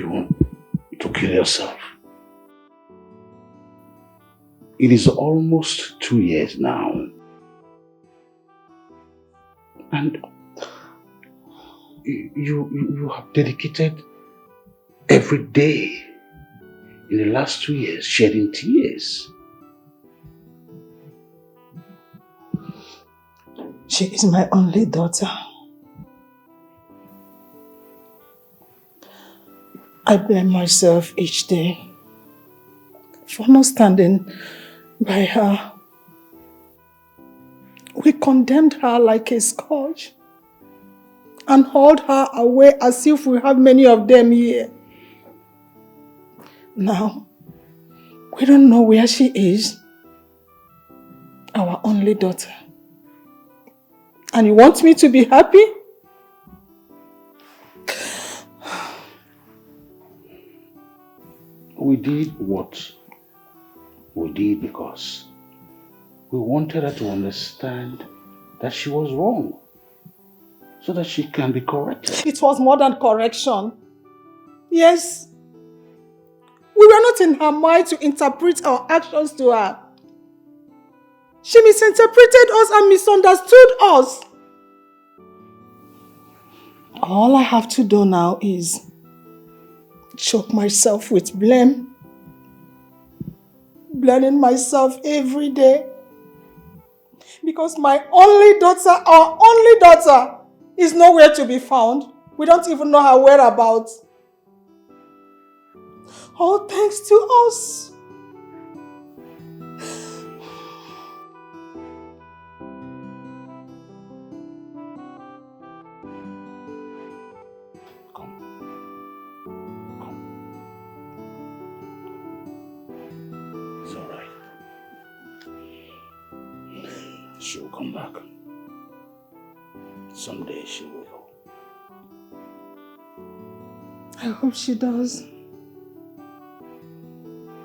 you to kill yourself. It is almost 2 years now. And you have dedicated every day in the last 2 years shedding tears. She is my only daughter. I blame myself each day for not standing by her. We condemned her like a scourge and hauled her away as if we have many of them here. Now, we don't know where she is. Our only daughter. And you want me to be happy? We did what we did because we wanted her to understand that she was wrong so that she can be corrected. It was more than correction. Yes. We were not in her mind to interpret our actions to her. She misinterpreted us and misunderstood us. All I have to do now is choke myself with blame. Blaming myself every day. Because my only daughter, our only daughter, is nowhere to be found. We don't even know her whereabouts. All thanks to us. She'll come back. Someday she will. I hope she does.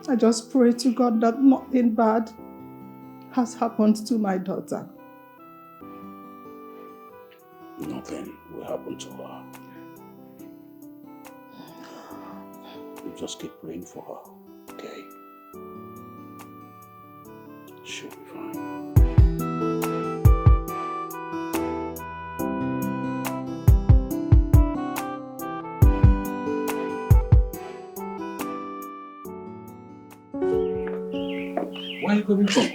I just pray to God that nothing bad has happened to my daughter. Nothing will happen to her. You just keep praying for her, okay? She'll be fine. Where are you coming from?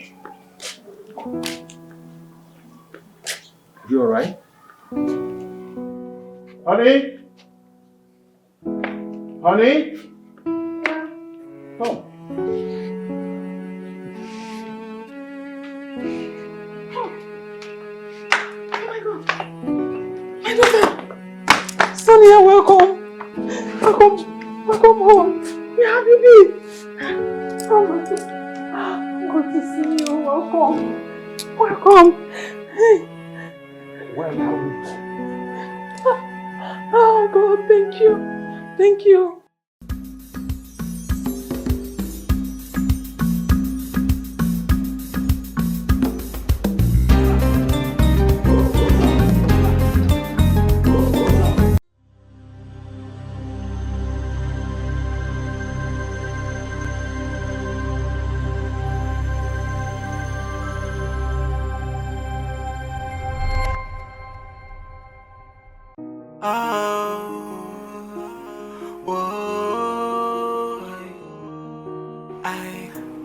You alright? Honey? Honey? Come. Oh my God. My daughter. Sonia, welcome. Welcome home. Where have you been? Oh my God. Good to see you. Welcome. Hey. Where are you? Oh God, thank you. Thank you.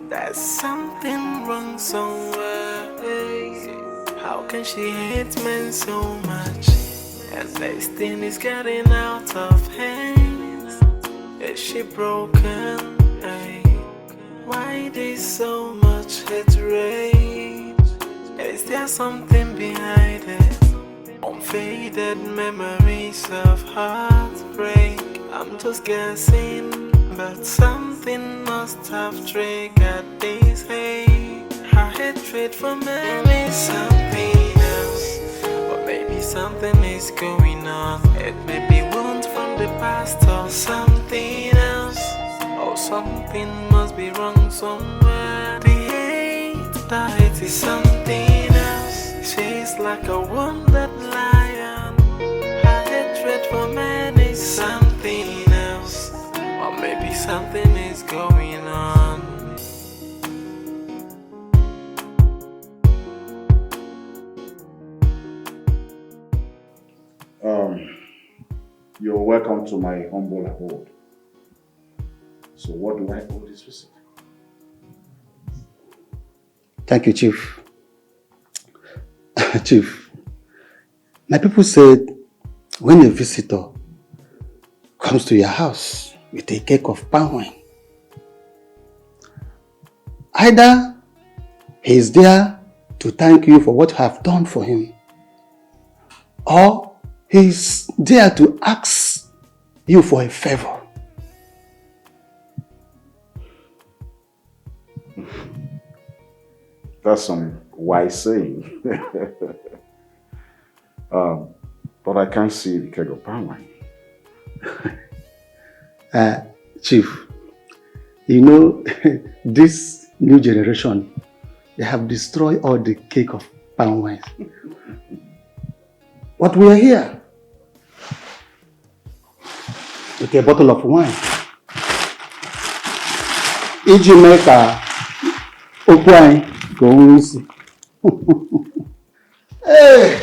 There's something wrong somewhere. How can she hate men so much? And this thing is getting out of hands. Is she broken? Why there's so much hatred? Is there something behind it? Unfaded memories of heartbreak. I'm just guessing, but something must have triggered this hate. Her hatred for men is something else, or maybe something is going on. It may be wounds from the past or something else, or something must be wrong somewhere. The hate is something else. She's like a wounded lion. Her hatred for men is something else. something is going on. You're welcome to my humble abode. So what do I owe this visit? Thank you, Chief. Chief, my people said when a visitor comes to your house with a cake of palm wine, either he is there to thank you for what you have done for him, or he is there to ask you for a favor. That's some wise saying. But I can't see the keg of palm wine. Chief, you know, this new generation, they have destroyed all the cake of palm wine. But we are here with a bottle of wine. Iji mee ka okwu anyị ka o nwee isi. Hey!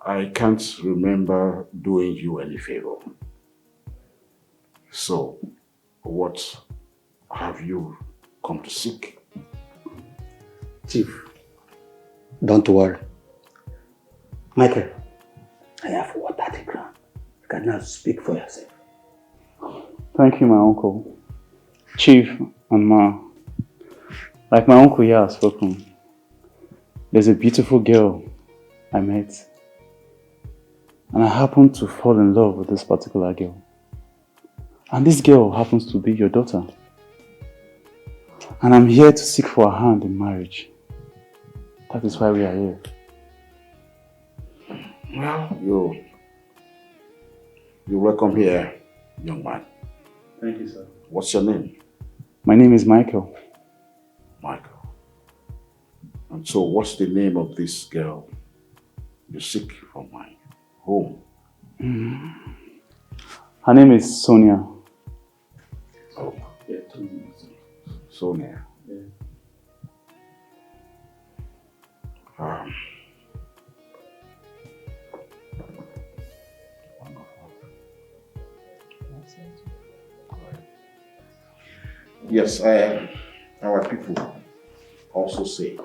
I can't remember doing you any favor. So, what have you come to seek? Chief, don't worry. Michael, I have water at the ground. You can now speak for yourself. Thank you, my uncle. Chief and Ma. Like my uncle here has spoken, there's a beautiful girl I met. And I happened to fall in love with this particular girl. And this girl happens to be your daughter. And I'm here to seek for her hand in marriage. That is why we are here. Well, you're welcome here, young man. Thank you, sir. What's your name? My name is Michael. Michael. And so what's the name of this girl you seek from my home? Her name is Sonia. Oh. Yeah, Sonia. Yeah. Yes, our people also say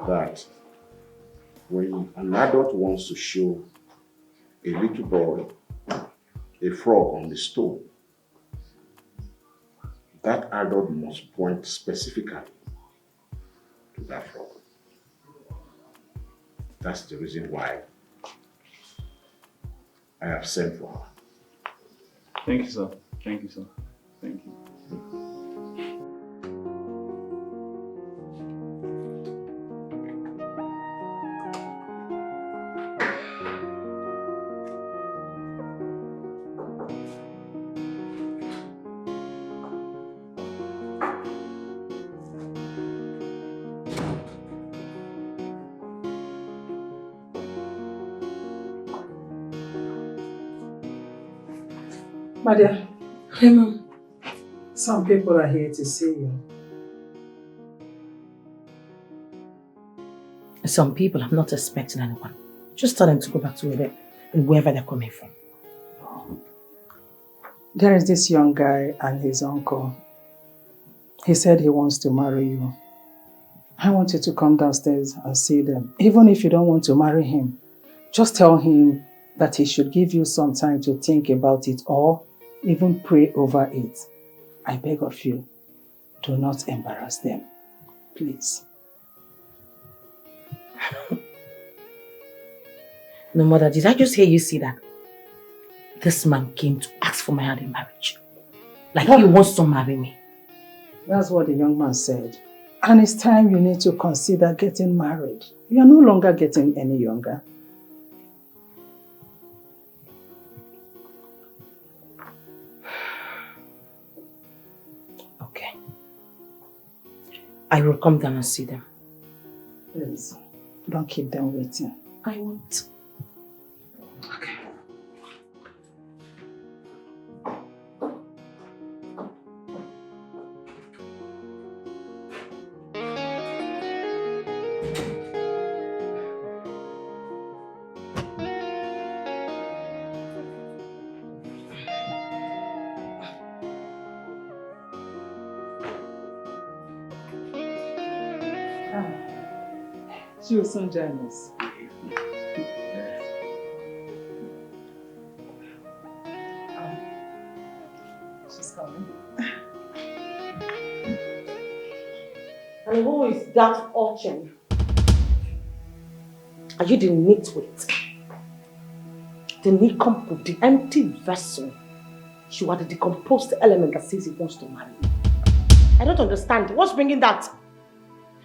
that when an adult wants to show a little boy a frog on the stone, that adult must point specifically to that frog. That's the reason why I have sent for her. Thank you, sir. Thank you, sir. Thank you. My dear. Hey, Mom. Some people are here to see you. Some people, I'm not expecting anyone. Just tell them to go back to wherever they're coming from. There is this young guy and his uncle. He said he wants to marry you. I want you to come downstairs and see them. Even if you don't want to marry him, just tell him that he should give you some time to think about it or even pray over it. I beg of you, do not embarrass them, please. No, Mother, did I just hear you say that? This man came to ask for my hand in marriage. Like he wants to marry me. That's what the young man said. And it's time you need to consider getting married. You are no longer getting any younger. Okay. I will come down and see them. Please, don't keep them waiting. I won't. She will soon join us. She's coming. And who is that urchin? Are you the nitwit? The nincompoop, the empty vessel? You are the decomposed element that says he wants to marry you. I don't understand. What's bringing that?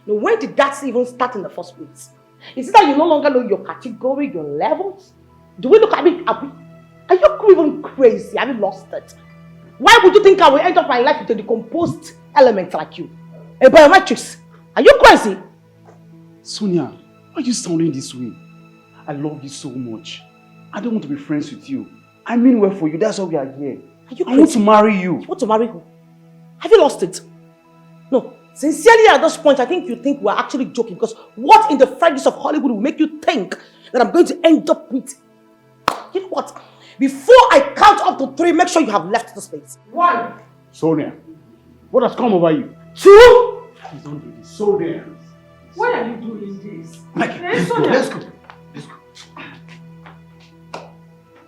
Now, when did that even start in the first place? Is it that you no longer know your category, your levels? Do we look at me? Are you even crazy? Have you lost it? Why would you think I will end up my life with a decomposed element like you? A biometrics? Are you crazy? Sonia, why are you sounding this way? I love you so much. I don't want to be friends with you. I mean well for you. That's why we are here. Are you crazy? I want to marry you. You want to marry who? Have you lost it? No. Sincerely, at this point, I think you think we're actually joking, because what in the friendliness of Hollywood will make you think that I'm going to end up with... You know what? Before I count up to 3, make sure you have left this place. 1. Sonia, what has come over you? 2. Please don't do this. Sonia. Why are you doing this? Let's go. Let's go.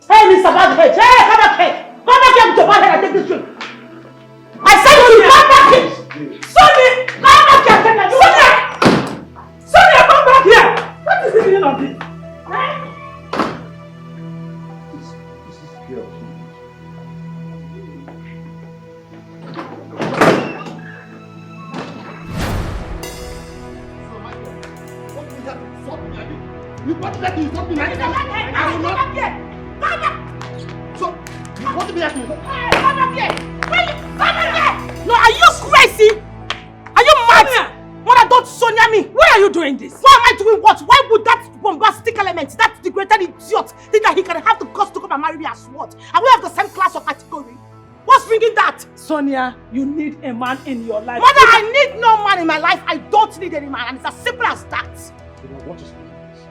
Hey, Mr. Badhead! Hey, come back here! Come back here with your bad head and take this drink! I said to you, come back here! Sonia! Come back here! Sonia! Sonia, come back here! What is the meaning of this? This is girl. You want to let me something like that? I will not. Come back! So, you want to be at me? Come back here! Come back here! No, are you crazy? Are you mad? Mother, don't Sonia me! Why are you doing this? Why am I doing what? Why would that bombastic element, that degraded idiot, think that he can have the guts to come and marry me as what? And we have the same class or category? What's bringing that? Sonia, you need a man in your life. Mother, I need no man in my life. I don't need any man, and it's as simple as that. What is the meaning of this?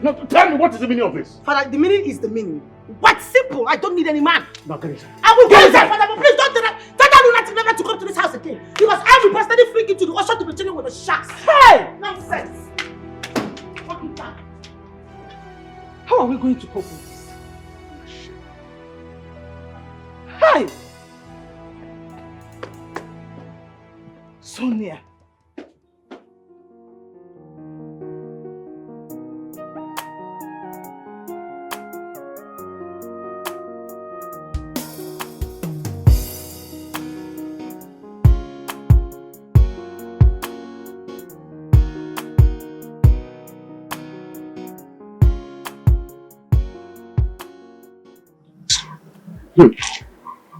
No, tell me, what is the meaning of this? Father, the meaning is the meaning. Quite simple. I don't need any man. Now get inside. I will get inside, Father, but please don't tell that lunatic never to come to this house again. Because I will personally freak into the ocean to be chilling with the sharks. Hey! Nonsense! Fuck it down. How are we going to cope with this? Hey! Sonia.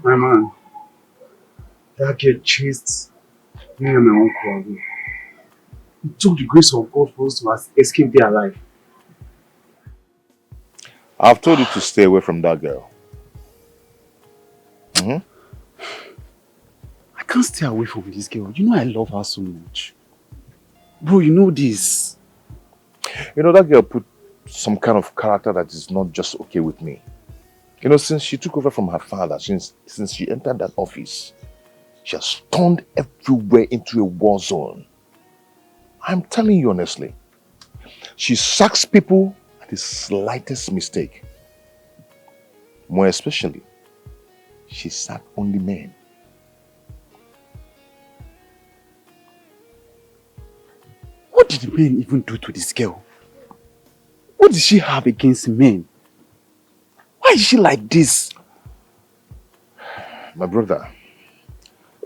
My man, that girl chased me and my uncle away. It took the grace of God for us to escape there alive. I've told you to stay away from that girl. I can't stay away from this girl. You know I love her so much. Bro, you know this. You know, that girl put some kind of character that is not just okay with me. You know, since she took over from her father, since she entered that office, she has turned everywhere into a war zone. I'm telling you honestly. She sacks people at the slightest mistake. More especially, she sacked only men. What did the men even do to this girl? What did she have against men? Why is she like this? My brother,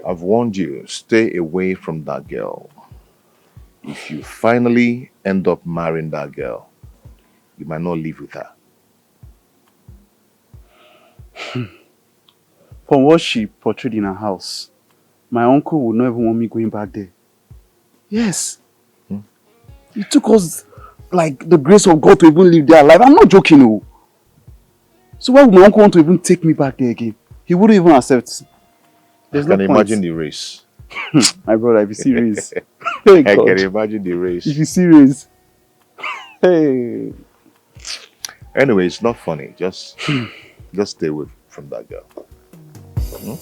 I've warned you, stay away from that girl. If you finally end up marrying that girl, you might not live with her. From what she portrayed in her house, my uncle would not even want me going back there. Yes. It took us like the grace of God to even live there alive. I'm not joking, no. So why would my uncle want to even take me back there again? He wouldn't even accept. I can imagine the race. My brother, if you see race. Hey, I God. can imagine the race. If you see race. Hey. Anyway, it's not funny. Just stay away from that girl. Hmm?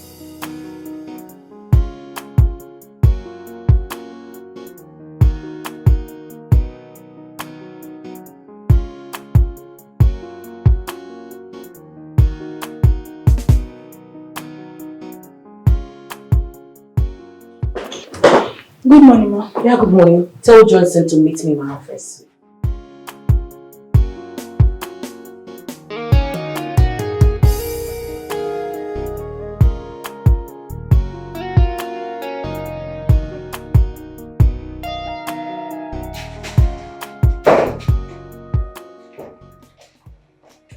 Good morning, ma. Yeah, good morning. Tell Johnson to meet me in my office.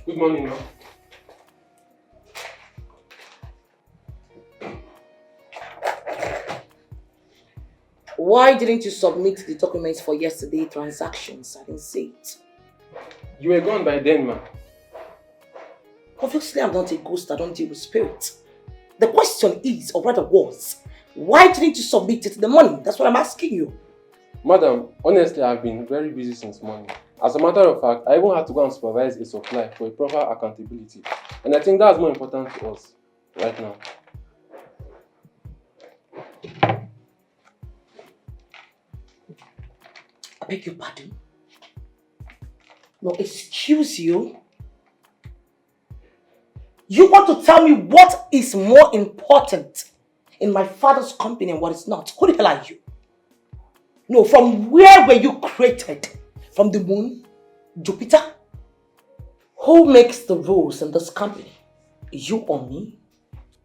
Good morning, ma. Why didn't you submit the documents for yesterday's transactions? I didn't see it. You were gone by then, ma. Obviously, I'm not a ghost. I don't deal with spirits. The question is, or rather was, why didn't you submit it in the morning? That's what I'm asking you. Madam, honestly, I've been very busy since morning. As a matter of fact, I even had to go and supervise a supply for a proper accountability. And I think that's more important to us right now. I beg your pardon? No, excuse you. You want to tell me what is more important in my father's company and what is not? Who the hell are you? No, from where were you created? From the moon? Jupiter? Who makes the rules in this company? You or me?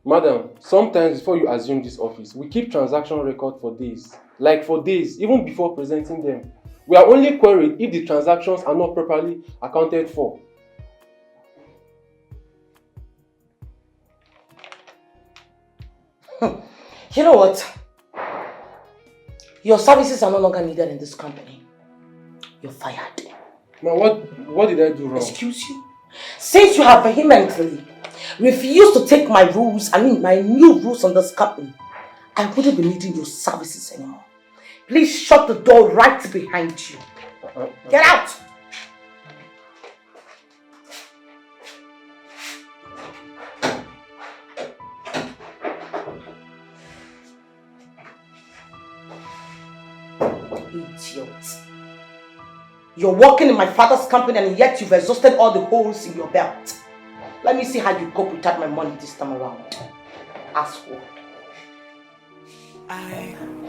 Madam, sometimes before you assume this office, we keep transaction record for days. Like for days, even before presenting them. We are only queried if the transactions are not properly accounted for. You know what? Your services are no longer needed in this company. You're fired. Ma, what did I do wrong? Excuse you? Since you have vehemently refused to take my rules, my new rules on this company, I wouldn't be needing your services anymore. Please shut the door right behind you. Get out! Idiot. You're working in my father's company and yet you've exhausted all the holes in your belt. Let me see how you cope without my money this time around. Asshole.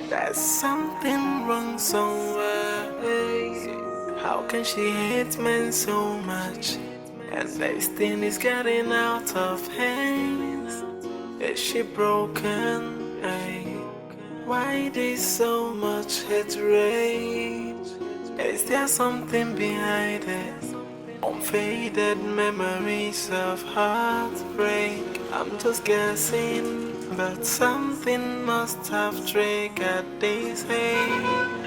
There's something wrong somewhere. How can she hate men so much? And this thing is getting out of hands. Is she broken? Why there's so much hatred? Is there something behind it? Unfaded memories of heartbreak. I'm just guessing, but something must have triggered this hate.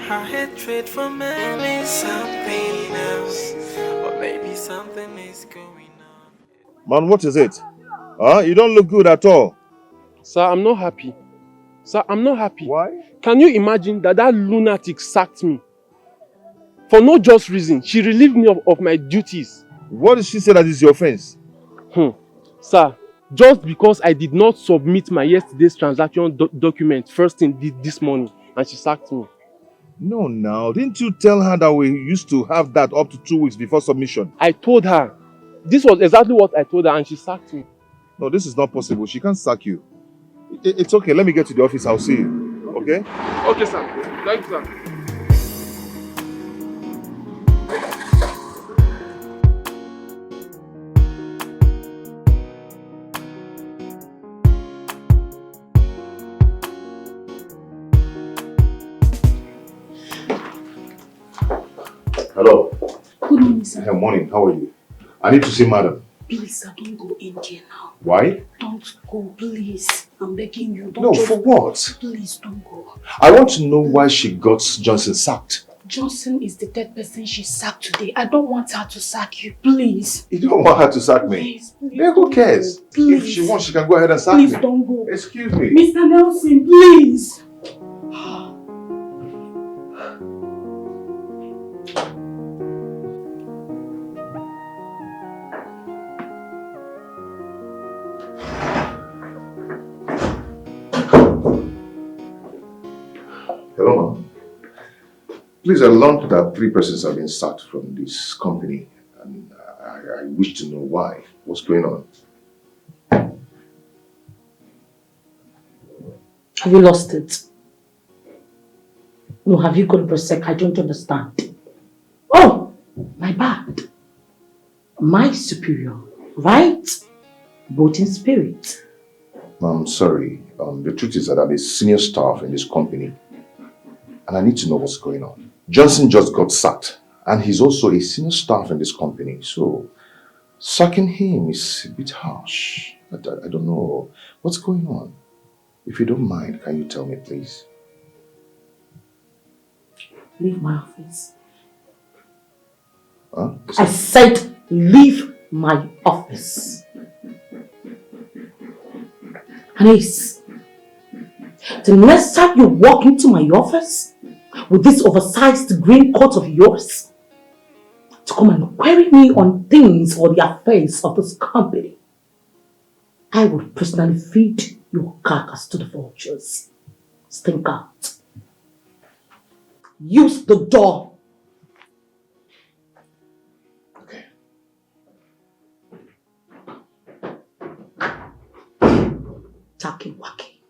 Her hatred for men is something else, or maybe something is going on. Man, what is it? You don't look good at all. Sir, I'm not happy. Sir, I'm not happy. Why? Can you imagine that lunatic sacked me? For no just reason, she relieved me of my duties. What did she say that is your offense? Sir, just because I did not submit my yesterday's transaction document first thing this morning, and she sacked me. No, now. Didn't you tell her that we used to have that up to 2 weeks before submission? I told her. This was exactly what I told her, and she sacked me. No, this is not possible. She can't sack you. It's okay. Let me get to the office. I'll see you. Okay? Okay, sir. Thank you, sir. Hello. Good morning, sir. Good morning. How are you? I need to see madam. Please, sir, don't go in there now. Why? Don't go, please. I'm begging you. Don't No, just... for what? Please, don't go. I want to know why she got Johnson sacked. Johnson is the third person she sacked today. I don't want her to sack you, please. You don't want her to sack me? Please, Then who cares? Please. If she wants, she can go ahead and sack Please me. don't go. Excuse me. Mr. Nelson, please. Hello, ma'am. Please, I learned that 3 persons have been sacked from this company, and I wish to know why. What's going on? Have you lost it? No, have you gone for a sec? I don't understand. Oh, my bad. My superior, right? Both in spirit. Ma'am, sorry. The truth is that I'm a senior staff in this company, and I need to know what's going on. Johnson just got sacked, and he's also a senior staff in this company, so sacking him is a bit harsh. I don't know. What's going on? If you don't mind, can you tell me, please? Leave my office. Huh? I said leave my office. Anis, the next time you walk into my office with this oversized green coat of yours to come and query me on things or the affairs of this company, I will personally feed your carcass to the vultures. Stink out. Use the door. Okay. Taki waki.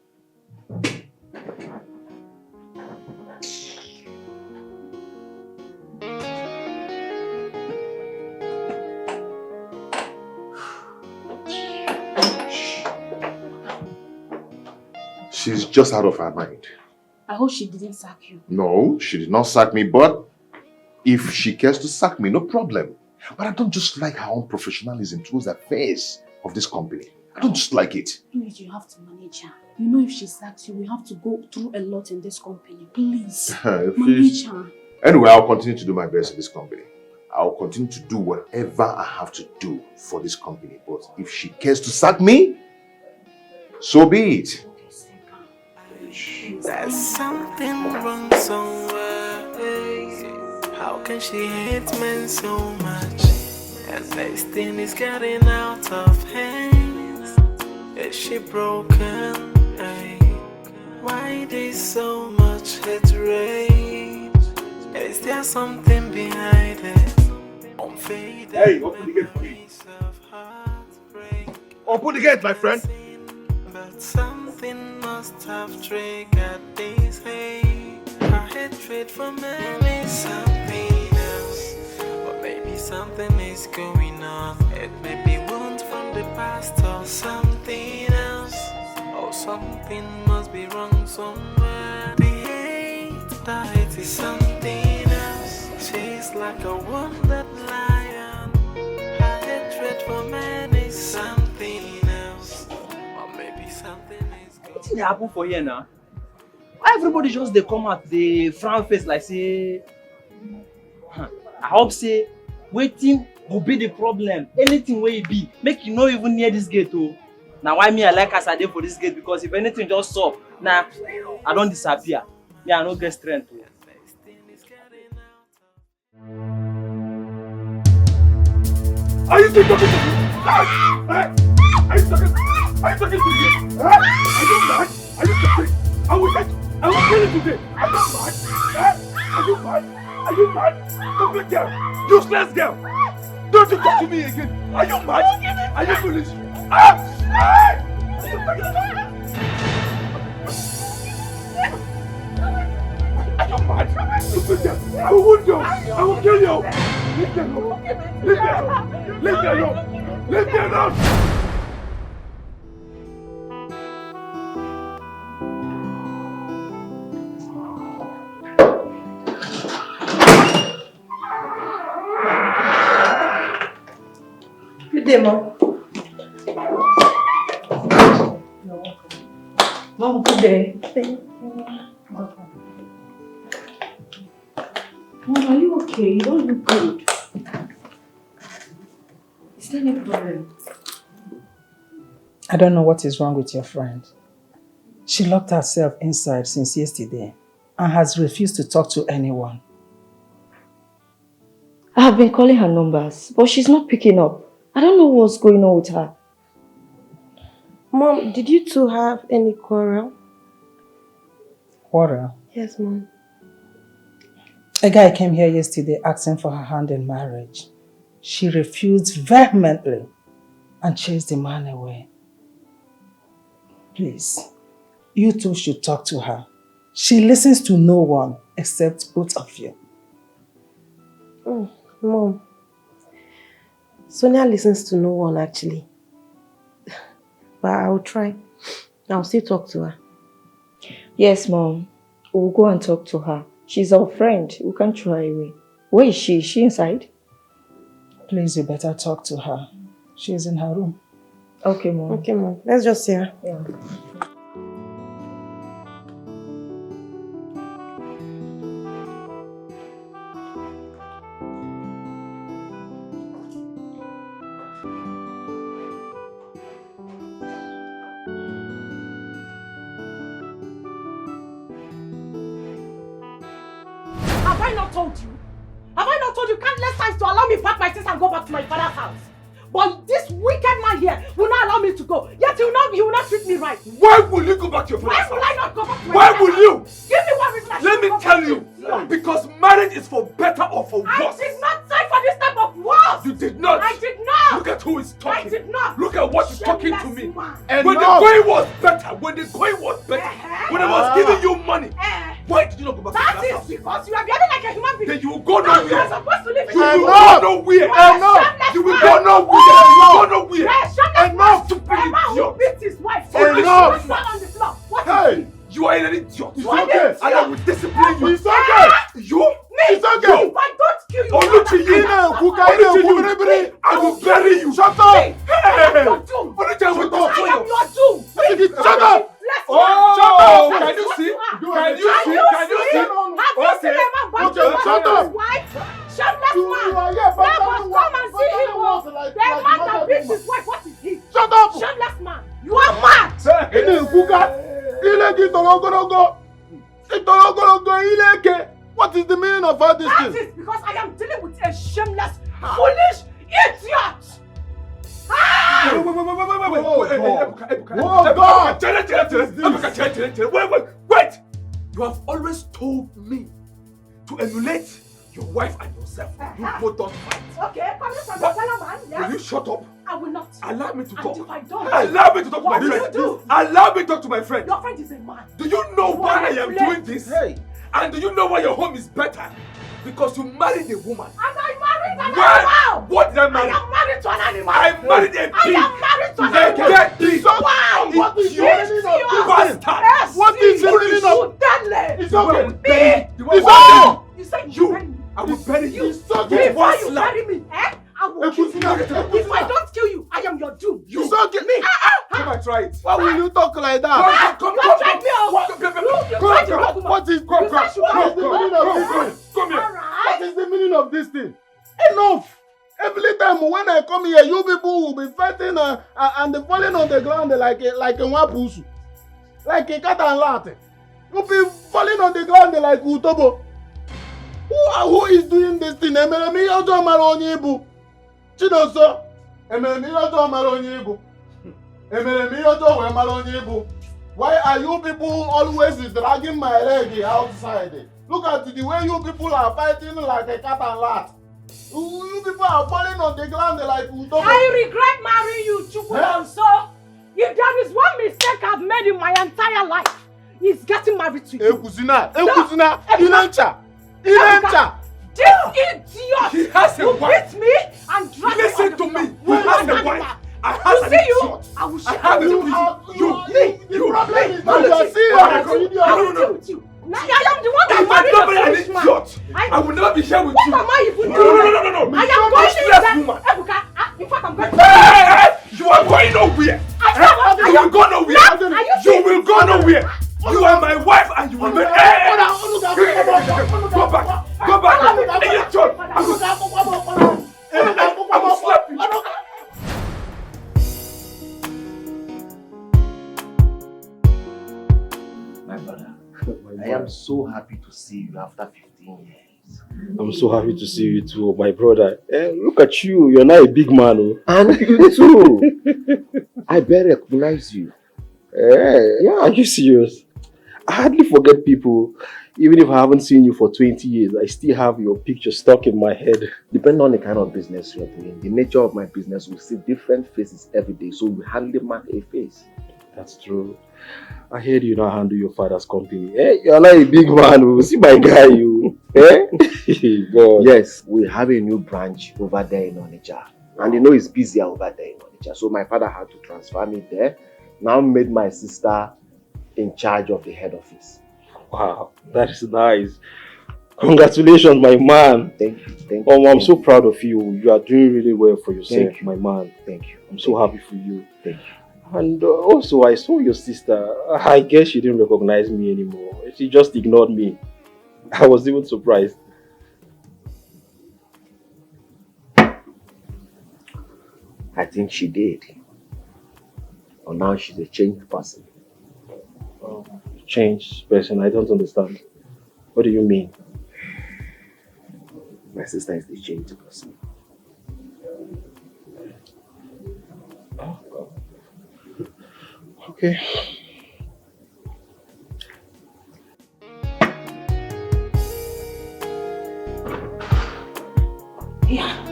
She's just out of her mind. I hope she didn't sack you. No, she did not sack me, but if she cares to sack me, no problem. But I don't just like her unprofessionalism towards the affairs of this company. I don't just like it. Please, you have to manage her. You know, if she sacks you, we have to go through a lot in this company. Please, manage her. Anyway, I'll continue to do my best in this company. I'll continue to do whatever I have to do for this company. But if she cares to sack me, so be it. There's something wrong somewhere. How can she hate men so much? And this thing is getting out of hands. Is she broken? Why there's so much hatred? Is there something behind it? Unfaded. Hey, open the gate for me. Open the gate, my friend. But something must have triggered this hate. Her hatred for men is something else. Or maybe something is going on. It may be wounds from the past or something else. Or something must be wrong somewhere. The hate is something else. She's like a wounded lion. Her hatred for men is something else. Or maybe something is going on. What dey happen for here now? Why everybody just dey come out dey frown face like say I hope say wetin go be the problem, anything wey e be, make you no even near this gate o. Na why me I like as I dey for this gate, because if anything just sup, na I don disappear. Me I no get strength o. Are you still talking to me? Are you talking to me? Are you mad? Are you stupid? I will kill you today. Are you mad? Are you mad? Are you mad? Stupid girl. Useless girl. Don't you talk to me again. Are you mad? Are you foolish? Are you mad? Stupid girl. I will wound you. I will kill you. Leave me alone. Leave me alone. Leave me alone. Leave me alone. Good day, Mom. Mom, good day. Mom, are you okay? You don't look good. Is there any problem? I don't know what is wrong with your friend. She locked herself inside since yesterday and has refused to talk to anyone. I have been calling her numbers, but she's not picking up. I don't know what's going on with her. Mom, did you two have any quarrel? Quarrel? Yes, Mom. A guy came here yesterday asking for her hand in marriage. She refused vehemently and chased the man away. Please, you two should talk to her. She listens to no one except both of you. Mom, Sonia listens to no one actually. But I'll try. I'll still talk to her. Yes, Mom. We'll go and talk to her. She's our friend. We can't throw her away. Where is she? Is she inside? Please, you better talk to her. She's in her room. Okay, Mom. Okay, Mom. Let's just see her. Yeah. Have I not told you? Have I not told you countless times to allow me pack my things and go back to my father's house? But this wicked man here will not allow me to go. Yet he will not treat me right. Why will you go back to your father's house? Why will I not go back to my Why father's will house? you? Give me one reason I Let me tell you. Because marriage is for better or for worse. I did not sign for this type of worse. You did not. I did not. Look at who is talking. I did not. Look at what is talking to Shameless me. man. When the going was better, when the going was better, when I was giving you money, why did you not go back to That your is house? because you are behaving like a human being. Then you will go Now you nowhere. are supposed to live in You your will house. go nowhere. You will go nowhere. You will go nowhere. Enough. Stupid A man who idiot. beats his wife. Enough. He was on the floor. What Hey, is he? you are an idiot. You are an idiot. And I will discipline you. It's okay. You? Me? It's okay. If I don't kill you, Oluchi, you know, I will bury you. Shut up. Hey, Oluchi, I will destroy you. I am your doom. Shut up. Oh, can you see? Can you see? Have you seen a man back to his wife? Shameless man. Neighbors, come and see him. The man that beats his wife, what is he? Shut up. Shameless man. You are mad. What is the meaning of all this That thing? is because I am dealing with a shameless, foolish idiot. Wait! You have always told me to emulate your wife and yourself. You both don't fight. Okay, coming from the fellow man, yes? Will you shut up? I will not. Allow me to talk. And if I don't, allow me to talk to my what will friend. you do? Allow me to talk to my friend. Your friend is a man. Do you know why I am play. doing this? Hey. And do you know why your home is better? Because you married a woman. And I married an Why? animal. What did I marry? I am married to an animal. I married a pig. I am married to an Get animal. this. Why? What is your meaning of this? bastard? What is the meaning of deadly? It's okay. It's okay. You said You. bury me. I will bury you. It's okay. Before you bury me, I will kill you. If If I don't kill you, I am your doom. You. It's okay. Me. Come and try it. Why will you talk like that? Come. You tried me out. You tried to talk to me. What is You said you what is the meaning of this thing? Come here. Alright. What is the meaning of this thing? Enough! Every time when I come here, you people will be fighting and falling on the ground like a wapusu. Like a cat and rat. You'll be falling on the ground like Utobo. Who is doing this thing? Emeremi yojo maronye ibu. Chinoso. Emeremi yojo maronye ibu. Emeremi yojo we maronye ibu. Why are you people always dragging my leg outside? Look at the way you people are fighting like a cat and rat. You people are falling on the ground like Utobo. I regret marrying you, Chukwudonso. If there is one mistake I've made in my entire life, it's getting married to you. Ekuzina, Inancha. This idiot He has a who wife. beats me and drags me Listen on the to me. floor. He has a wife. I You have see an you? idiot. I will I shake have you. The problem is that you are I serious. will deal with you. Now I am the one that If I married don't marry a an foolish man. idiot, I will never be here with What you. am I even No. doing? I am going Useless in woman. Ebuka, in fact, I'm going to... Hey! You are going nowhere. You will go nowhere. Are You will go nowhere. You are my wife and you will make... Hey! Go back. Go back. Hey, John. I will slap you. My brother, I am so happy happy to see you after 15 years. I'm so happy to see you too, my brother. Look at you, you're now a big man. Oh. And you too. I better recognize you. Yeah, are you serious? I hardly forget people. Even if I haven't seen you for 20 years, I still have your picture stuck in my head. Depending on the kind of business you're doing, the nature of my business, we see different faces every day, so we hardly mark a face. That's true. I heard you now handle your father's company. You're like a big man. We'll see my guy, you. God. Yes, we have a new branch over there in Onitsha. And you know it's busier over there in Onitsha. So my father had to transfer me there. Now made my sister in charge of the head office. Wow, that is nice. Congratulations, my man. Thank you. I'm so proud of you. You are doing really well for yourself, my man. Thank you. I'm so happy for you. Thank you. And also, I saw your sister. I guess she didn't recognize me anymore. She just ignored me. I was even surprised. I think she did. But now she's a changed person. Changed person? I don't understand. What do you mean? My sister is the changed person. Okay. Yeah.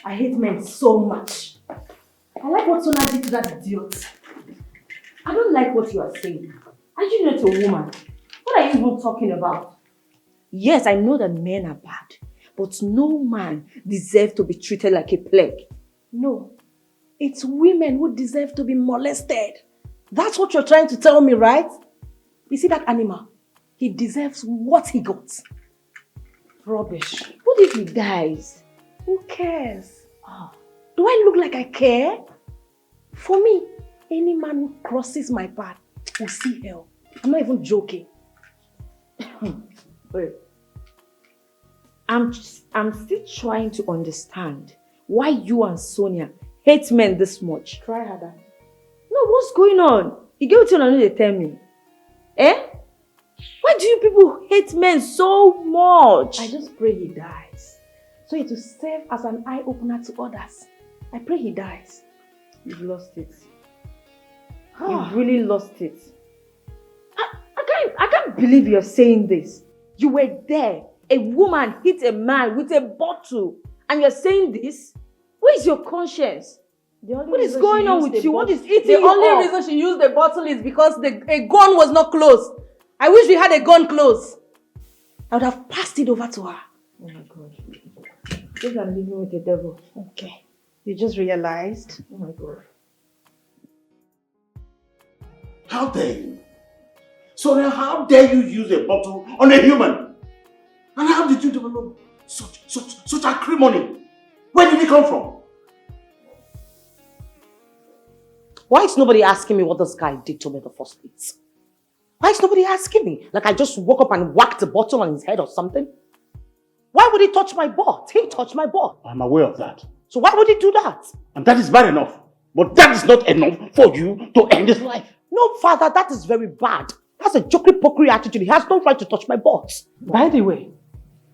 I hate men so much. I like what Sonia did to that idiot. I don't like what you are saying. Are you not a woman? What are you even talking about? Yes, I know that men are bad, but no man deserves to be treated like a plague. No, it's women who deserve to be molested. That's what you're trying to tell me, right? You see that animal? He deserves what he got. Rubbish. What if he dies? Who cares? Oh. Do I look like I care? For me, any man who crosses my path will see hell. I'm not even joking. Wait. I'm still trying to understand why you and Sonia hate men this much. Try harder. No, what's going on? You gave it to another, they tell me. Why do you people hate men so much? I just pray he dies. So it will serve as an eye-opener to others. I pray he dies. You've lost it. You've really lost it. I can't believe you're saying this. You were there. A woman hit a man with a bottle. And you're saying this? Where is your conscience? What is going on with you? What is eating you up? The only reason she used the bottle is because a gun was not close. I wish we had a gun close. I would have passed it over to her. Oh my God. Just I'm living with the devil. Okay. You just realized? Oh my God. How dare you? Sonia, how dare you use a bottle on a human? And how did you develop such acrimony? Where did it come from? Why is nobody asking me what this guy did to me in the first place? Why is nobody asking me? Like I just woke up and whacked a bottle on his head or something? Why would he touch my butt? He touched my butt. I'm aware of that. So why would he do that? And that is bad enough. But that is not enough for you to end his life. No, father, that is very bad. That's a jokey-pokey attitude. He has no right to touch my butt. By the way,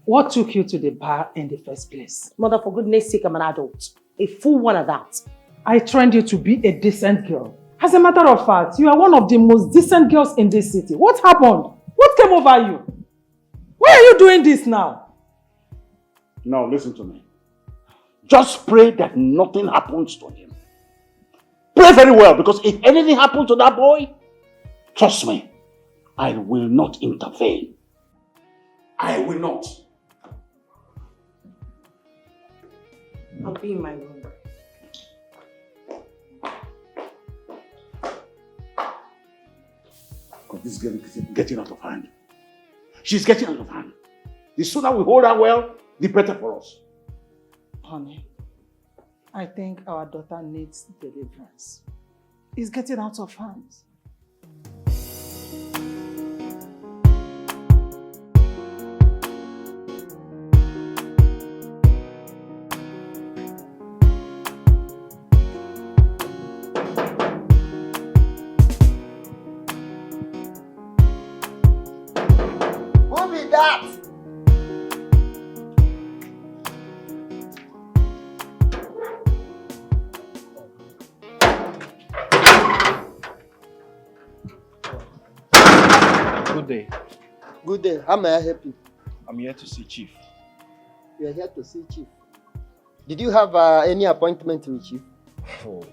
what took you to the bar in the first place? Mother, for goodness sake, I'm an adult. A full one at that. I trained you to be a decent girl. As a matter of fact, you are one of the most decent girls in this city. What happened? What came over you? Why are you doing this now? Now listen to me. Just pray that nothing happens to him. Pray very well, because if anything happens to that boy, trust me, I will not intervene. I will not. I'll be in my room. Because this girl is getting out of hand. She's getting out of hand. The sooner we hold her well, the better for us. Honey, I think our daughter needs deliverance. It's getting out of hands. be that? Good day. Good day. How may I help you? I'm here to see Chief. You are here to see Chief. Did you have any appointment with Chief? Oh,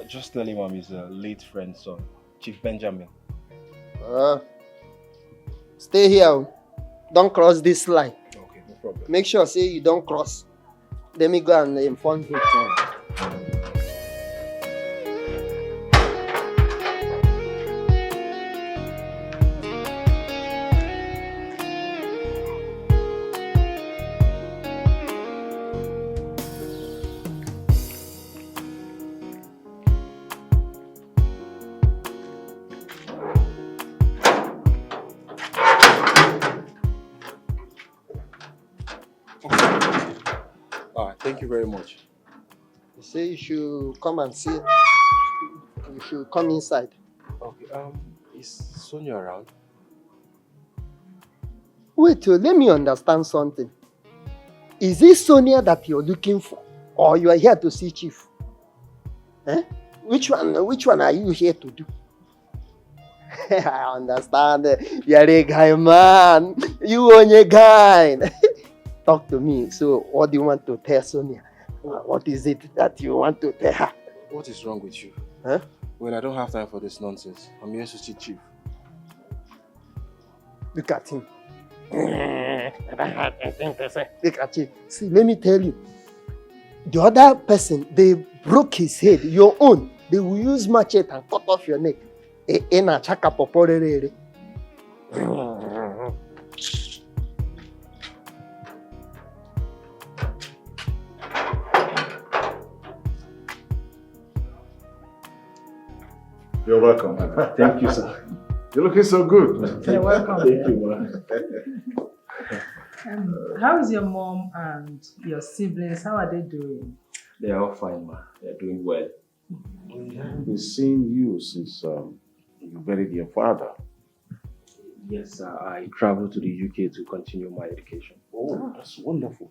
just tell him I'm his late friend's son, Chief Benjamin. Stay here. Don't cross this line. Okay, no problem. Make sure, say you don't cross. Let me go and inform him. Thank you very much. You say you should come and see. You should come inside. Okay, is Sonia around? Wait, let me understand something. Is this Sonia that you're looking for? Or you are here to see Chief? Eh? Which one are you here to do? I understand. You're a guy, man. You are a guy. Talk to me. So, what do you want to tell Sonia? What is it that you want to tell her? What is wrong with you? Huh? Well, I don't have time for this nonsense. I'm here to see Chief. Look at him. Look at him. See, let me tell you. The other person, they broke his head. Your own, they will use machete and cut off your neck. You're welcome. Thank you, sir. You're looking so good. You're welcome. Thank you, man. How is your mom and your siblings? How are they doing? They are all fine, ma. They are doing well. We haven't been seeing you since you buried your father. Yes, sir. I traveled to the UK to continue my education. Oh, that's wonderful.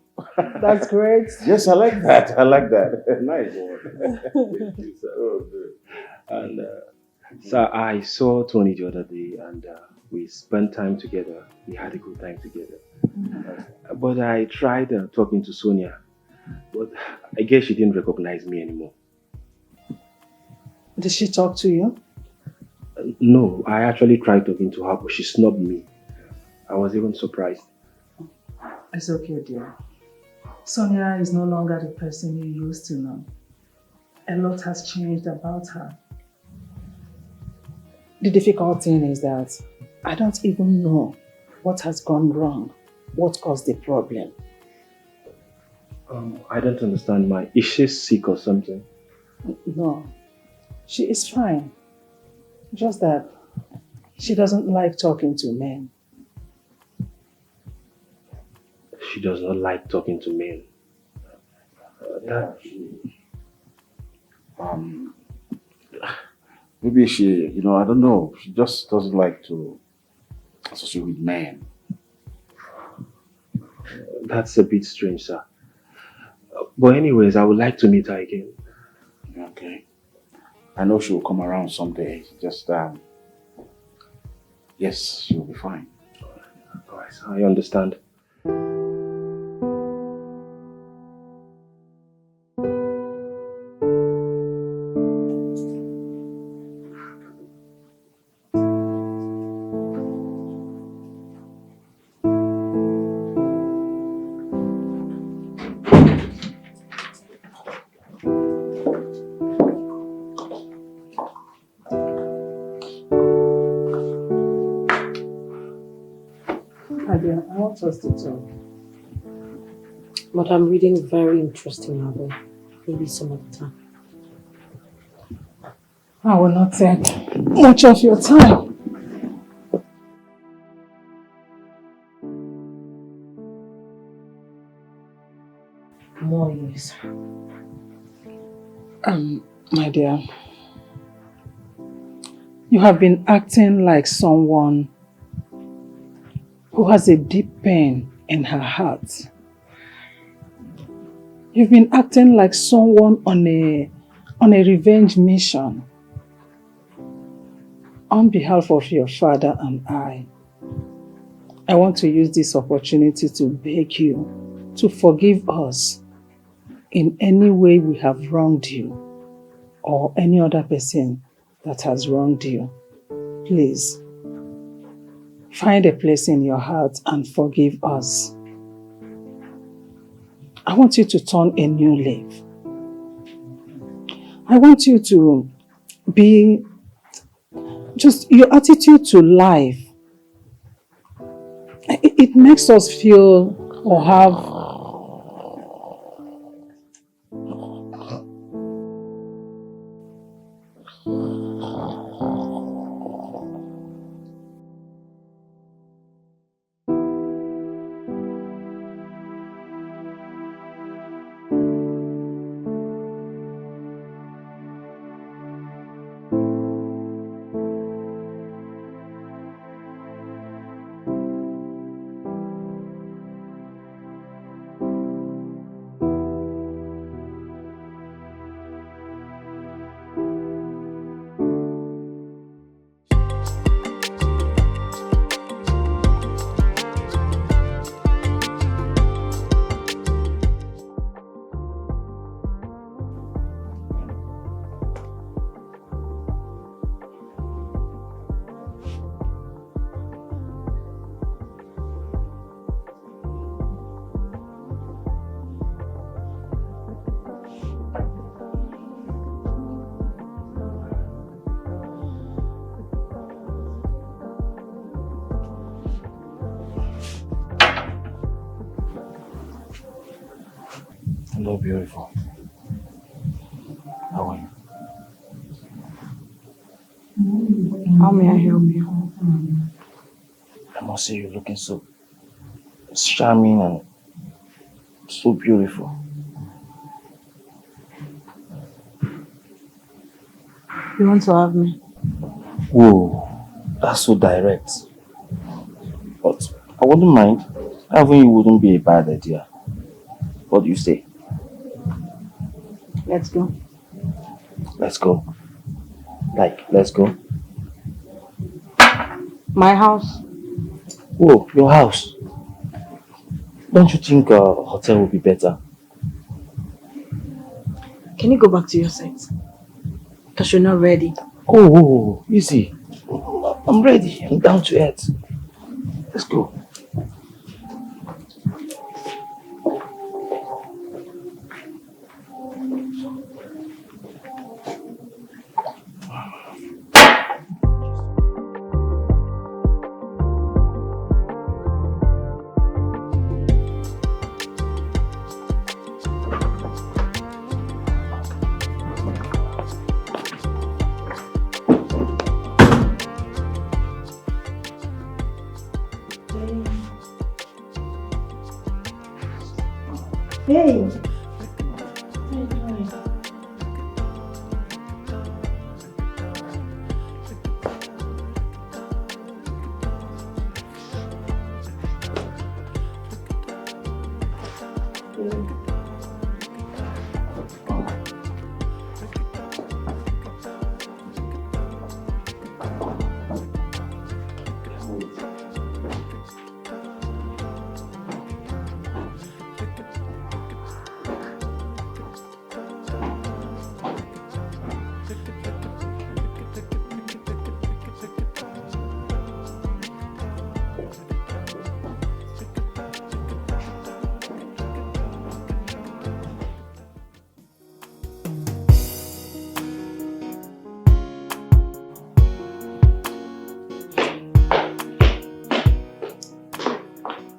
That's great. Yes, I like that. I like that. Nice one. Oh, good. And sir, I saw Tony the other day, and we spent time together. We had a good time together. But I tried talking to Sonia, but I guess she didn't recognize me anymore. Did she talk to you? No, I actually tried talking to her, but she snubbed me. I was even surprised. It's okay, dear. Sonia is no longer the person you used to know. A lot has changed about her. The difficult thing is that I don't even know what has gone wrong, what caused the problem. I don't understand, ma. Is she sick or something? No, she is fine. Just that she doesn't like talking to men. She does not like talking to men. Maybe she, I don't know. She just doesn't like to associate with men. That's a bit strange, sir. But anyways, I would like to meet her again. Okay. I know she will come around someday. Just, yes, she will be fine. Alright, I understand. I want us to talk. But I'm reading a very interesting novel. Maybe some other time. I will not take much of your time. More years. My dear, you have been acting like someone who has a deep pain in her heart. You've been acting like someone on a revenge mission. On behalf of your father and I want to use this opportunity to beg you to forgive us in any way we have wronged you or any other person that has wronged you. Please, find a place in your heart and forgive us. I want you to turn a new leaf. I want you to be just your attitude to life. It makes us feel or have Hello, beautiful. How are you? How may I help you? I must say you're looking so charming and so beautiful. You want to have me? Whoa, that's so direct. But I wouldn't mind. Having you wouldn't be a bad idea. What do you say? Let's go. Let's go. Like, let's go. My house. Whoa, your house. Don't you think a hotel would be better? Can you go back to your seat? Because you're not ready. Oh, easy. I'm ready. I'm down to earth. Let's go. Hey.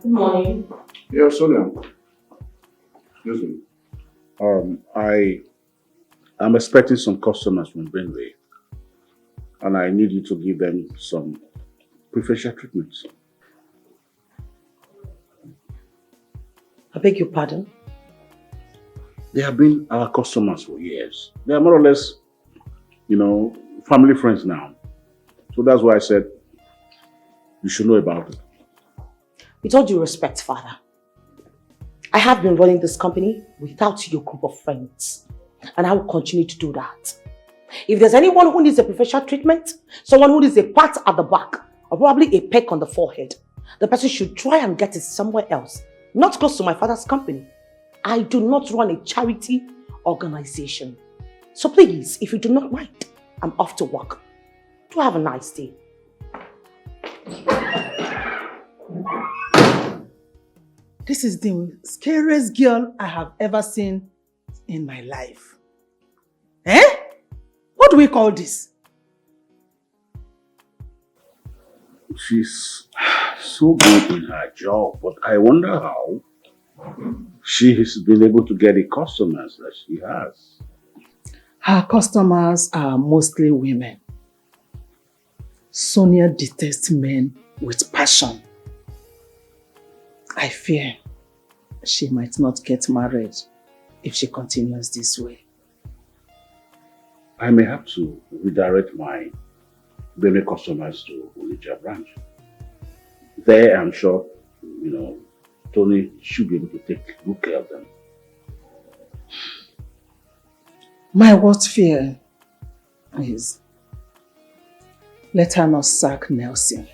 Good morning. Yeah, Sonia. Listen, I'm expecting some customers from Benway, and I need you to give them some preferential treatments. I beg your pardon? They have been our customers for years. They are more or less, family friends now. So that's why I said you should know about it. With all due respect, Father, I have been running this company without your group of friends. And I will continue to do that. If there's anyone who needs a professional treatment, someone who needs a pat at the back, or probably a peck on the forehead, the person should try and get it somewhere else, not close to my father's company. I do not run a charity organization. So please, if you do not mind, I'm off to work. Do have a nice day. This is the scariest girl I have ever seen in my life. Eh? What do we call this? She's so good in her job, but I wonder how she has been able to get the customers that she has. Her customers are mostly women. Sonia detests men with passion. I fear she might not get married if she continues this way. I may have to redirect my baby customers to Onitsha branch. There, I'm sure, Tony should be able to take good care of them. My worst fear is let her not sack Nelson.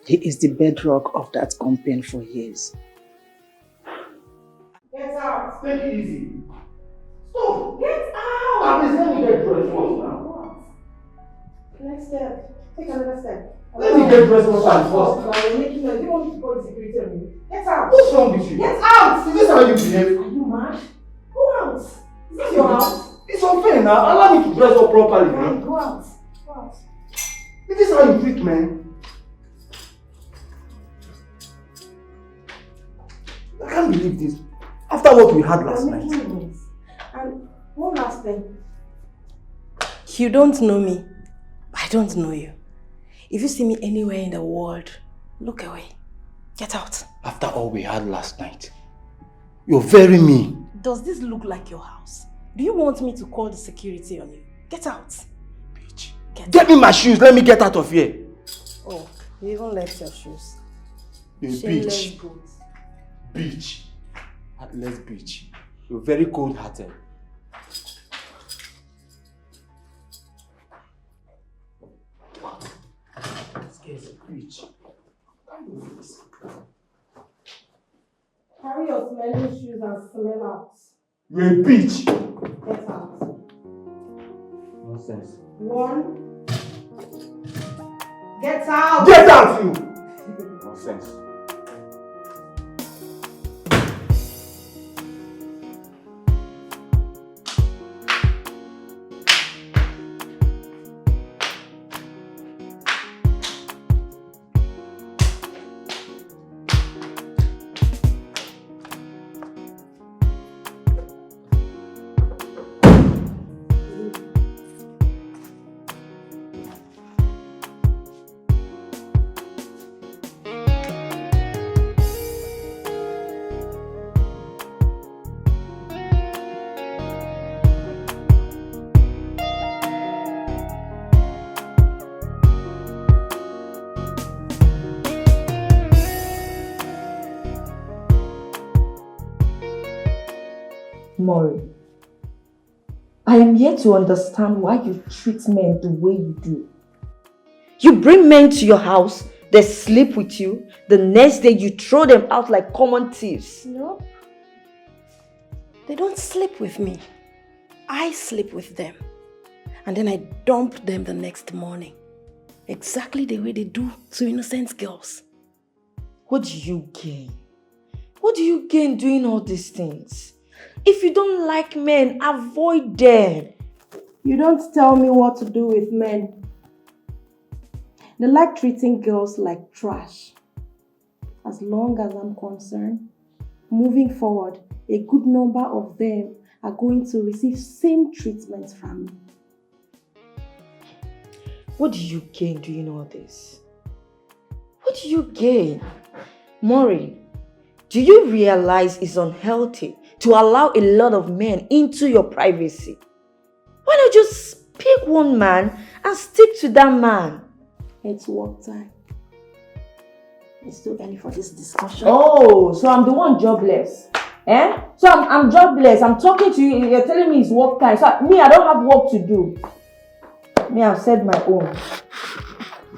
He is the bedrock of that company for years. Get out! Take it easy. Stop! Get out! Let me get dressed first now. Next step. Take another step. Let me get dressed first. You're making noise. You want me to call the security on you? Get out! What's wrong with you? Get out! Is this how you behave? Are you mad? Go out! Is this your house? It's unfair now. Allow me to dress up properly. Fine, go out. Go out. Is this how you treat men? I can't believe this. After what we had last night. And one last thing. You don't know me. I don't know you. If you see me anywhere in the world, look away. Get out. After all we had last night. You're very mean. Does this look like your house? Do you want me to call the security on you? Get out. Bitch. Get me my shoes. Let me get out of here. Oh, you even left your shoes. You Shameless bitch. goat. Bitch. Heartless bitch. You're very cold-hearted. This girl is a bitch. Carry your smelling shoes and smell out. You're a bitch. Get out. Nonsense. One. Get out! Get out, you! Nonsense. Maury, I am yet to understand why you treat men the way you do. You bring men to your house, they sleep with you, the next day you throw them out like common thieves. No. They don't sleep with me. I sleep with them. And then I dump them the next morning. Exactly the way they do to innocent girls. What do you gain? What do you gain doing all these things? If you don't like men, avoid them. You don't tell me what to do with men. They like treating girls like trash. As long as I'm concerned, moving forward, a good number of them are going to receive same treatment from me. What do you gain doing all this? What do you gain? Maureen, do you realize it's unhealthy to allow a lot of men into your privacy? Why not just pick one man and stick to that man? It's work time. It's too early for this discussion. Oh, so I'm the one jobless. Eh? So I'm jobless. I'm talking to you. You're telling me it's work time. So I don't have work to do. Me, I've said my own.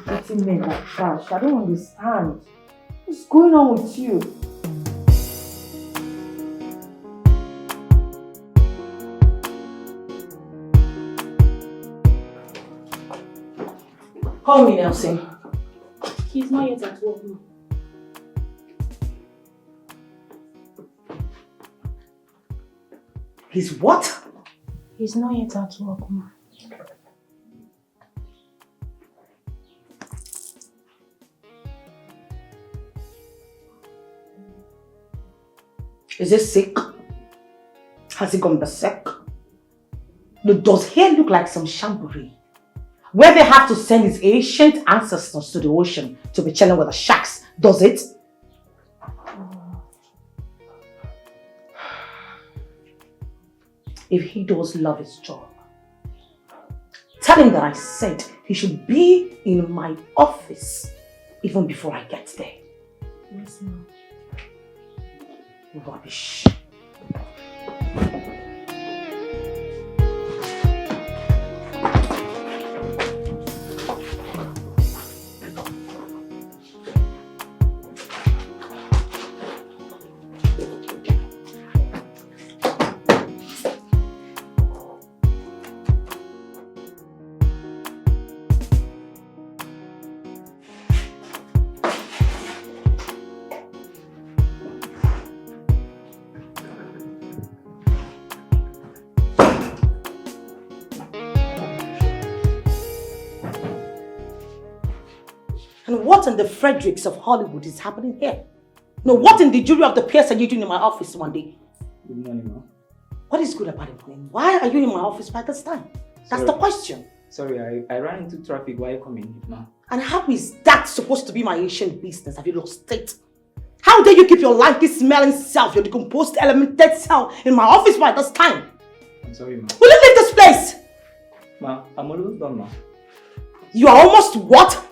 Treating men like trash. I don't understand. What's going on with you? Call me, Nelson. He's not yet at work now. He's what? He's not yet at work now. Is he sick? Has he gone berserk? No, does he look like some shamburi? Where they have to send his ancient ancestors to the ocean to be chilling with the sharks, does it? If he does love his job, tell him that I said he should be in my office even before I get there. Yes, ma'am. Rubbish. And what in the Fredericks of Hollywood is happening here? No, what in the jury of the peers are you doing in my office one day? Good morning, ma'am. What is good about it? Why are you in my office by this time? That's the question. Sorry, I ran into traffic while coming, ma'am. And how is that supposed to be my ancient business? Have you lost it? How dare you keep your lanky smelling self, your decomposed elemented self in my office by this time? I'm sorry, ma'am. Will you leave this place? Ma'am, I'm almost done, ma'am. You are almost what?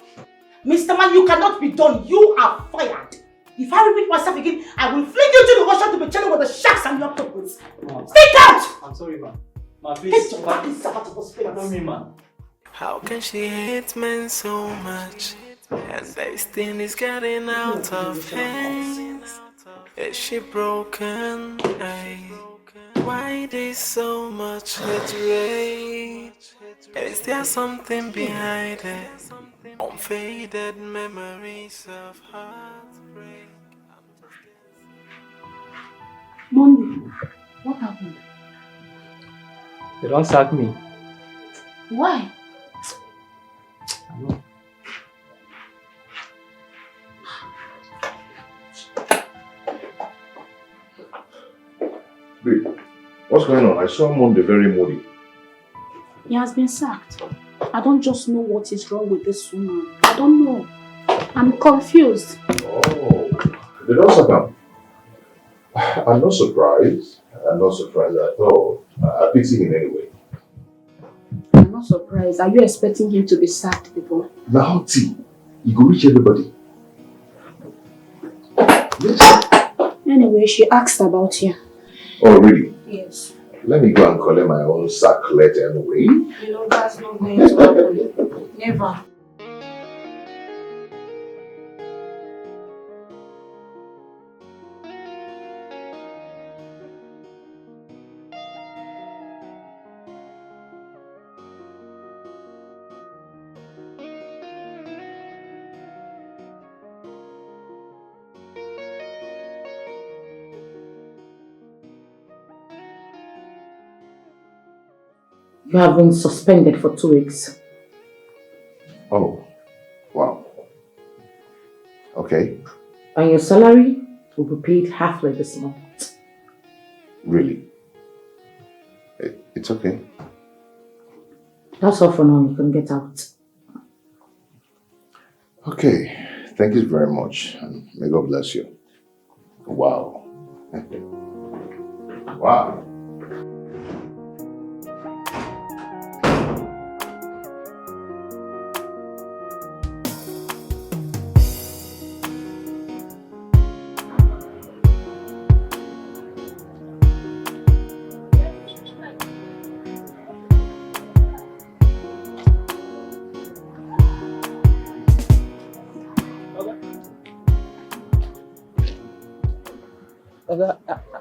Mr. Man, you cannot be done. You are fired. If I repeat myself again, I will fling you to the ocean to be chilling with the sharks and the octopus. Speak out! I'm sorry, ma'am. Ma'am, please. Get your fucking self out of this place. Don't me, ma'am. How can she hate men so much? And this thing is getting out of hands. Is she broken? Ay. Why there's so much hatred? Is there something behind it? Unfaded memories of heartbreak. Monday, what happened? They don't sack me. Why? I know. Babe, what's going on? I saw Monday very moody. He has been sacked. I don't just know what is wrong with this woman. I don't know. I'm confused. Oh, they don't sack him. I'm not surprised. I'm not surprised at all. I pity him anyway. I'm not surprised. Are you expecting him to be sacked before? Now, T, you go reach everybody. Yes. Anyway, she asked about you. Oh, really? Yes. Let me go and collect my own sack letter anyway. You know that's not going to happen. Never. You have been suspended for 2 weeks. Oh, wow. Okay. And your salary will be paid halfway this month. Really? It's okay. That's all for now. You can get out. Okay. Thank you very much. And may God bless you. Wow. Wow.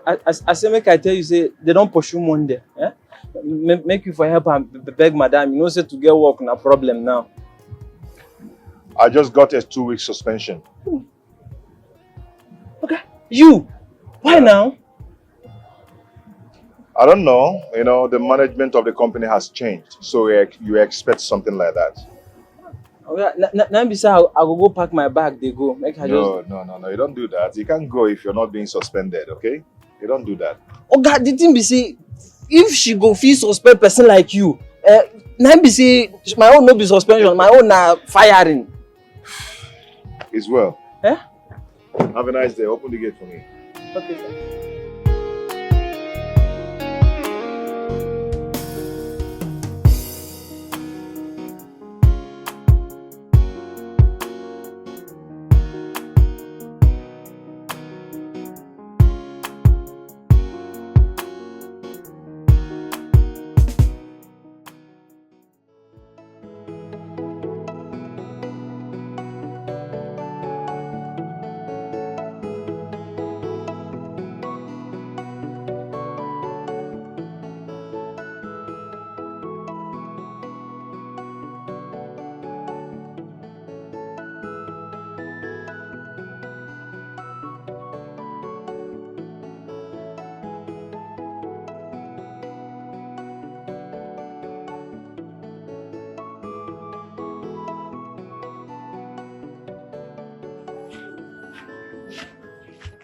I say make I tell you say they don't pursue Monday. Eh? Make you for help and beg madam. You know say to get work na problem now. I just got a 2-week suspension. Okay. You? Why now? I don't know. You know, the management of the company has changed. So you expect something like that. Okay. Now be say I will go pack my bag. They go. Make I No. You don't do that. You can't go if you're not being suspended, okay? You don't do that. Oh God, the thing be say, if she go feel suspend person like you, now be say my own no be suspension, my own na firing. It's well. Eh? Have a nice day. Open the gate for me. Okay, sir.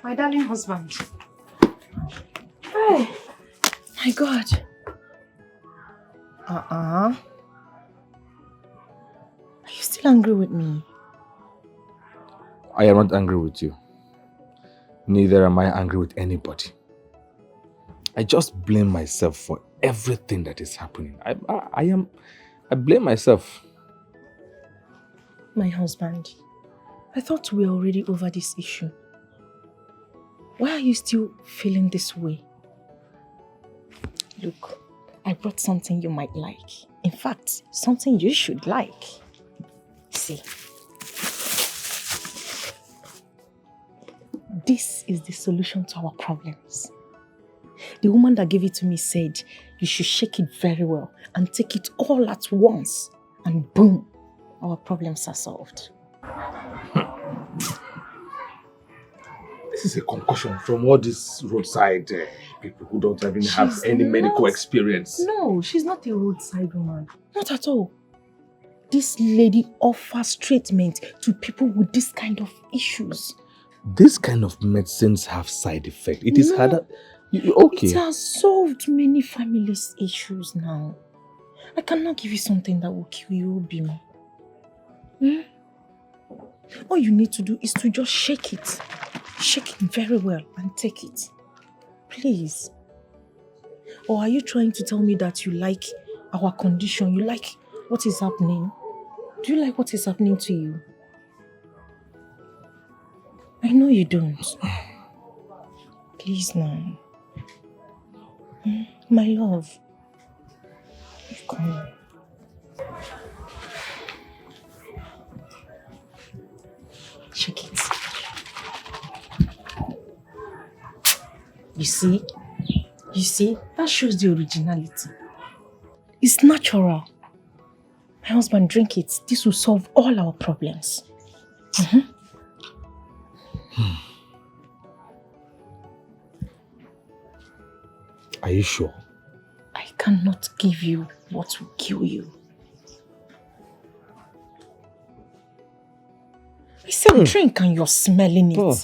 My darling husband. Hey, my God. Are you still angry with me? I am not angry with you. Neither am I angry with anybody. I just blame myself for everything that is happening. I blame myself. My husband, I thought we were already over this issue. Why are you still feeling this way? Look, I brought something you might like. In fact, something you should like. See. This is the solution to our problems. The woman that gave it to me said you should shake it very well and take it all at once. And boom, our problems are solved. This is a concussion from all these roadside people who don't even have any medical experience. No, she's not a roadside woman. Not at all. This lady offers treatment to people with this kind of issues. This kind of medicines have side effects. It is harder. Okay. It has solved many families' issues now. I cannot give you something that will kill you, Obimo. All you need to do is to just shake it. Shake it very well and take it. Please. Or are you trying to tell me that you like our condition? You like what is happening? Do you like what is happening to you? I know you don't. Please now. My love. Come on. Shake it. You see, that shows the originality. It's natural. My husband, drink it. This will solve all our problems. Are you sure? I cannot give you what will kill you. I said drink and you're smelling it. Oh.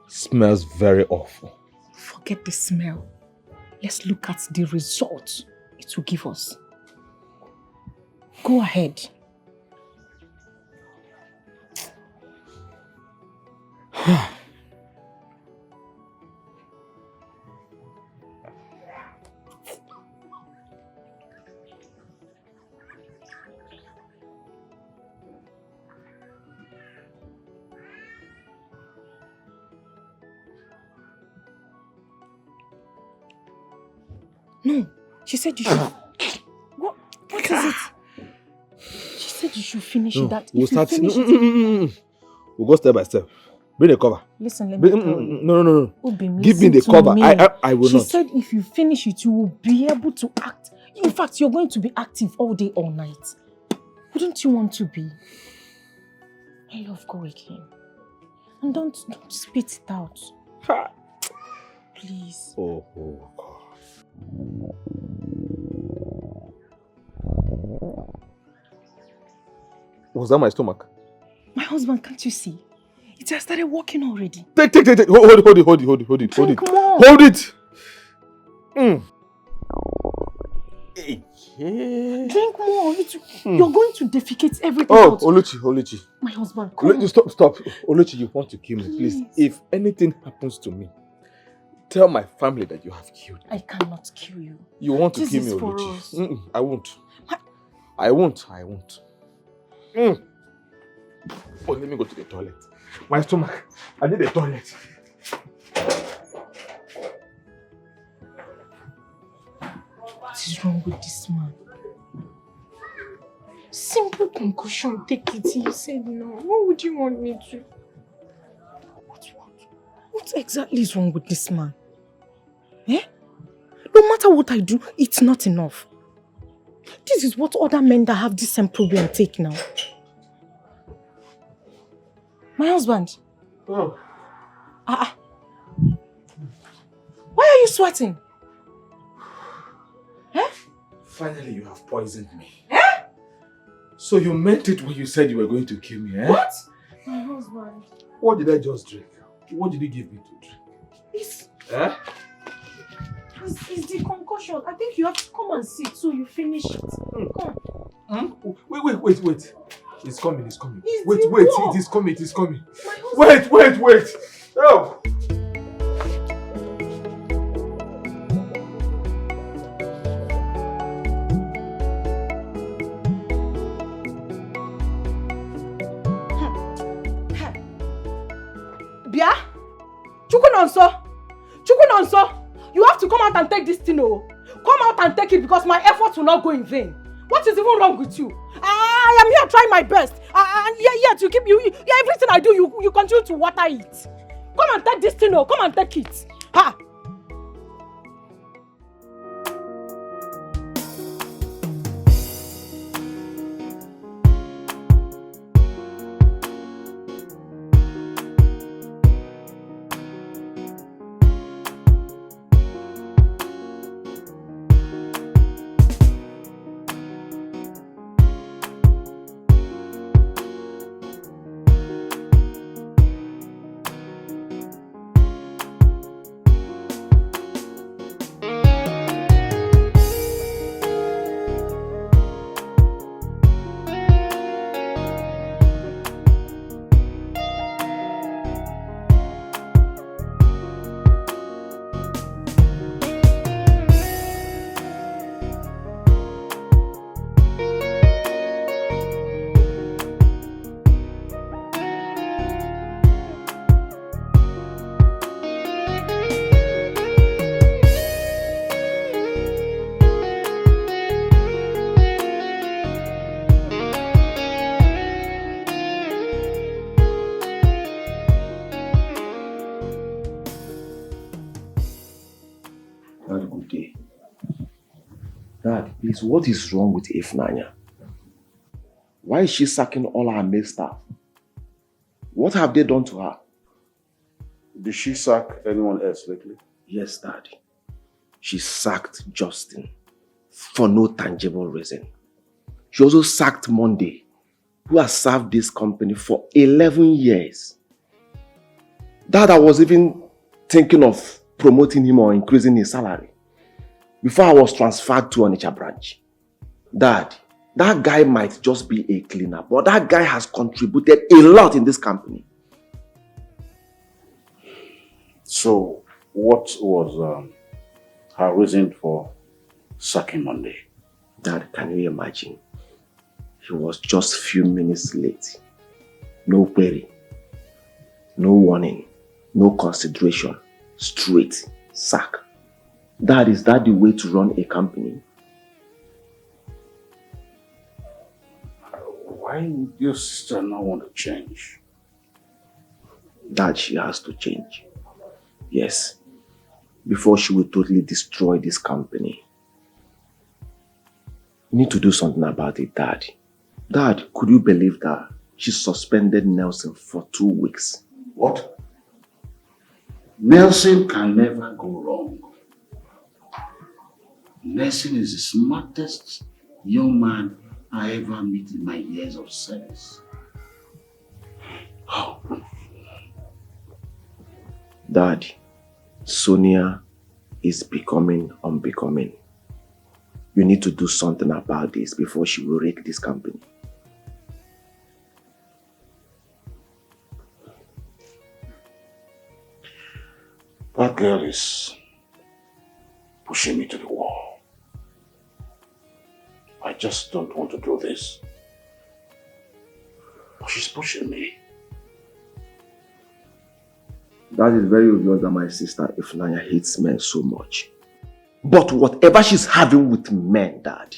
Smells very awful. Forget the smell. Let's look at the result it will give us. Go ahead. No, she said you should. What is it? She said you should finish that. We'll start. We'll go step by step. Bring the cover. Listen, let me tell you. No. Obim, Give me the listen cover. to me. I will She not. said if you finish it, you will be able to act. In fact, you're going to be active all day, all night. Wouldn't you want to be? My love, go again. And don't spit it out. Please. Oh, God. Was that my stomach? My husband, can't you see? It has started working already. Take. Hold it. Drink more. Hold it. Drink more. You're going to defecate everything out. Oluchi. My husband, come. Stop. Oluchi, you want to kill me, please. If anything happens to me, tell my family that you have killed me. I cannot kill you. You want to This kill me, is for Oluchi? us. I won't. Oh, let me go to the toilet. My stomach. I need a toilet. What is wrong with this man? Simple concussion, take it. He said no. What would you want me to? What exactly is wrong with this man? Eh? No matter what I do, it's not enough. This is what other men that have this same problem take now. My husband. Oh. Why are you sweating? Eh? Finally, you have poisoned me. Eh? So you meant it when you said you were going to kill me, eh? What? My husband. What did I just drink? What did you give me to drink? It's the concussion. I think you have to come and sit so you finish it. Come. Wait. It's coming. It's Wait, the war. it is coming. Wait. Oh. Bia? Chukunonso! You have to come out and take this thing, oh. Come out and take it because my efforts will not go in vain. What is even wrong with you? I am here trying my best. Yet you keep everything I do, you continue to water it. Come and take this thing, oh. Come and take it. Ha! Dad, please, what is wrong with Ifnanya? Why is she sacking all her male staff? What have they done to her? Did she sack anyone else lately? Yes, Daddy. She sacked Justin for no tangible reason. She also sacked Monday, who has served this company for 11 years. Dad, I was even thinking of promoting him or increasing his salary before I was transferred to Onitsha branch. Dad, that guy might just be a cleaner, but that guy has contributed a lot in this company. So, what was her reason for sacking Monday? Dad, can you imagine? He was just a few minutes late. No query, no warning, no consideration. Straight sack. Dad, is that the way to run a company? Why would your sister not want to change? that she has to change. Yes. Before she will totally destroy this company. You need to do something about it, Dad. Dad, could you believe that she suspended Nelson for 2 weeks? What? Nelson can never go wrong. Nelson is the smartest young man I ever met in my years of service. Oh. Dad, Sonia is becoming unbecoming. You need to do something about this before she will wreck this company. That girl is pushing me to the wall. I just don't want to do this. But she's pushing me. That is very obvious that my sister Ifnanya hates men so much. But whatever she's having with men, Dad,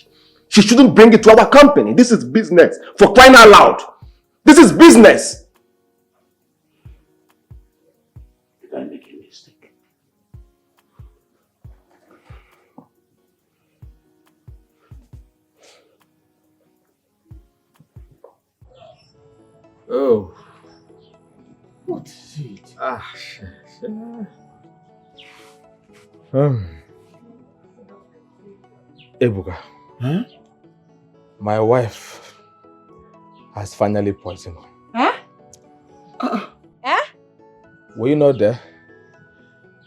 she shouldn't bring it to our company. This is business. For crying out loud. This is business. Did I make a mistake? Oh. What is it? Ebuka. Huh? My wife has finally poisoned me. Huh? Eh? Were you not there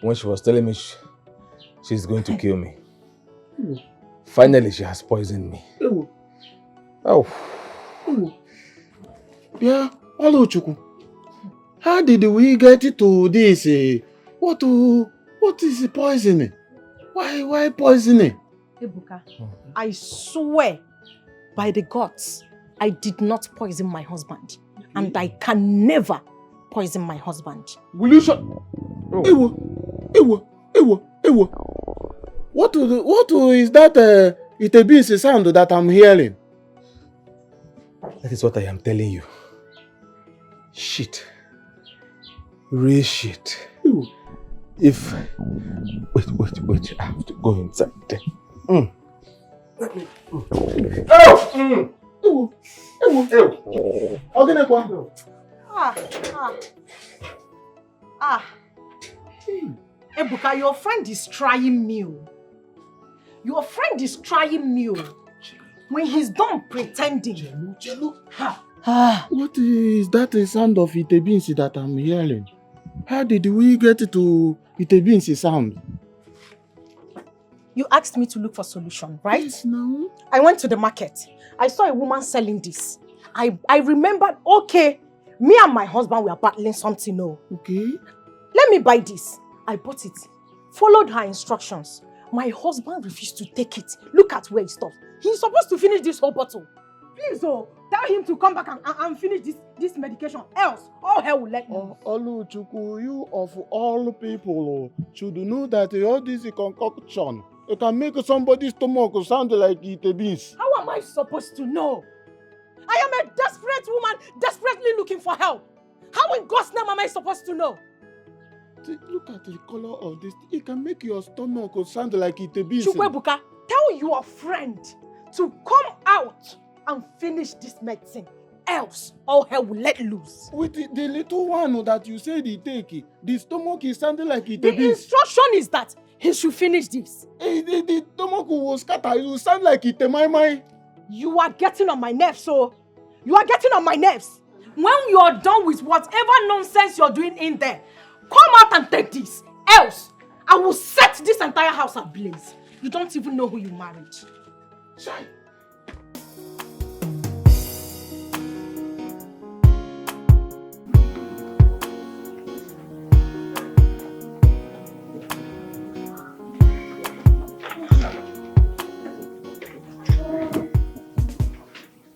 when she was telling me she's going to kill me? Finally, she has poisoned me. Oh. Yeah, hello, Chuku. How did we get to this? What is poisoning? Why poisoning? Ebuka, I swear by the gods, I did not poison my husband. And I can never poison my husband. Will you shut? Ewo. What is that Itebin's sound that I'm hearing? That is what I am telling you. Shit. Real shit. If... Wait. I have to go inside there. Ebuka, your friend is trying me. Your friend is trying me. When he's done pretending. What is that sound of Itebin's that I'm hearing? How did we get to Itebin's sound? You asked me to look for solution, right? Yes, no. I went to the market. I saw a woman selling this. I remembered, okay, me and my husband were battling something. Okay. Let me buy this. I bought it. Followed her instructions. My husband refused to take it. Look at where he stopped. He's supposed to finish this whole bottle. Please, tell him to come back and finish this medication. Else, all hell will let me. Oluchuku, you of all people should know that all this concoction, it can make somebody's stomach sound like Itebin's. How am I supposed to know? I am a desperate woman, desperately looking for help. How in God's name am I supposed to know? Look at the color of this. It can make your stomach sound like Itebin's. Chukwebuka, tell your friend to come out and finish this medicine. Else, all hell will let loose. With the little one that you said he take, the stomach is sounding like Itebin's. The instruction is that he should finish this. The stomach will scatter. It will sound like Itemaimai. You are getting on my nerves, so. You are getting on my nerves. When you are done with whatever nonsense you're doing in there, come out and take this. Else, I will set this entire house ablaze. You don't even know who you married. Shai.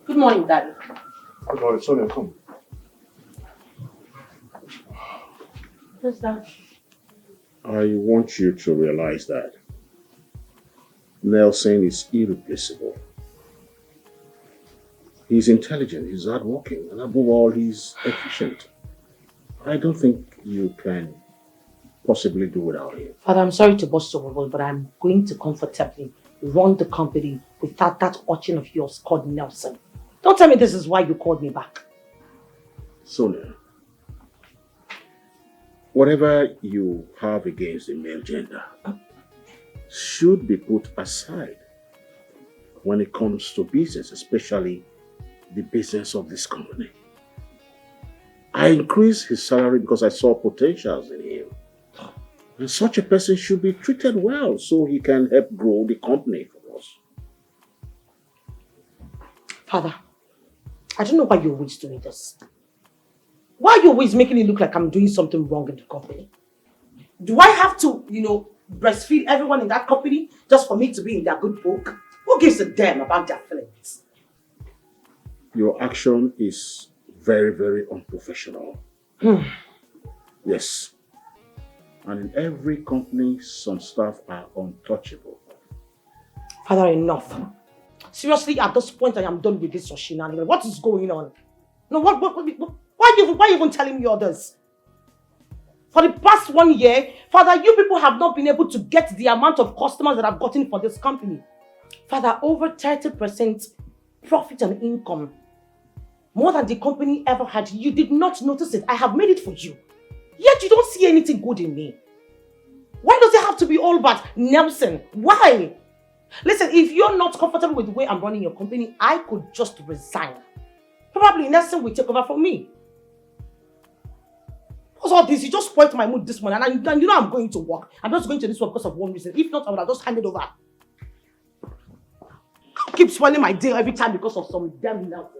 Good morning, Daddy. Good morning, Sonia, come. What's that? I want you to realize that Nelson is irreplaceable. He's intelligent, he's hardworking, and above all, he's efficient. I don't think you can possibly do without him. Father, I'm sorry to burst your bubble, but I'm going to comfortably run the company without that urchin of yours called Nelson. Don't tell me this is why you called me back. Sonia, whatever you have against the male gender should be put aside when it comes to business, especially the business of this company. I increased his salary because I saw potentials in him. And such a person should be treated well so he can help grow the company for us. Father, I don't know why you're always doing this. Why are you always making it look like I'm doing something wrong in the company? Do I have to, breastfeed everyone in that company just for me to be in their good book? Who gives a damn about their feelings? Your action is very, very unprofessional. Yes. And in every company, some staff are untouchable. Father, enough. Seriously, at this point, I am done with this shenanigans. What is going on? No, why are you even telling me all this? For the past 1 year, Father, you people have not been able to get the amount of customers that I've gotten for this company. Father, over 30% profit and income. More than the company ever had. You did not notice it. I have made it for you. Yet you don't see anything good in me. Why does it have to be all about Nelson? Why? Listen, if you're not comfortable with the way I'm running your company, I could just resign. Probably Nelson will take over from me. What's all this? You just spoiled my mood this morning and you know I'm going to work. I'm just going to this work because of one reason. If not, I would have just handed over. Don't keep spoiling my day every time because of some damn Nelson.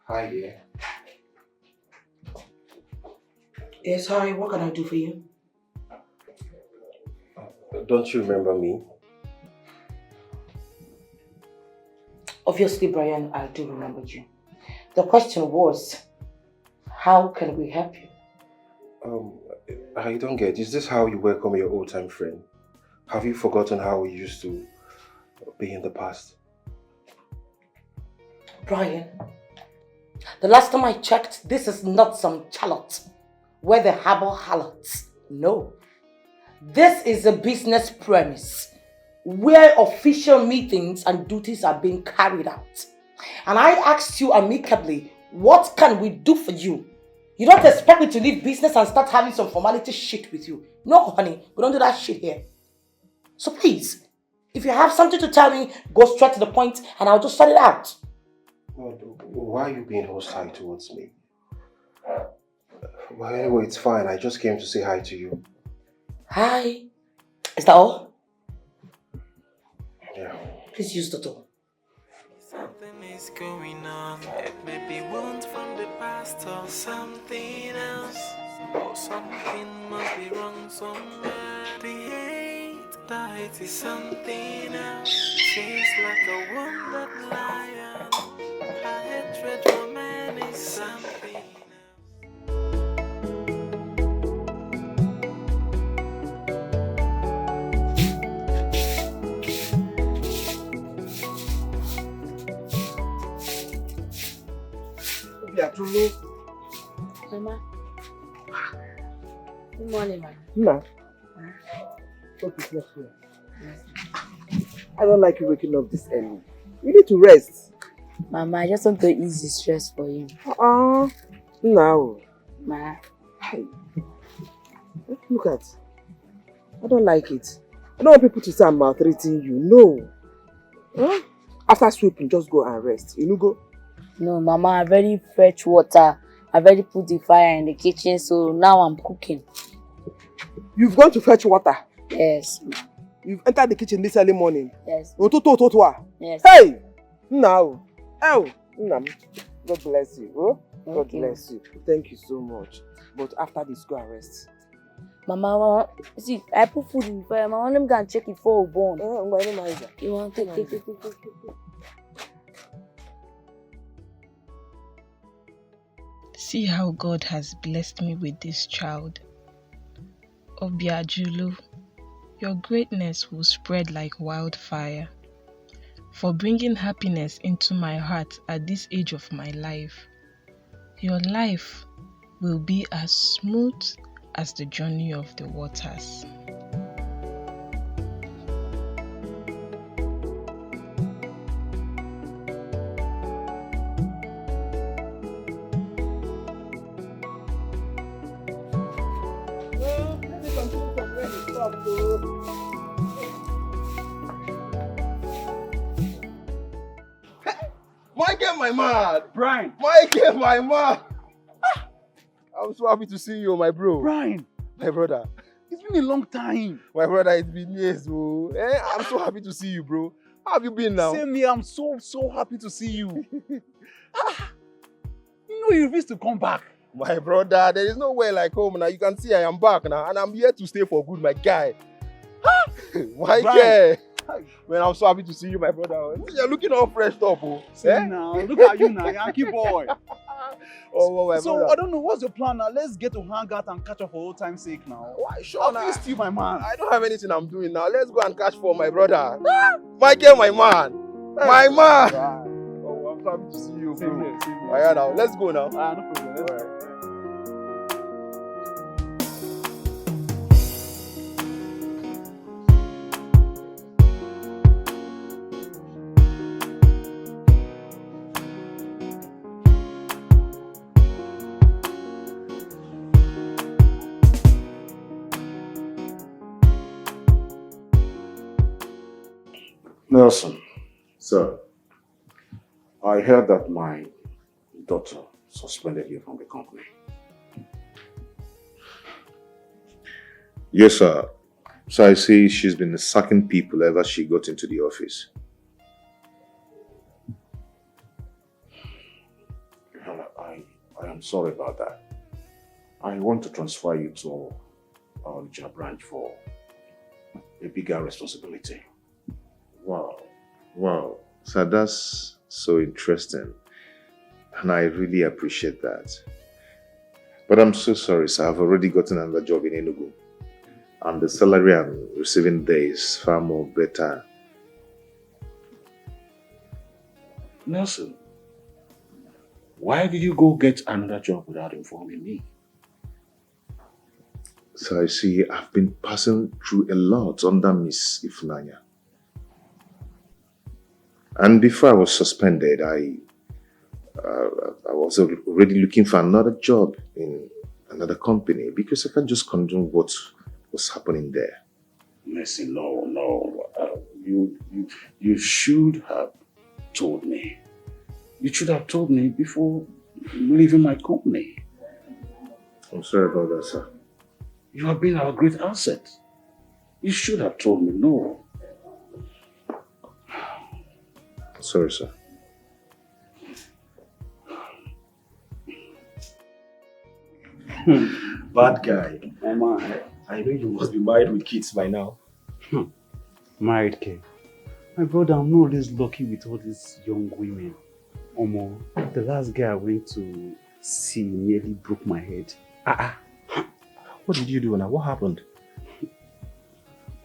Hi dear. Yes, hi. What can I do for you? Don't you remember me? Obviously, Brian, I do remember you. The question was, how can we help you? I don't get. Is this how you welcome your old-time friend? Have you forgotten how we used to be in the past? Brian, the last time I checked, this is not some chalot where they harbor harlots. No. This is a business premise where official meetings and duties are being carried out. And I asked you amicably, what can we do for you? You don't expect me to leave business and start having some formality shit with you. No, honey, we don't do that shit here. So please, if you have something to tell me, go straight to the point and I'll just sort it out. Why are you being hostile towards me? Well, anyway, it's fine. I just came to say hi to you. Hi. Is that all? Yeah. Please use the door. Something is going on. It may be wounds from the past or something else. Or something must be wrong somewhere. The hate, the hate is something else. She's like a wounded lion. Her hatred for man is something else. Mama. Good morning, Mama. Ma. What is not here? I don't like you waking up this early. You need to rest. Mama, I just want to ease the stress for you. No. Ma. Hey. Look at. I don't like it. I don't want people to say I'm maltreating you. No. Huh? After sweeping, just go and rest. You know, go. No, Mama, I've already fetched water. I've already put the fire in the kitchen, so now I'm cooking. You've gone to fetch water? Yes. You've entered the kitchen this early morning? Yes. Yes. Hey! Now. Oh! God bless you. Oh? God bless you. Thank you so much. But after this, go and rest. Mama, see, I put food in the fire. Mama, let me go and check it before we burn. You want to take. See how God has blessed me with this child. Obiajulu, your greatness will spread like wildfire. For bringing happiness into my heart at this age of my life. Your life will be as smooth as the journey of the waters. Michael, my man! Brian! Michael, my man! I'm so happy to see you, my bro. Brian! My brother. It's been a long time. My brother, it's been years, bro. I'm so happy to see you, bro. How have you been now? Same here, I'm so happy to see you. You know you refuse to come back. My brother, there is nowhere like home now. You can see I am back now, and I'm here to stay for good, my guy. Michael! Man, I'm so happy to see you, my brother. You're looking all fresh up, oh. Now, look at you now, Yankee boy. Oh, my so, brother. I don't know, what's your plan now? Let's get to hang out and catch up for old time's sake now. Why, sure, I missed you, my man. I don't have anything I'm doing now. Let's go and catch for my brother. Michael, my man. My man. Oh, I'm so happy to see you, bro. Same here. Yeah, now, let's go now. No problem. Let's go. Nelson. Sir. I heard that my daughter suspended you from the company. Yes, sir. So I see she's been sacking people ever she got into the office. I am sorry about that. I want to transfer you to our Onitsha branch for a bigger responsibility. Wow. Wow. So that's so interesting. And I really appreciate that. But I'm so sorry, sir. I've already gotten another job in Enugu. And the salary I'm receiving there is far more better. Nelson, why did you go get another job without informing me? So I see I've been passing through a lot under Miss Ifunanya. And before I was suspended, I was already looking for another job in another company because I can't just condone what was happening there. Mercy, no. You should have told me. You should have told me before leaving my company. I'm sorry about that, sir. You have been our great asset. You should have told me no. Sorry, sir. Bad guy. Mama, I know you must be married with kids by now. Married, Ke. My brother, I'm not always lucky with all these young women. Omo, the last guy I went to see nearly broke my head. What did you do now? What happened?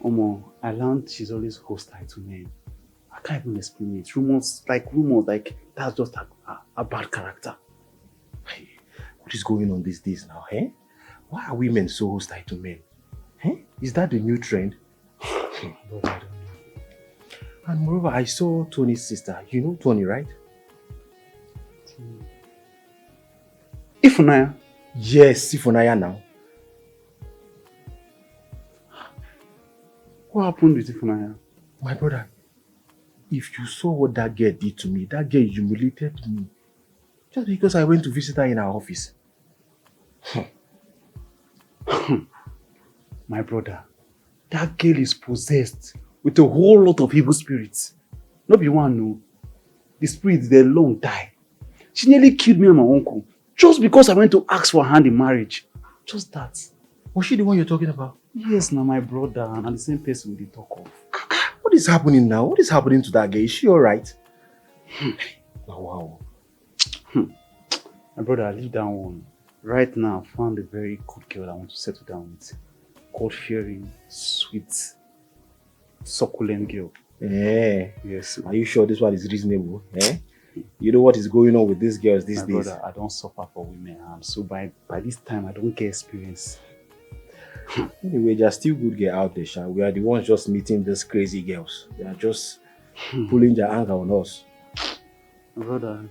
Omo, I learned she's always hostile to men. I can't even explain it. Rumors like that's just a bad character. What is going on these days now, eh? Why are women so hostile to men? Eh? Is that the new trend? But I don't know. And moreover, I saw Tony's sister. You know Tony, right? Ifunanya? Yes, Ifunanya now. What happened with Ifunanya? My brother, if you saw what that girl did to me, that girl humiliated me. Just because I went to visit her in her office. My brother, that girl is possessed with a whole lot of evil spirits. Not be one, no. The spirits, they long die. She nearly killed me and my uncle just because I went to ask for her hand in marriage. Just that. Was she the one you're talking about? Yes, now my brother, and the same person we talk of. What is happening now? What is happening to that girl? Is she alright? Wow. My brother, I leave that one. Right now, I found a very good girl I want to settle down with. God-fearing, sweet, succulent girl. Eh? Yes. Are you sure this one is reasonable? Eh? You know what is going on with these girls these days? Brother, I don't suffer for women, and so by this time, I don't get experience. Anyway, there are still good girls out there, Sha. We are the ones just meeting these crazy girls. They are just pulling their anger on us. Brother,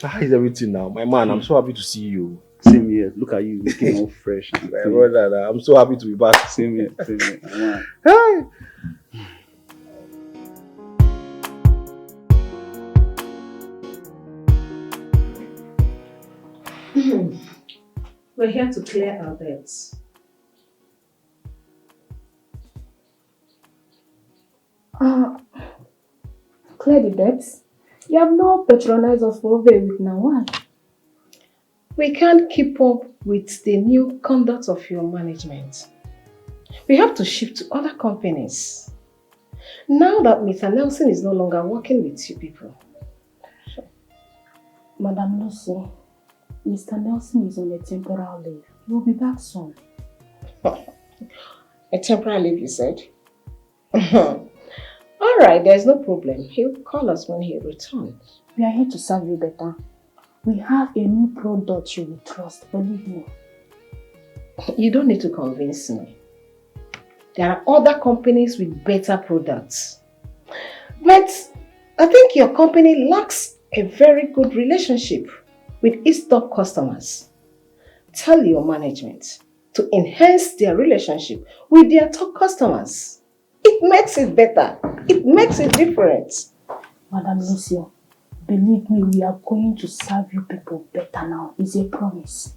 how is everything now? My man, I'm so happy to see you. Same here. Look at you, looking all fresh. My brother, I'm so happy to be back. Same here, same here. Hey! We're here to clear our debts. Clear the debts? You have not patronized us for over a week now. Why? We can't keep up with the new conduct of your management. We have to shift to other companies. Now that Mr. Nelson is no longer working with you people. Madam Lucy, Mr. Nelson is on a temporal leave. He will be back soon. A temporary leave, you said? Alright, there's no problem. He'll call us when he returns. We are here to serve you better. We have a new product you will trust, believe me. You don't need to convince me. There are other companies with better products. But I think your company lacks a very good relationship with its top customers. Tell your management to enhance their relationship with their top customers. It makes it better. It makes it different. Madam Lucio, believe me, we are going to serve you people better now. It's a promise.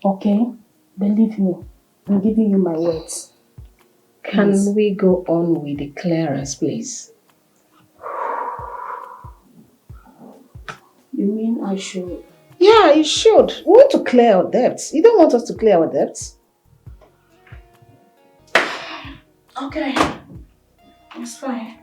Okay? Believe me. I'm giving you my words. Can we go on with the clearance, please? You mean I should? Yeah, you should. We want to clear our debts. You don't want us to clear our debts? Okay. It's fine.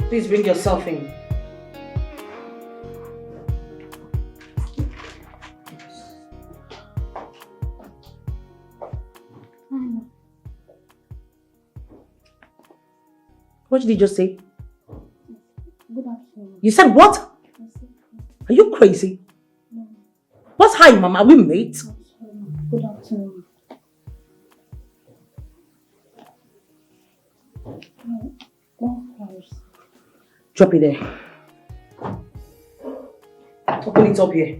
Please bring yourself in. What did you just say? Good afternoon. You said what? Are you crazy? No. What's hi, Mama? Are we mates? Good afternoon. Drop it there. Open it up here.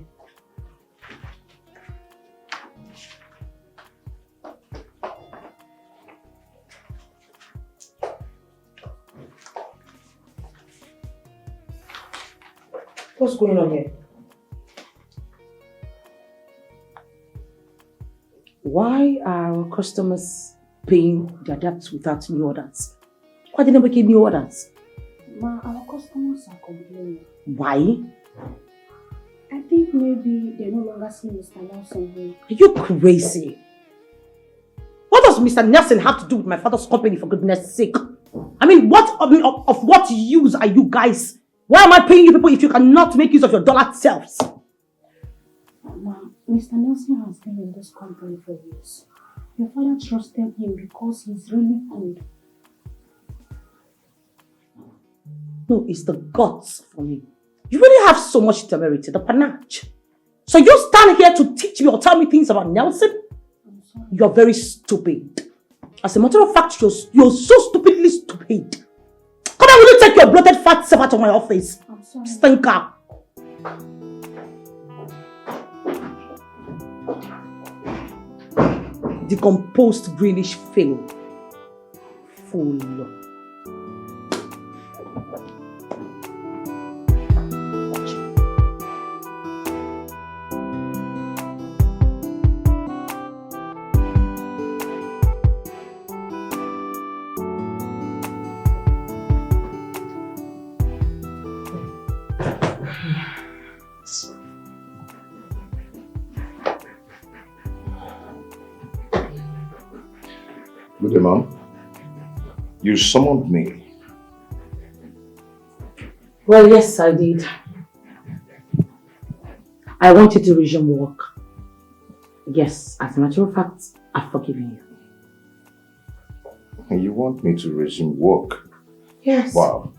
What's going on here? Why are our customers paying their debts without new orders? Why didn't we get new orders? Ma, our customers are complaining. Why? I think maybe they no longer see Mr. Nelson here. Are you crazy? What does Mr. Nelson have to do with my father's company, for goodness sake? I mean, of what use are you guys? Why am I paying you people if you cannot make use of your dollar selves? Ma, Mr. Nelson has been in this company for years. Your father trusted him because he's really good. No, it's the guts for me. You really have so much temerity, the panache. So you stand here to teach me or tell me things about Nelson? You're very stupid. As a matter of fact, you're so stupidly stupid. Come on, will you take your bloated fat self out of my office? I'm sorry. Stinker. Decomposed greenish fellow. Fool. Good day, Mom. You summoned me. Well, yes, I did. I want you to resume work. Yes, as a matter of fact, I've forgiven you. You want me to resume work? Yes. Wow.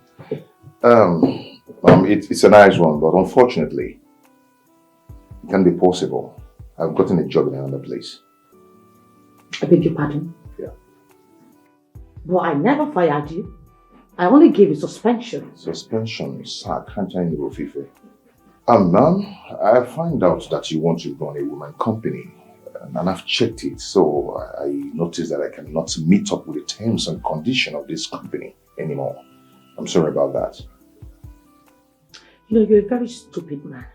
It's a nice one, but unfortunately, it can't be possible. I've gotten a job in another place. I beg your pardon? Yeah. But I never fired you. I only gave you suspension. Suspension, sir, can't I know, Fife? Ma'am, I find out that you want to run a woman company, and I've checked it, so I noticed that I cannot meet up with the terms and conditions of this company anymore. I'm sorry about that. You know, you're a very stupid man.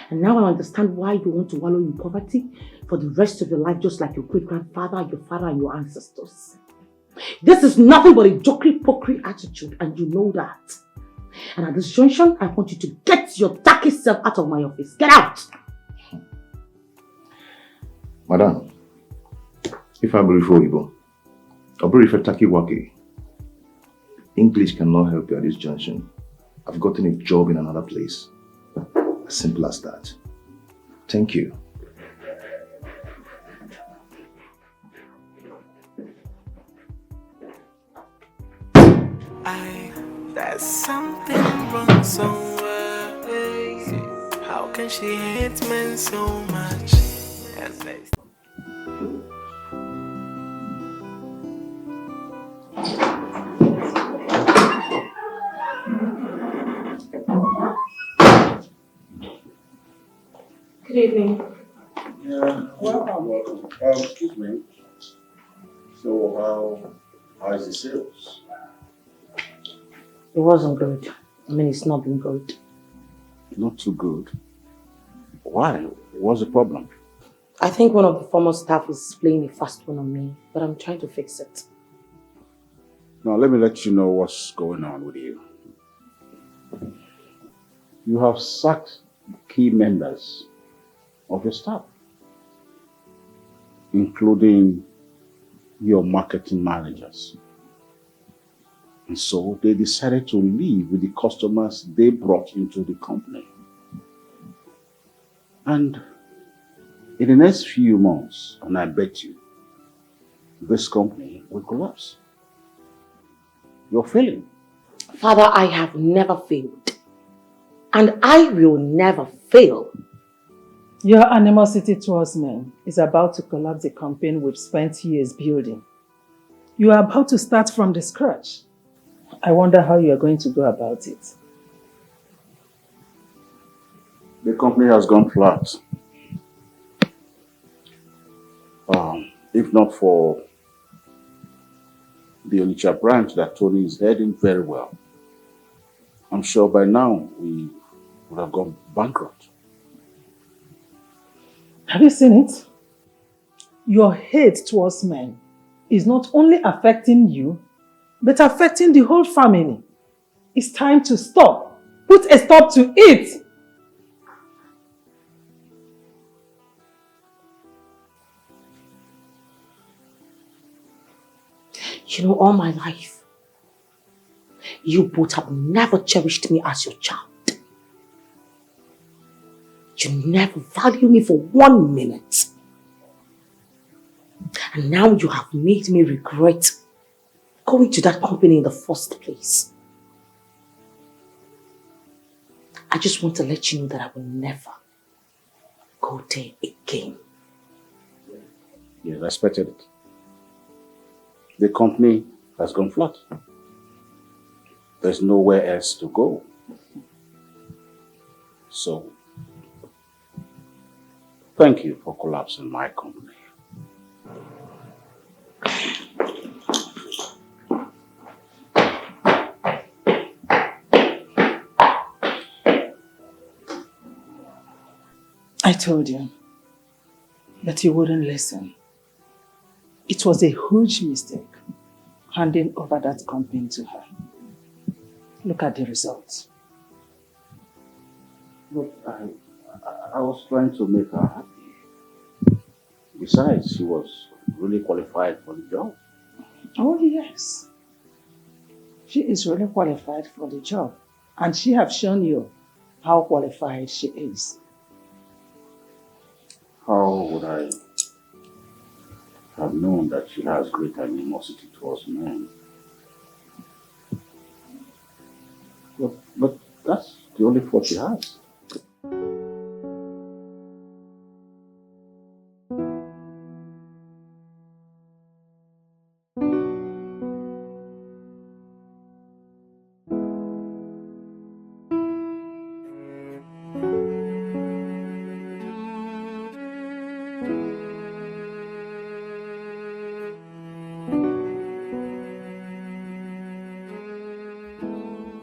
And now I understand why you want to wallow in poverty for the rest of your life, just like your great-grandfather, your father, and your ancestors. This is nothing but a jokery-pokery attitude, and you know that. And at this junction, I want you to get your darkest self out of my office. Get out! Madam, if I brief Oyibo, I'll brief Takiwaki. English cannot help you at this junction. I've gotten a job in another place. As simple as that. Thank you. There's something wrong somewhere. How can she hate men so much? And they... Good evening. Yeah, welcome. Excuse me. So how is the sales? It wasn't good. I mean, it's not been good. Not too good. Why? What's the problem? I think one of the former staff is playing a fast one on me, but I'm trying to fix it. Now, let me let you know what's going on with you. You have sacked key members of your staff, including your marketing managers. And so they decided to leave with the customers they brought into the company. And in the next few months, and I bet you, this company will collapse. You're failing. Father, I have never failed. And I will never fail. Your animosity towards men is about to collapse the company we've spent years building. You are about to start from the scratch. I wonder how you are going to go about it. The company has gone flat. If not for the Onitsha branch that Tony is heading very well, I'm sure by now we would have gone bankrupt. Have you seen it? Your hate towards men is not only affecting you, but affecting the whole family. It's time to stop. Put a stop to it. You know, all my life, you both have never cherished me as your child. You never value me for 1 minute. And now you have made me regret going to that company in the first place. I just want to let you know that I will never go there again. You respected it. The company has gone flat. There's nowhere else to go. So, thank you for collapsing my company. I told you that you wouldn't listen. It was a huge mistake handing over that company to her. Look at the results. Look, I was trying to make her happy. Besides, she was really qualified for the job. Oh, yes. She is really qualified for the job. And she have shown you how qualified she is. How would I have known that she has great animosity towards men? But that's the only fault she has.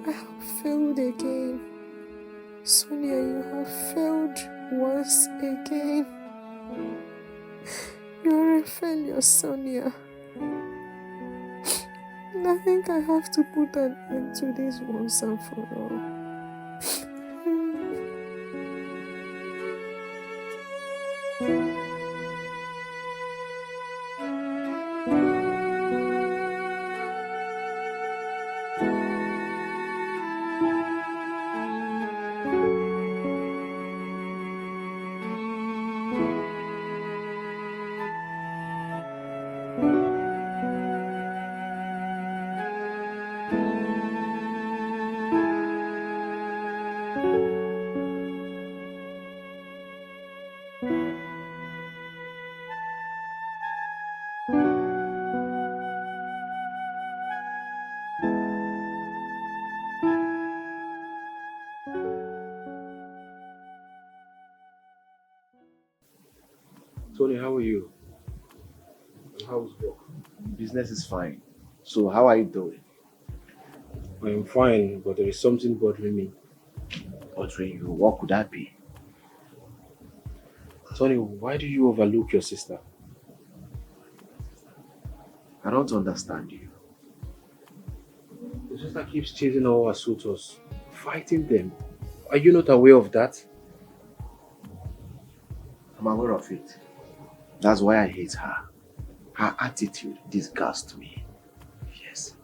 I have failed again. Sonia, you have failed once again. You're a failure, Sonia. And I think I have to put an end to this once and for all. Tony, how are you? How's work? Business is fine. So how are you doing? I'm fine, but there is something bothering me. Bothering you? What could that be? Tony, why do you overlook your sister? I don't understand you. Your sister keeps chasing all her suitors, fighting them. Are you not aware of that? I'm aware of it. That's why I hate her. Her attitude disgusts me. Yes.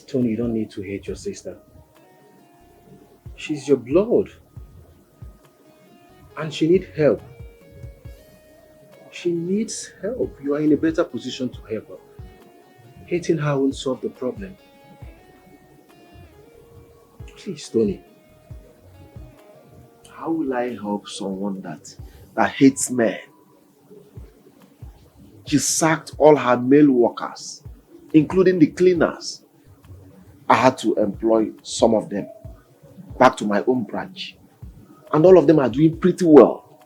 Tony, you don't need to hate your sister. She's your blood. And she needs help. She needs help. You are in a better position to help her. Hating her won't solve the problem. Please, Tony. How will I help someone that hates men? She sacked all her male workers, including the cleaners. I had to employ some of them back to my own branch. And all of them are doing pretty well.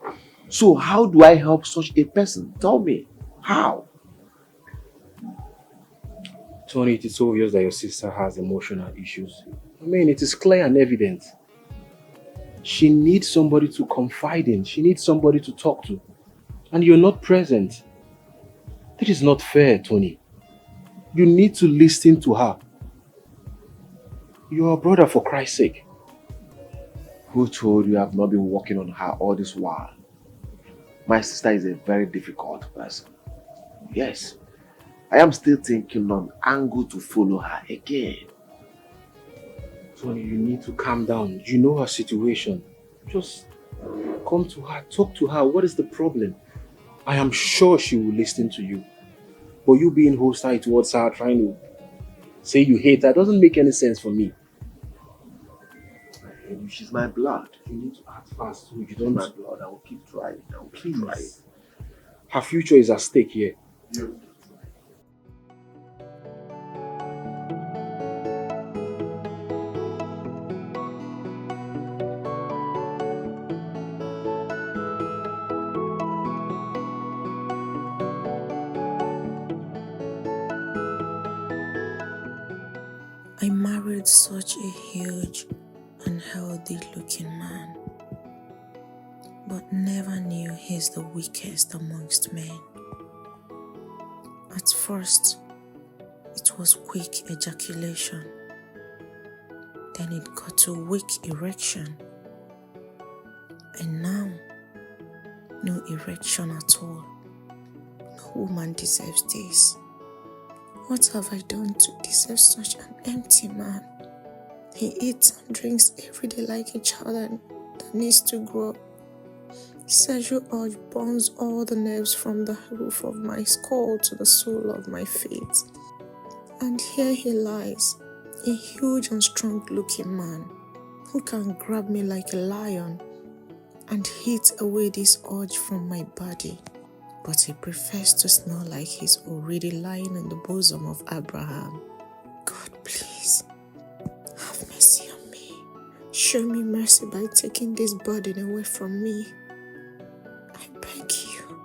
So how do I help such a person? Tell me, how? Tony, it is obvious that your sister has emotional issues. I mean, it is clear and evident. She needs somebody to confide in. She needs somebody to talk to. And you're not present. That is not fair, Tony. You need to listen to her. You're a brother, for Christ's sake. Who told you I've not been working on her all this while? My sister is a very difficult person. Yes, I am still thinking on angle to follow her again. Tony, you need to calm down. You know her situation. Just come to her, talk to her. What is the problem? I am sure she will listen to you. But you being hostile towards her, trying to say you hate her, doesn't make any sense for me. She's my blood. You need to act fast so you She's don't. my blood. I will keep trying. I will keep trying. Her future is at stake here. Yeah. I married such a huge and healthy looking man, but never knew he's the weakest amongst men. At first, it was quick ejaculation. Then it got to weak erection. And now, no erection at all. No woman deserves this. What have I done to deserve such an empty man? He eats and drinks every day like a child that needs to grow. Sexual urge burns all the nerves from the roof of my skull to the sole of my feet. And here he lies, a huge and strong-looking man who can grab me like a lion and hit away this urge from my body. But he prefers to smell like he's already lying in the bosom of Abraham. God, please, have mercy on me. Show me mercy by taking this burden away from me. I beg you.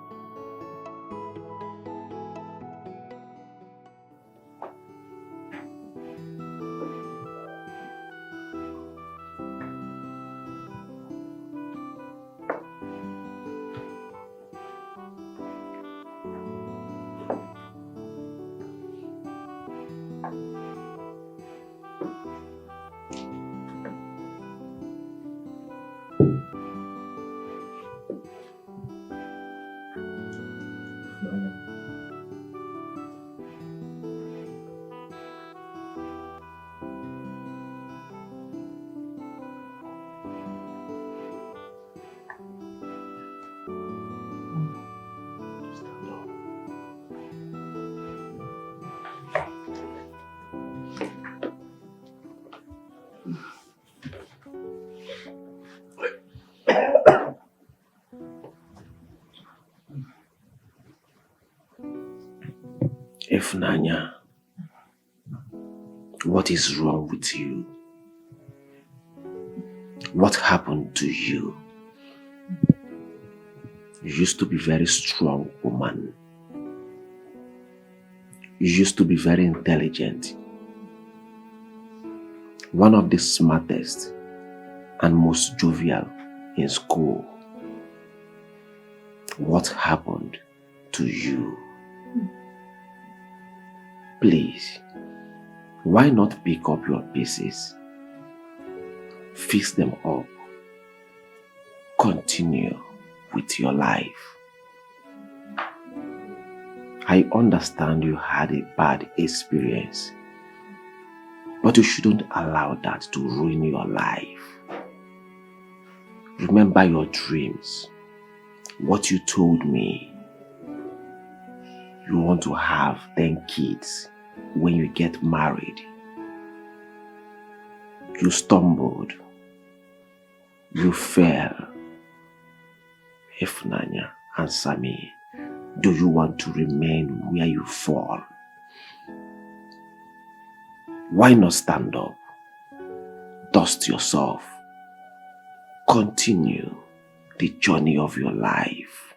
Nanya, what is wrong with you? What happened to you? You used to be a very strong woman. You used to be very intelligent. One of the smartest and most jovial in school. What happened to you? Please, why not pick up your pieces, fix them up, continue with your life? I understand you had a bad experience, but you shouldn't allow that to ruin your life. Remember your dreams, what you told me. You want to have 10 kids when you get married. You stumbled. You fell. Nanya, answer me. Do you want to remain where you fall? Why not stand up? Dust yourself. Continue the journey of your life.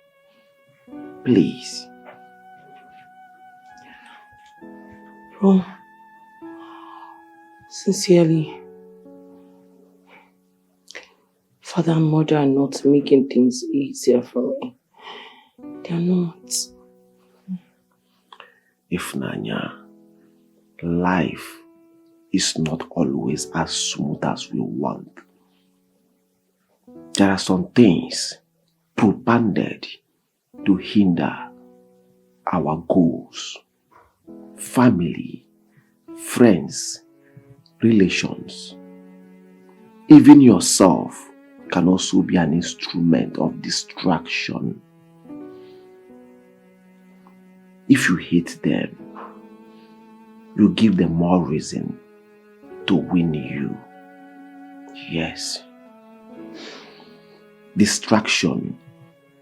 Please. Bro, sincerely, father and mother are not making things easier for me. They are not. Nanya, life is not always as smooth as we want. There are some things propanded to hinder our goals. Family, friends, relations, even yourself can also be an instrument of distraction. If you hate them, you give them more reason to win you. Yes. Distraction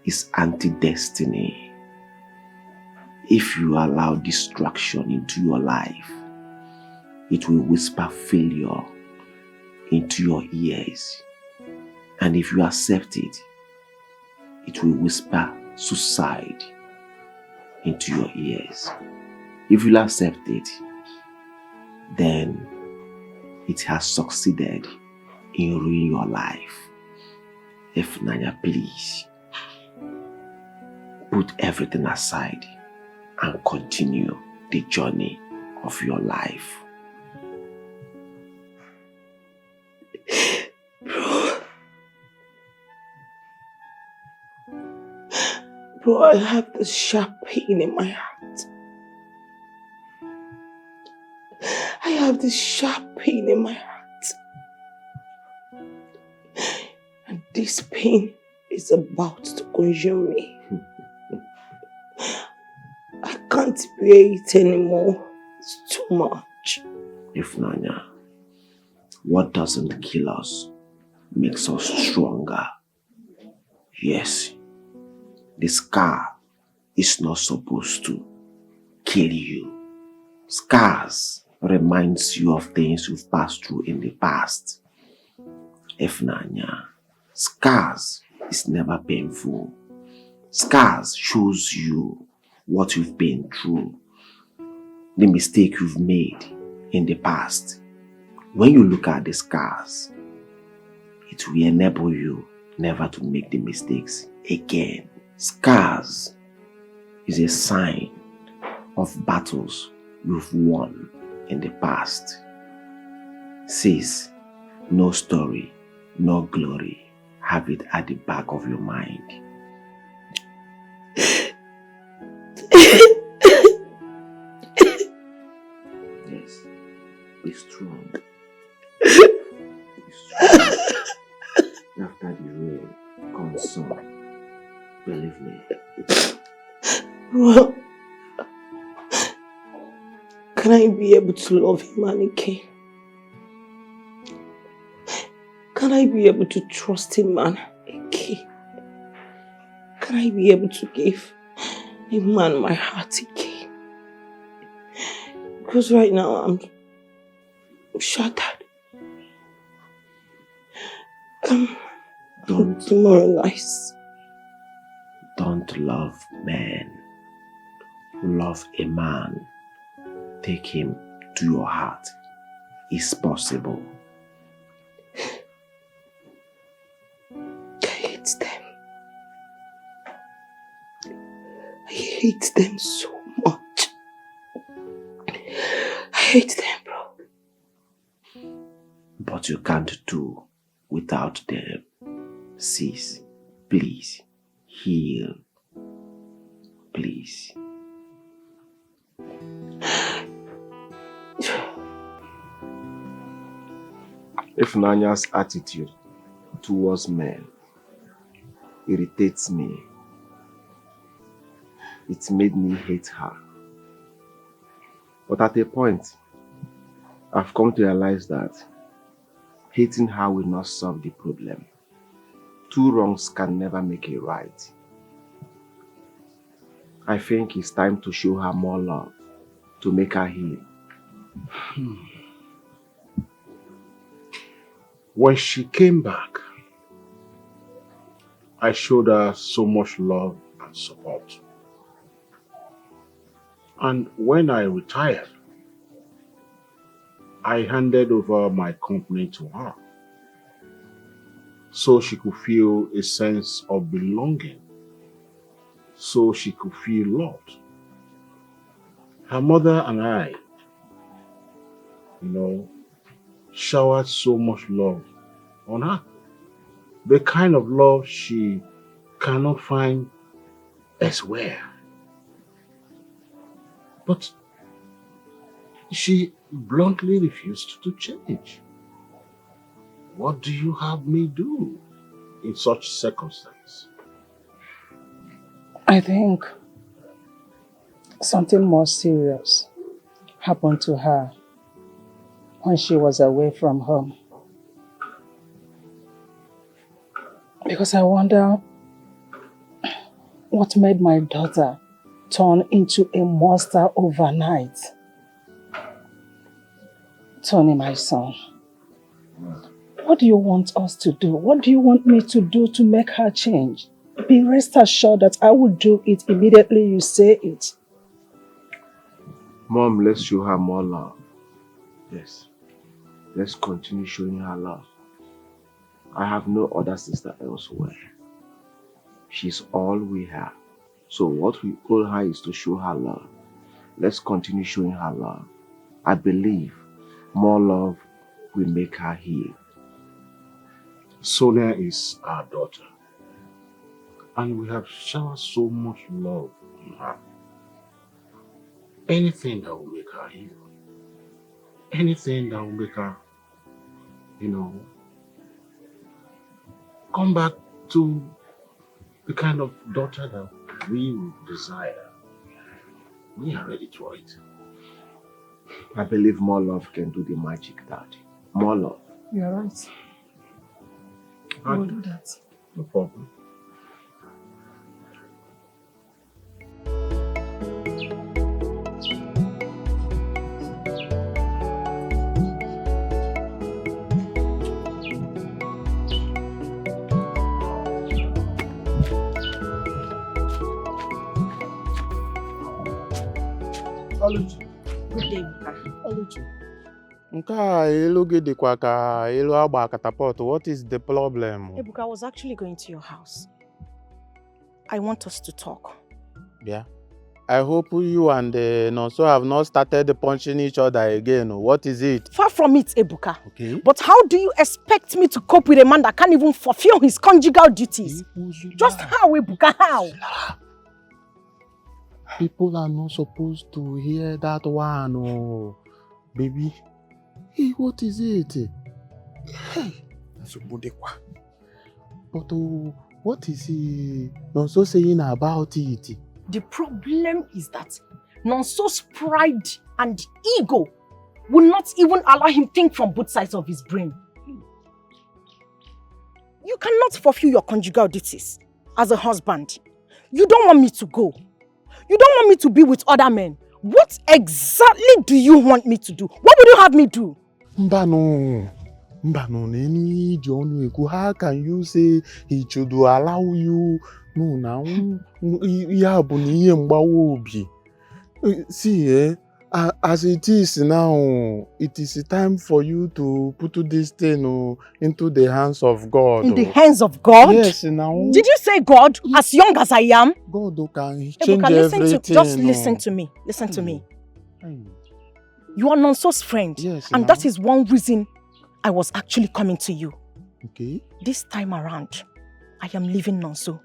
is anti-destiny. If you allow distraction into your life, it will whisper failure into your ears. And if you accept it, it will whisper suicide into your ears. If you accept it, then it has succeeded in ruining your life. Nanya, please, put everything aside and continue the journey of your life. Bro, I have this sharp pain in my heart. I have this sharp pain in my heart. And this pain is about to consume me. I can't bear it anymore. It's too much. Ifnanya, what doesn't kill us makes us stronger. Yes, the scar is not supposed to kill you. Scars reminds you of things you've passed through in the past. Ifnanya, scars is never painful. Scars shows you what you've been through, the mistake you've made in the past. When you look at the scars, it will enable you never to make the mistakes again. Scars is a sign of battles you've won in the past. Says, no story, no glory. Have it at the back of your mind. Yes, be strong. Be strong. After the rain comes sun. Believe me. Well, can I be able to love him again? Can I be able to trust him again? Can I be able to give a man my heart again? Because right now I'm shattered. I'm demoralized. Don't love men. Love a man. Take him to your heart. It's possible. I hate them. I hate them so much. I hate them, bro. But you can't do without them. Sis, please, heal. Please. If Nanya's attitude towards men irritates me, it made me hate her. But at a point, I've come to realize that hating her will not solve the problem. Two wrongs can never make a right. I think it's time to show her more love, to make her heal. When she came back, I showed her so much love and support. And when I retired, I handed over my company to her so she could feel a sense of belonging, so she could feel loved. Her mother and I, showered so much love on her. The kind of love she cannot find elsewhere. But she bluntly refused to change. What do you have me do in such circumstance? I think something more serious happened to her when she was away from home. Because I wonder what made my daughter turn into a monster overnight. Tony, my son, what do you want us to do? What do you want me to do to make her change? Be rest assured that I will do it immediately you say it. Mom, let's show her more love. Yes. Let's continue showing her love. I have no other sister elsewhere. She's all we have. So what we owe her is to show her love. Let's continue showing her love. I believe more love will make her heal. Sonia is our daughter. And we have showered so much love on her. Anything that will make her heal. Anything that will make her, come back to the kind of daughter that we would desire. We are ready for it. I believe more love can do the magic, Daddy. More love. You're right. I will do that. No problem. Oluchi. Good day, Buka. Oluchi. Nke a elu gị dịkwa ka elu agba catapult. What is the problem? Ebuka, I was actually going to your house. I want us to talk. Yeah. I hope you and Nonso have not started punching each other again. What is it? Far from it, Ebuka. Okay. But how do you expect me to cope with a man that can't even fulfill his conjugal duties? Just how, Ebuka? How? People are not supposed to hear that one. Oh, baby. Hey, what is it? Hey, that's a budekwa. But what is he Nonso saying about it? The problem is that Nonso's pride and ego will not even allow him to think from both sides of his brain. You cannot fulfill your conjugal duties as a husband. You don't want me to go. You don't want me to be with other men. What exactly do you want me to do? What would you have me do? Mbano, how can you say he should allow you? No, now, see, as it is now, it is time for you to put this thing into the hands of God. In the hands of God? Yes, now. Did you say God, as young as I am? God can change Ebuka, everything. Just listen to me. Listen to me. You are Nonso's friend. Yes, and that is one reason I was actually coming to you. Okay. This time around, I am leaving Nonso.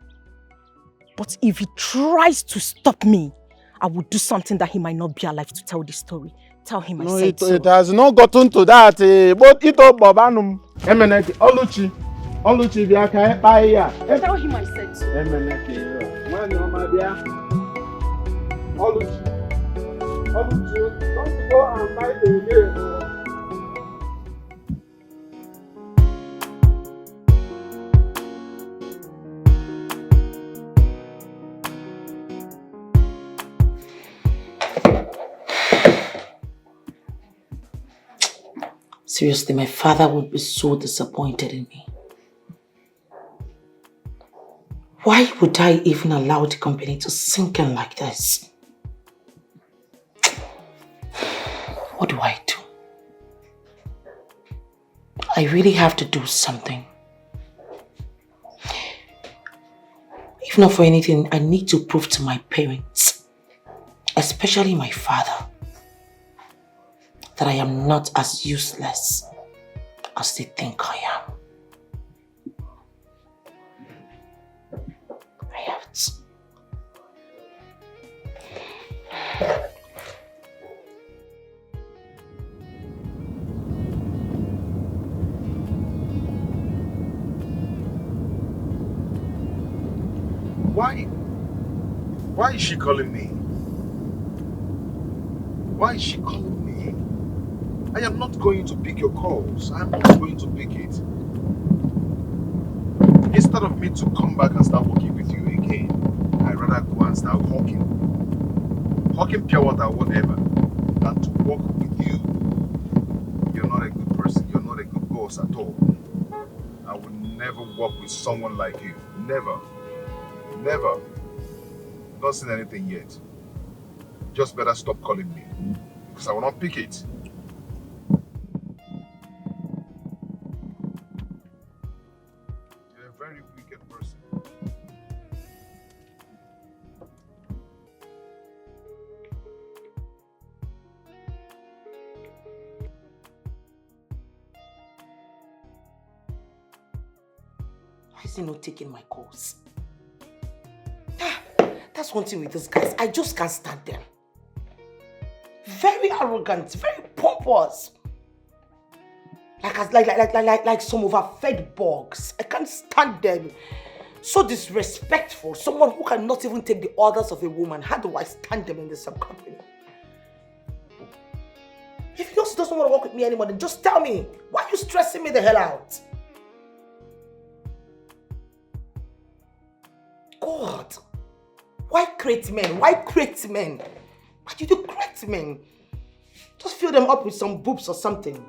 But if he tries to stop me, I will do something that he might not be alive to tell the story. Tell him I said so. It has not gotten to that. But it all Babanum. Emeneke, Oluchi, Biaka, Paya. Tell him I said so. Emeneke, when you my dear. Oluchi, don't go and buy the game. Seriously, my father would be so disappointed in me. Why would I even allow the company to sink in like this? What do I do? I really have to do something. If not for anything, I need to prove to my parents, especially my father, that I am not as useless as they think I am. I have to. Why is she calling me? Why is she calling me? I am not going to pick your calls. I'm not going to pick it. Instead of me to come back and start working with you again, I'd rather go and start hawking pure water or whatever, than to work with you. You're not a good person. You're not a good boss at all. I would never work with someone like you. Never. Never. Not seen anything yet. Just better stop calling me, because I will not pick it. You're a very wicked person. is he not taking my calls? That's one thing with these guys. I just can't stand them. Very arrogant, very pompous. Like some overfed bugs. I can't stand them. So disrespectful. Someone who cannot even take the orders of a woman. How do I stand them in the same company? If he just doesn't want to work with me anymore, then just tell me. Why are you stressing me the hell out? God. Why create men? Why create men? Why did you create men? Just fill them up with some boobs or something.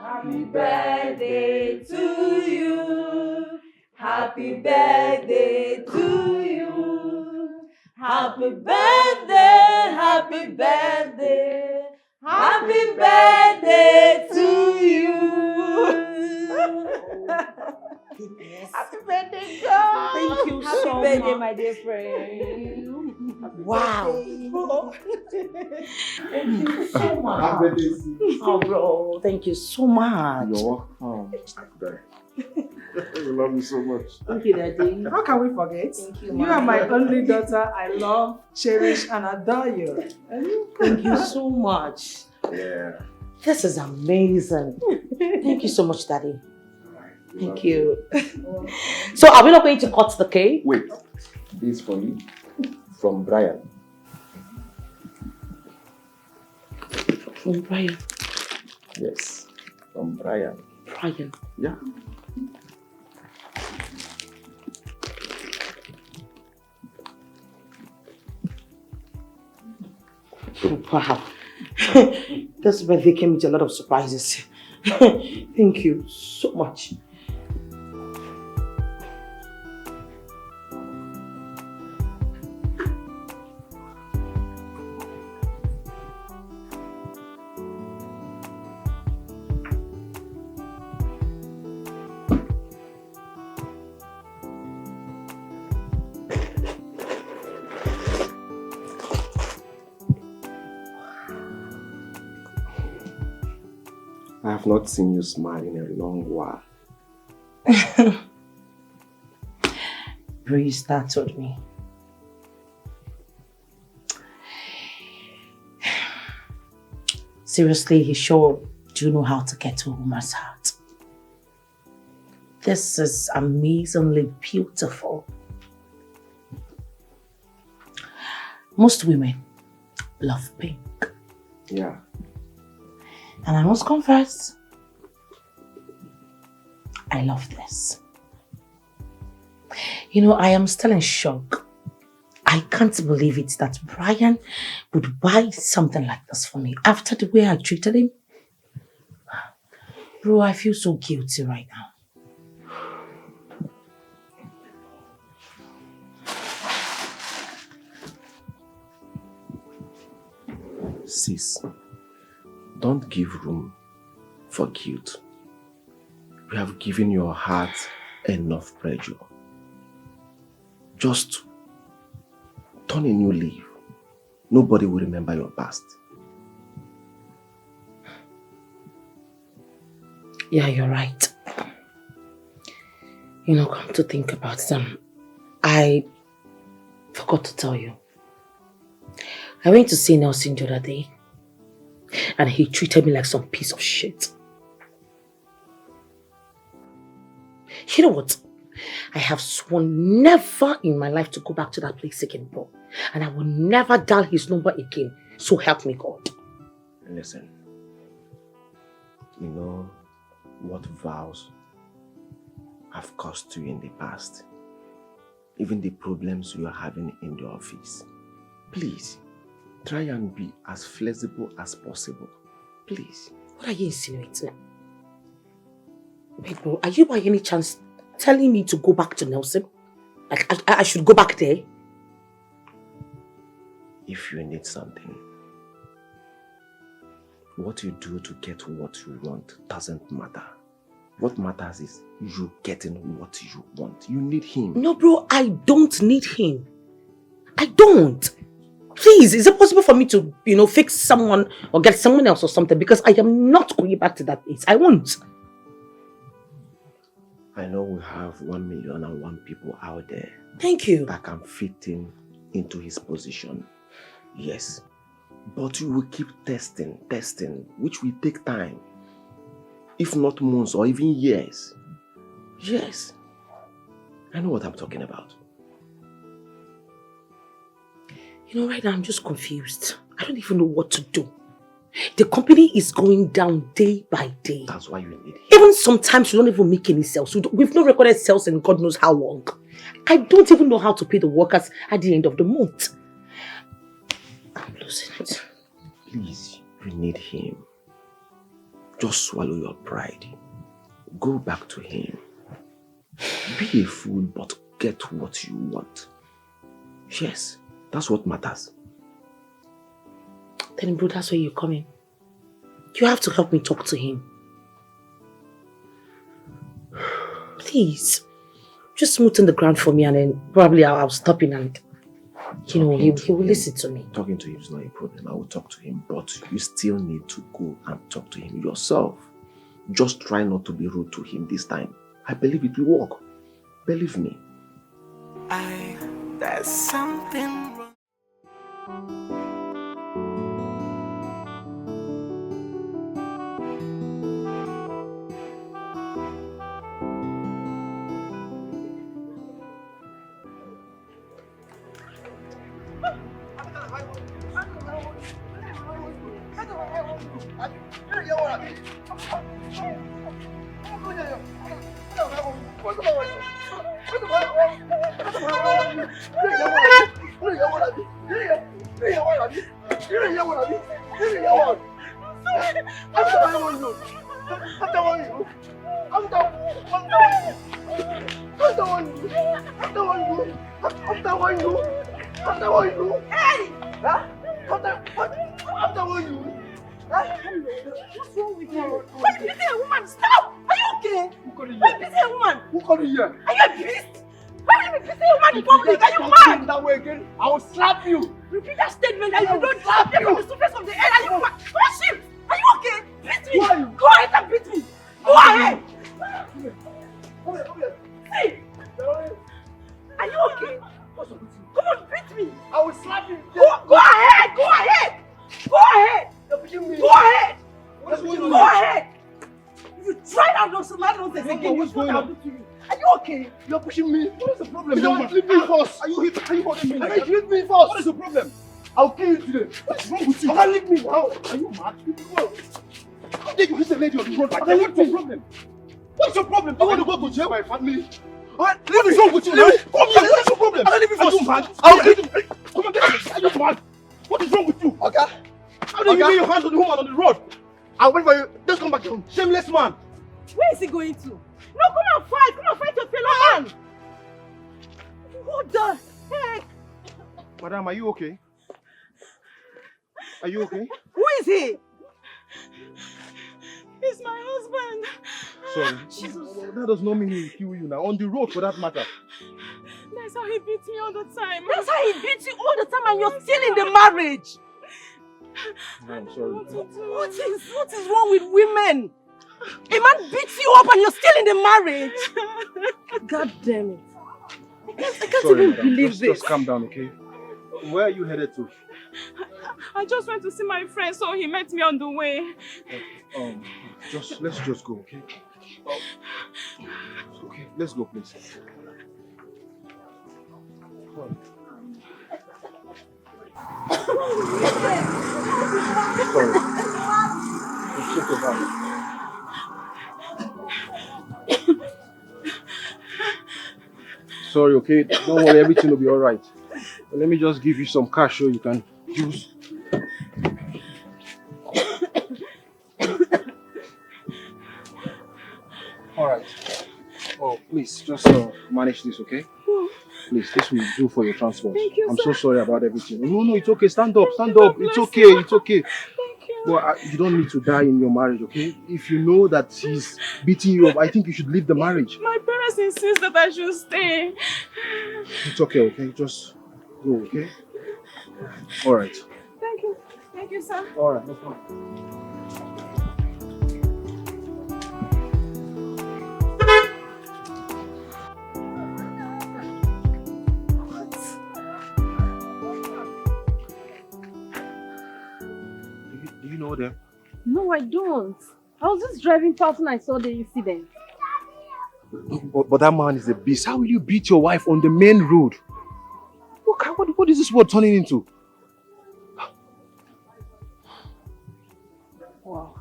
Happy birthday to you. Happy birthday to you. Happy birthday, happy birthday. Happy birthday to you. Happy birthday, girl. Thank you Happy so birthday, much. my dear friend. Wow. Thank you so much. Happy birthday. Oh, bro. Thank you so much. You're welcome. We love you so much. Thank you, Daddy. How can we forget? Thank you, You are my only daughter. I love, cherish, and adore you. Thank you so much. Yeah. This is amazing. Thank you so much, Daddy. Thank you. So, are we not going to cut the cake? Wait, this for you from Brian. From Brian. Yes, from Brian. Brian. Yeah. Wow. This birthday came with a lot of surprises. Thank you so much. I have not seen you smile in a long while. Bree startled me. Seriously, he sure do know how to get to a woman's heart. This is amazingly beautiful. Most women love pink. Yeah. And I must confess, I love this. You know, I am still in shock. I can't believe it that Brian would buy something like this for me after the way I treated him. Bro, I feel so guilty right now. Sis, don't give room for guilt. You have given your heart enough pressure. Just turn a new leaf. Nobody will remember your past. Yeah, you're right. You know, come to think about it, I forgot to tell you. I went to see Nelson the other day, and he treated me like some piece of shit. You know what? I have sworn never in my life to go back to that place again, bro. And I will never dial his number again. So help me God. Listen, you know what vows have cost you in the past? Even the problems you are having in the office. Please, try and be as flexible as possible. Please. What are you insinuating? Wait, bro, are you by any chance telling me to go back to Nelson? Like, I should go back there? If you need something, what you do to get what you want doesn't matter. What matters is you getting what you want. You need him. No, bro, I don't need him. I don't. Please, is it possible for me to, fix someone or get someone else or something? Because I am not going back to that place. I won't. I know we have 1,000,001 people out there. Thank you. That can fit into his position. Yes. But you will keep testing, which will take time. If not months or even years. Yes. I know what I'm talking about. Right now I'm just confused. I don't even know what to do. The company is going down day by day. That's why you need him. Even sometimes we don't even make any sales. We've not recorded sales in God knows how long. I don't even know how to pay the workers at the end of the month. I'm losing it. Please, you need him. Just swallow your pride. Go back to him. Be a fool, but get what you want. Yes, that's what matters. Then, bro, that's where you're coming. You have to help me talk to him. Please. Just smoothen the ground for me and then probably I'll stop in and, he will listen to me. Talking to him is not a problem. I will talk to him, but you still need to go and talk to him yourself. Just try not to be rude to him this time. I believe it will work. Believe me. There's something wrong. What's wrong with you? Why are you beating a woman? Stop! Are you okay? Why are you beating a woman? Who called you here? Are you a beast? Why are you beating a woman in public? Are you mad? That way again, I will slap you. Repeat that statement and you don't slap you from the surface of the earth. Are you mad? Push him! Are you okay? Beat me! Go ahead and beat me! Go ahead! Come here. See! Are you okay? Come on, beat me! I will slap you. Go ahead! Go ahead! Go ahead! Go ahead! Go ahead! If you try that nonsense again, what's going on? Are you okay? You're pushing me. What is the problem? You don't leave me first. Are you holding me? Like leave me first. What is the problem? I'll kill you today. What is wrong with you? Can leave me now? Are you mad? How dare you hit a lady on the road like that? What's your problem? What's your problem? Do you want to go to jail? My family? What is wrong with you? Come here. What is your problem? I'll leave you first. Are you mad? I'll leave you. Come on, are you mad? What is wrong with you? Okay. How did you lay your hands on the woman on the road? I'll wait for you. Just come back here. Shameless man. Where is he going to? No, come and fight. Come and fight your fellow man. What the heck? Madam, are you okay? Are you okay? Who is he? He's my husband. Sorry. Jesus. That does not mean he will kill you now. On the road, for that matter. That's how he beats me all the time. That's how he beats you all the time and you're still in the marriage. No, I'm sorry. What is wrong with women? A man beats you up and you're still in the marriage. God damn it. I can't even believe this. Just calm down, okay? Where are you headed to? I just went to see my friend, so he met me on the way. Let's just go, okay? Okay, let's go, please. Sorry. Just check your bag. Sorry, okay? Don't worry, everything will be alright. Let me just give you some cash so you can use. Alright. Oh, please, just manage this, okay? Please, this will do for your transport. Thank you, I'm so sorry about everything. No, it's okay. Stand up. It's okay. It's okay. Thank you. Well, you don't need to die in your marriage, okay? If you know that he's beating you up, I think you should leave the marriage. My parents insist that I should stay. It's okay, okay? Just go, okay? Alright. Thank you. Thank you, sir. Alright, no problem. Do you know them? No, I don't. I was just driving past when I saw the incident. But that man is a beast. How will you beat your wife on the main road? What is this world turning into? Wow.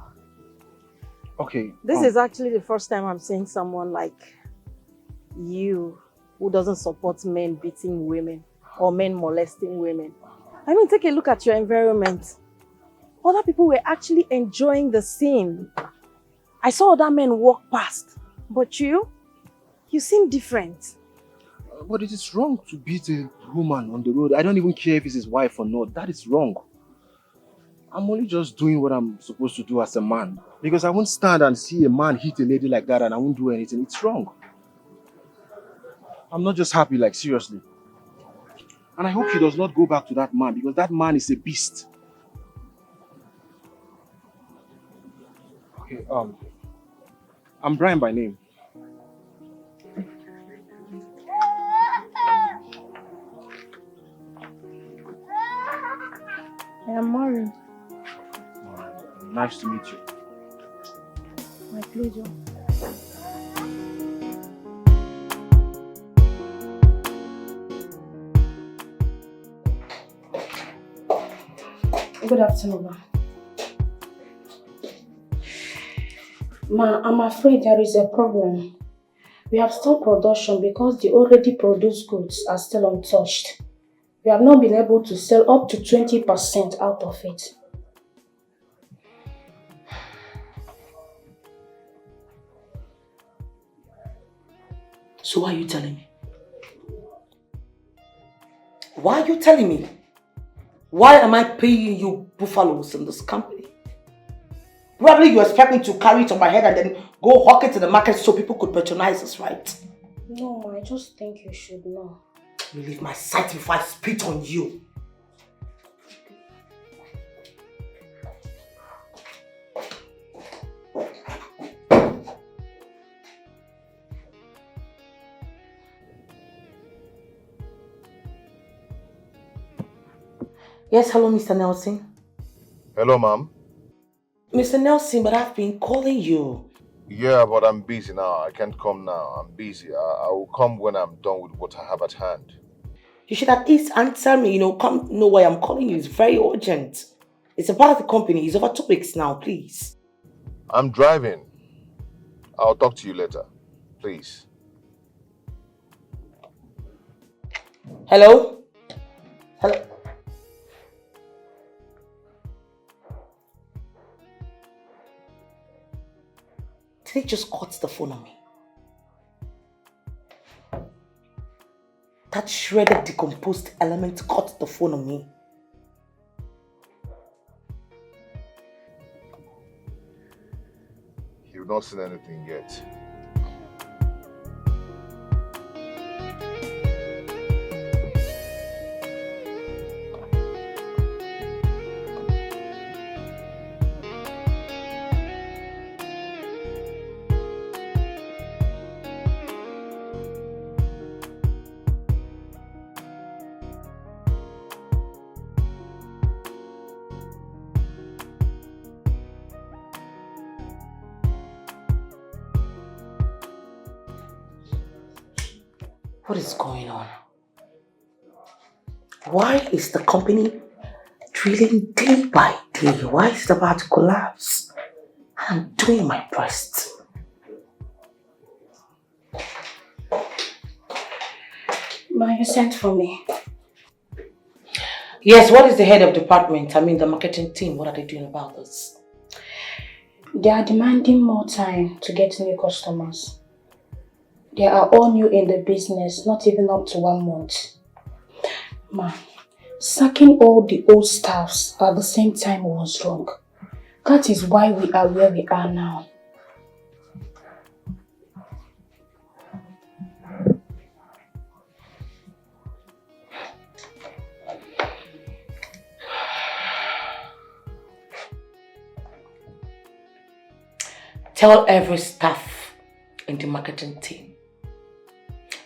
Okay. This is actually the first time I'm seeing someone like you who doesn't support men beating women or men molesting women. I mean, take a look at your environment. Other people were actually enjoying the scene. I saw other men walk past, but you seem different. But it is wrong to beat a woman on the road. I don't even care if it's his wife or not. That is wrong. I'm only just doing what I'm supposed to do as a man. Because I won't stand and see a man hit a lady like that and I won't do anything. It's wrong. I'm not just happy, like seriously. And I hope she does not go back to that man because that man is a beast. Okay, I'm Brian by name. I am Mari. Nice to meet you. My pleasure. Good afternoon, ma. Ma, I'm afraid there is a problem. We have stopped production because the already produced goods are still untouched. We have not been able to sell up to 20% out of it. So why are you telling me? Why are you telling me? Why am I paying you buffaloes in this company? Probably you expect me to carry it on my head and then go hawk it in the market so people could patronize us, right? No, ma, I just think you should know. You leave my sight before I spit on you. Yes, hello, Mr. Nelson. Hello, ma'am. Mr. Nelson, but I've been calling you. Yeah, but I'm busy now. I can't come now. I'm busy. I will come when I'm done with what I have at hand. You should at least answer me, come know why I'm calling you. It's very urgent. It's about the company. It's over 2 weeks now, please. I'm driving. I'll talk to you later. Please. Hello? Hello? Did he just cut the phone on me? That shredded, decomposed element cut the phone on me. You've not seen anything yet. What is going on? Why is the company drilling day by day? Why is it about to collapse? I'm doing my best. Ma, you sent for me. Yes, what is the head of department? The marketing team. What are they doing about this? They are demanding more time to get new customers. They are all new in the business, not even up to 1 month. Ma, sacking all the old staffs at the same time was wrong. That is why we are where we are now. Tell every staff in the marketing team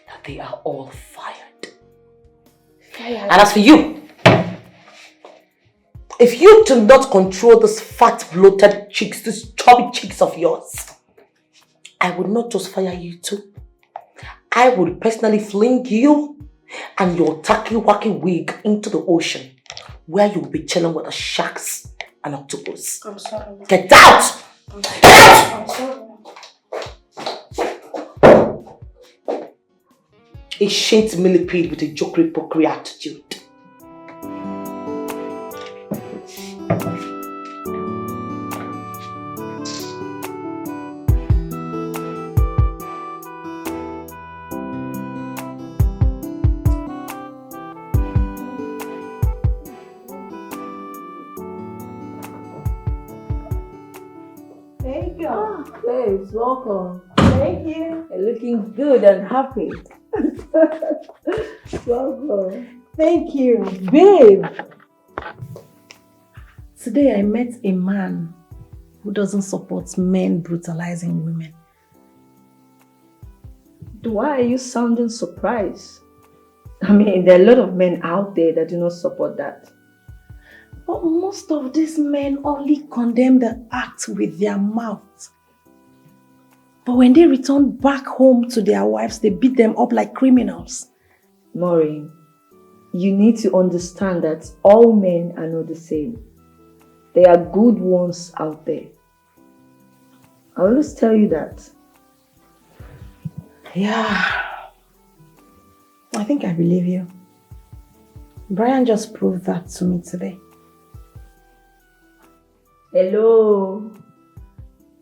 that they are all fired. And as for you, if you do not control this fat, bloated cheeks, these chubby cheeks of yours, I would not just fire you too. I would personally fling you and your tacky-wacky wig into the ocean, where you'll be chilling with the sharks and octopus. I'm sorry. Get out! Get out! I'm sorry. A shit millipede with a jokery-pokery attitude. Thank you. Babes, welcome. Thank you. You're looking good and happy. Welcome. Thank you, babe. Today I met a man who doesn't support men brutalizing women. Why are you sounding surprised? I mean, there are a lot of men out there that do not support that. But most of these men only condemn the act with their mouths. But when they return back home to their wives, they beat them up like criminals. Maureen, you need to understand that all men are not the same. There are good ones out there. I always tell you that. Yeah. I think I believe you. Brian just proved that to me today. Hello.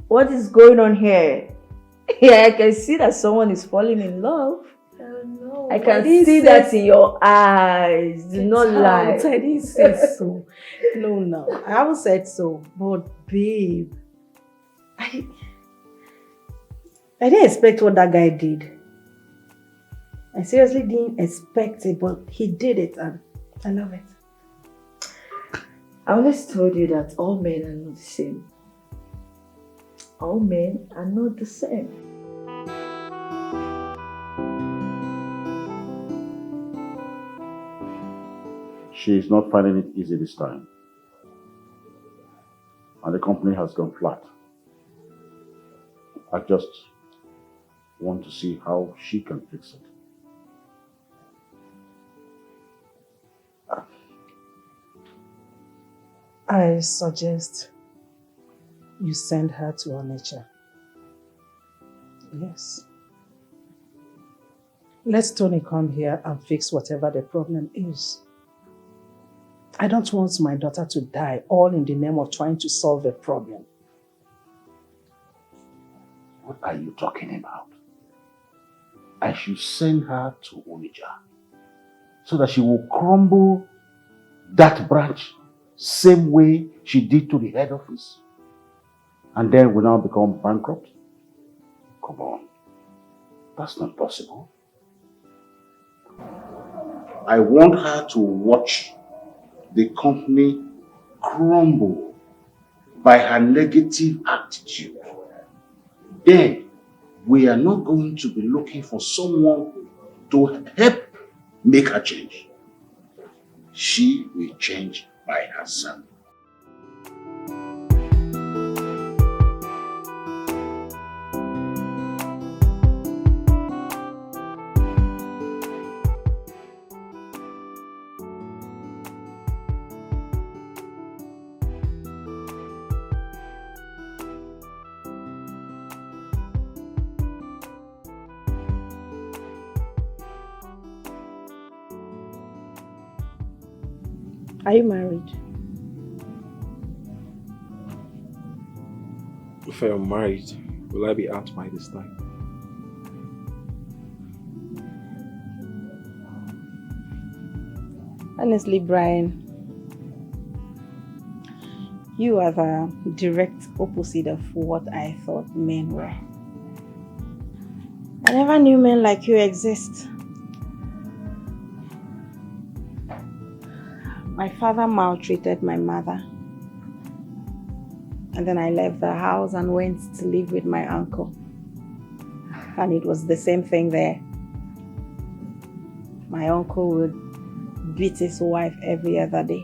What is going on here? Yeah, I can see that someone is falling in love. Oh, no. I can see that in your eyes. Do not lie. I didn't say so. No. I haven't said so. But babe, I didn't expect what that guy did. I seriously didn't expect it, but he did it and I love it. I always told you that all men are not the same. All men are not the same. She is not finding it easy this time. And the company has gone flat. I just want to see how she can fix it. I suggest you send her to Onitsha. Yes. Let Tony come here and fix whatever the problem is. I don't want my daughter to die all in the name of trying to solve a problem. What are you talking about? I should send her to Onitsha so that she will crumble that branch same way she did to the head office, and then will now become bankrupt? Come on, that's not possible. I want her to watch the company crumble by her negative attitude. Then we are not going to be looking for someone to help make her change. She will change by herself. Are you married? If I am married, will I be out by this time? Honestly, Brian, You are the direct opposite of what I thought men were. I never knew men like you exist. My father maltreated my mother. And then I left the house and went to live with my uncle. And it was the same thing there. My uncle would beat his wife every other day.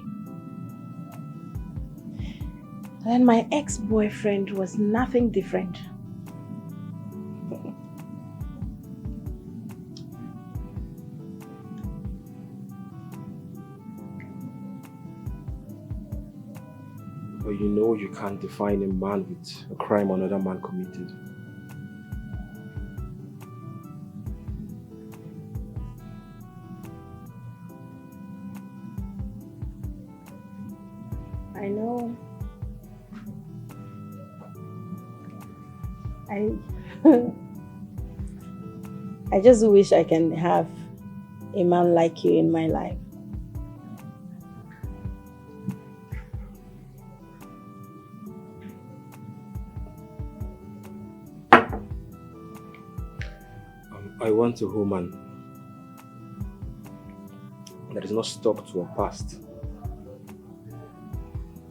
And then my ex-boyfriend was nothing different. But you know you can't define a man with a crime another man committed. I know. I just wish I can have a man like you in my life. I want a woman that is not stuck to her past.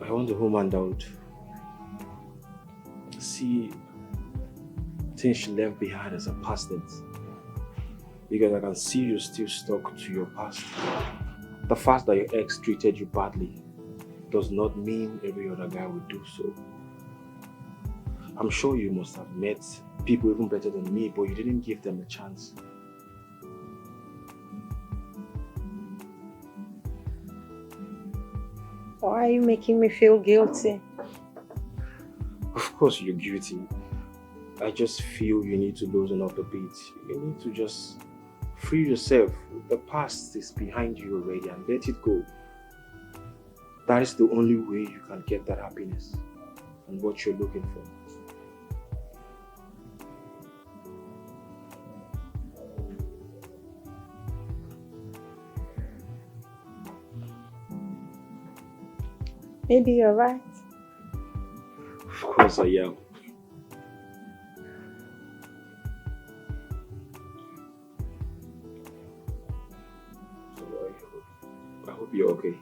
I want a woman that would see things she left behind as a past tense. Because I can see you still stuck to your past. The fact that your ex treated you badly does not mean every other guy would do so. I'm sure you must have met people even better than me, but you didn't give them a chance. Why are you making me feel guilty? Of course you're guilty. I just feel you need to loosen up a bit. You need to just free yourself. The past is behind you already and let it go. That is the only way you can get that happiness and what you're looking for. Maybe you're right. Of course I am. So I hope you're okay.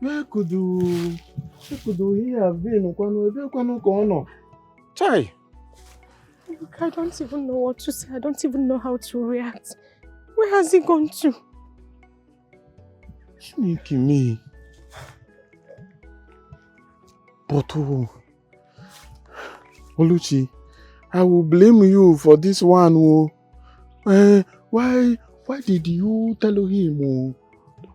Where could he have been? Chai! I don't even know what to say. I don't even know how to react. Where has he gone to? Me. But Oluchi, I will blame you for this one. Why did you tell him?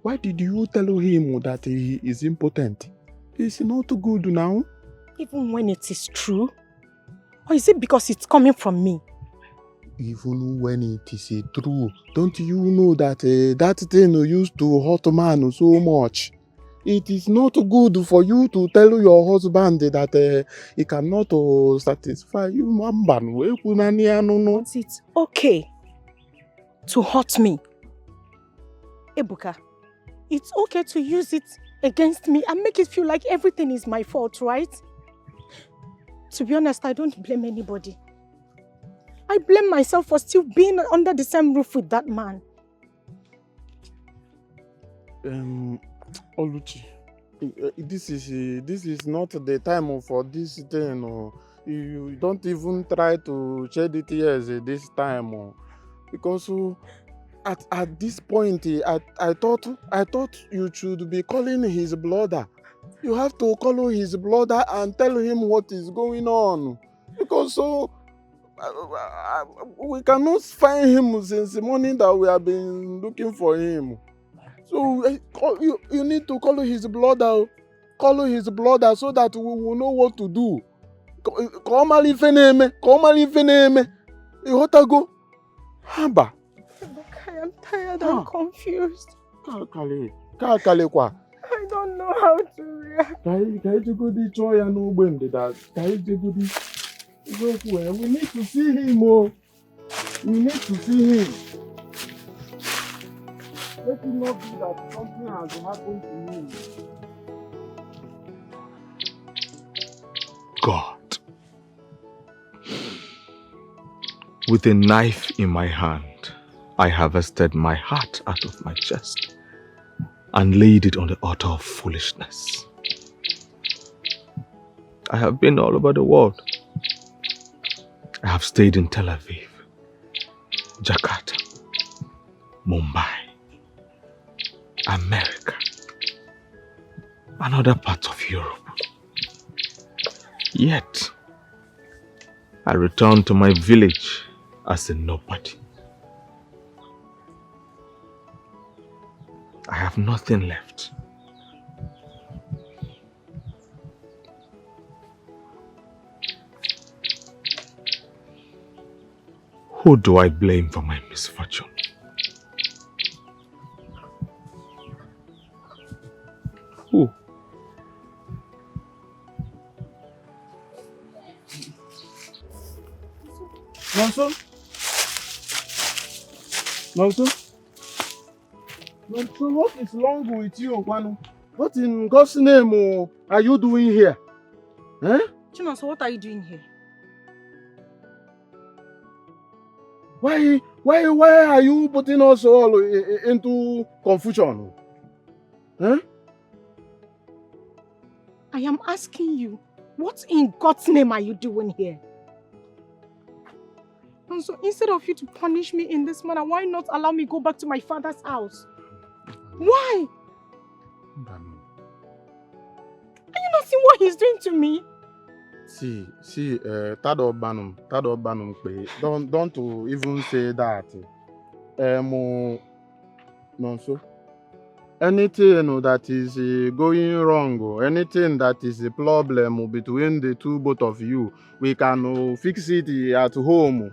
Why did you tell him that he is impotent? It's not good now. Even when it is true? Or is it because it's coming from me? Even when it is true, don't you know that that thing used to hurt man so much? It is not good for you to tell your husband that he cannot satisfy you. But it's okay to hurt me. Ebuka, it's okay to use it against me and make it feel like everything is my fault, right? To be honest, I don't blame anybody. I blame myself for still being under the same roof with that man. Oluchi, this is not the time for this thing. You don't even try to shed the tears this time. Because at this point, I thought you should be calling his brother. You have to call his brother and tell him what is going on. Because we cannot find him since the morning that we have been looking for him. So you need to call his brother. Call his brother so that we will know what to do. ọ mara ife na-eme, ka ọ mara ife na-eme. Ịghọtago? Haba. I am tired and confused. Kalekwa. I don't know how to react. Ka anyị jegodi chọọ ya n'ogbe ndịda. Ka anyị jegodi. We need to see him. Oh. We need to see him. Let it not be that something has happened to him. God. With a knife in my hand, I harvested my heart out of my chest and laid it on the altar of foolishness. I have been all over the world. I have stayed in Tel Aviv, Jakarta, Mumbai, America, and other parts of Europe. Yet, I returned to my village as a nobody. I have nothing left. Who do I blame for my misfortune? Who? Nonso? Nonso, what is wrong with you, Kwanu? What in God's name are you doing here? Eh? Chinonso, what are you doing here? Why are you putting us all into confusion? Huh? I am asking you, what in God's name are you doing here? And so instead of you to punish me in this manner, why not allow me go back to my father's house? Why? Are you not seeing what he's doing to me? See, Tado Banum, don't even say that. Nonso. Anything that is going wrong, or anything that is a problem between the both of you, we can fix it at home.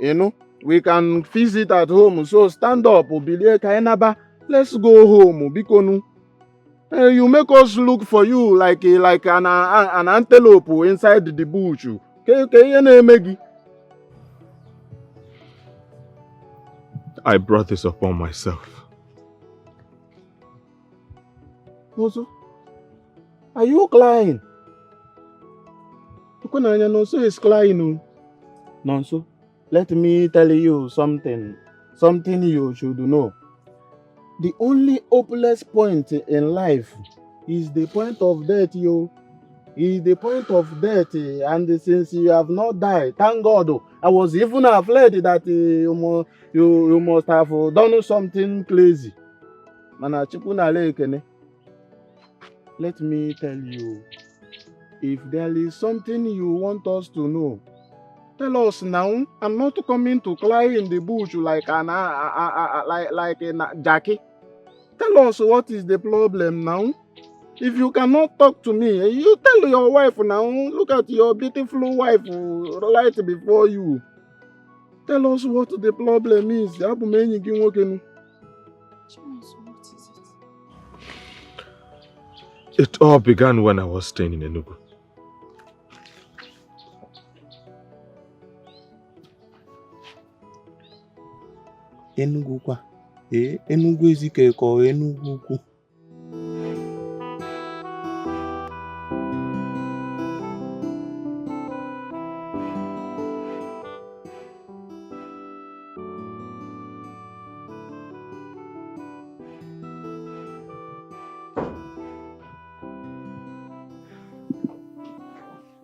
You know, we can fix it at home. So stand up, let's go home. Because you make us look for you like an antelope inside the bush. I brought this upon myself. Nonso, are you crying? Nonso is crying. Nonso, let me tell you something you should know. The only hopeless point in life is the point of death, Is the point of death, and since you have not died, thank God. I was even afraid that you must have done something crazy. Let me tell you, if there is something you want us to know, tell us now. I'm not coming to cry in the bush like a Jackie. Tell us what is the problem now. If you cannot talk to me, you tell your wife now. Look at your beautiful wife right before you. Tell us what the problem is. What is it? It all began when I was staying in Enugu. Enugu kwa? Enugu ezike ko Enugu ku.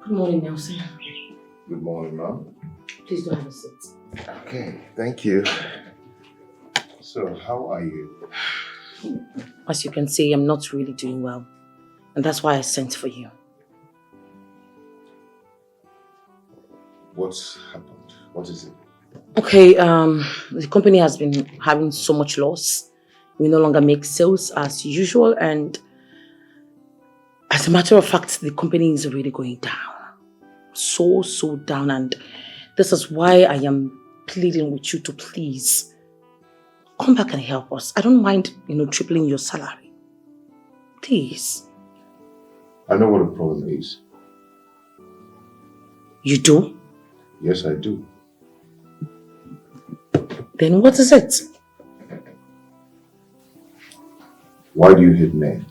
Good morning, Nelson. Good morning, ma'am. Please do have a seat. Okay, thank you. So, how are you? As you can see, I'm not really doing well. And that's why I sent for you. What's happened? What is it? Okay, the company has been having so much loss. We no longer make sales as usual, and as a matter of fact, the company is really going down. so down, and this is why I am pleading with you to please come back and help us. I don't mind, tripling your salary. Please. I know what the problem is. You do? Yes, I do. Then what is it? Why do you hate men?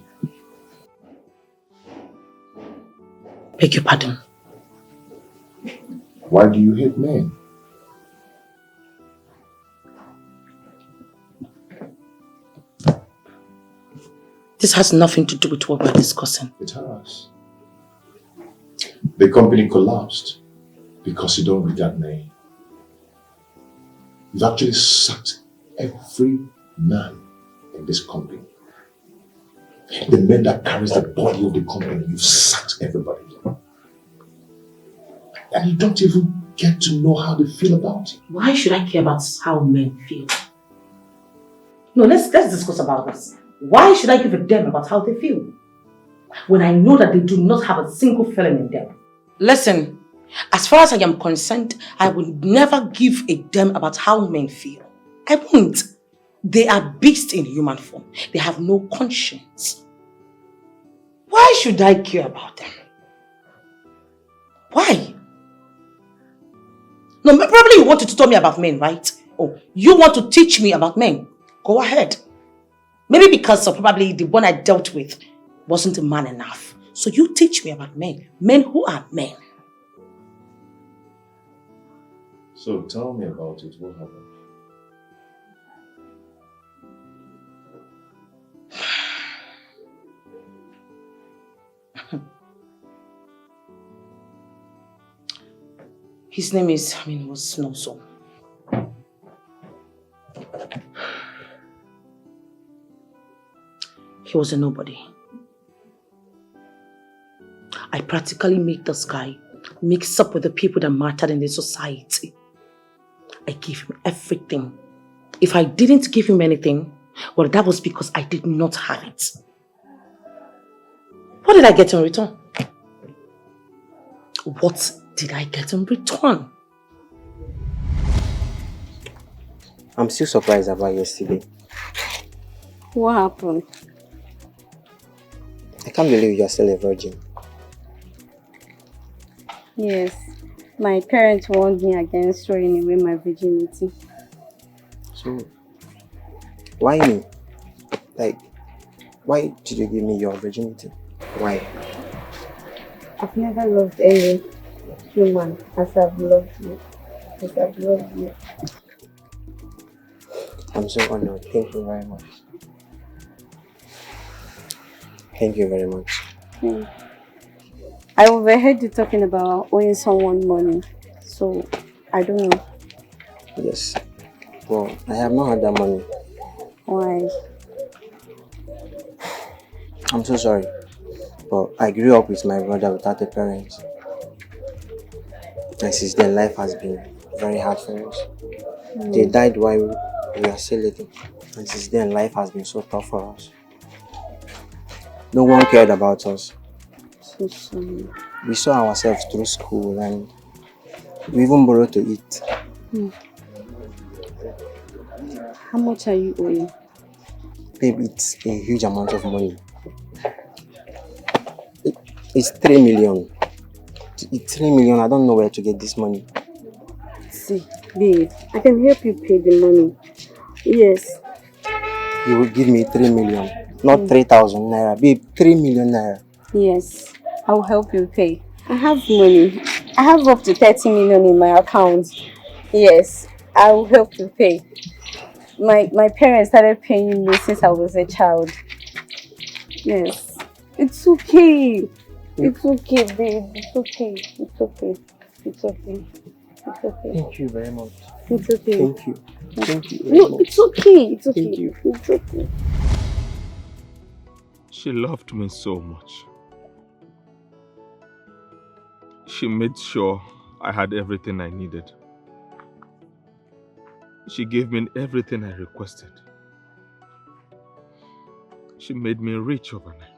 Beg your pardon? Why do you hate men? This has nothing to do with what we're discussing. It has. The company collapsed because you don't regard men. You've actually sacked every man in this company. The men that carries the body of the company, you've sacked everybody. And you don't even get to know how they feel about it. Why should I care about how men feel? No, let's discuss about this. Why should I give a damn about how they feel? When I know that they do not have a single feeling in them. Listen, as far as I am concerned, I will never give a damn about how men feel. I won't. They are beasts in human form. They have no conscience. Why should I care about them? Why? No, probably you want to tell me about men, right? Oh, you want to teach me about men? Go ahead. Maybe because of probably the one I dealt with wasn't a man enough. So you teach me about men. Men who are men. So tell me about it. What happened? His name was Noso. He was a nobody. I practically made this guy mix up with the people that mattered in the society. I gave him everything. If I didn't give him anything, well, that was because I did not have it. What did I get in return? What did I get in return? I'm still surprised about yesterday. What happened? I can't believe you're still a virgin. Yes, my parents warned me against throwing away my virginity. So, why me? Like, why did you give me your virginity? Why? I've never loved any human as I've loved you. As I've loved you. I'm so honored. Thank you very much. Thank you very much. I overheard you talking about owing someone money, so I don't know. Yes. Well, I have not had that money. Why? I'm so sorry. But I grew up with my brother without a parent. And since then, life has been very hard for us. They died while we were still little. And since then, life has been so tough for us. No one cared about us. So sorry. We saw ourselves through school and we even borrowed to eat. How much are you owing? Babe, it's a huge amount of money. It's 3 million. It's 3 million. I don't know where to get this money. See, babe, I can help you pay the money. Yes. You will give me 3 million, not 3,000 naira. Babe, 3 million naira. Yes, I'll help you pay. I have money. I have up to 30 million in my account. Yes, I will help you pay. My parents started paying me since I was a child. Yes. It's okay. It's okay, babe. It's okay. It's okay. It's okay. It's okay. Thank you very much. It's okay. Thank you. Thank you. No, it's okay. It's okay. Thank you. It's okay. She loved me so much. She made sure I had everything I needed. She gave me everything I requested. She made me rich overnight.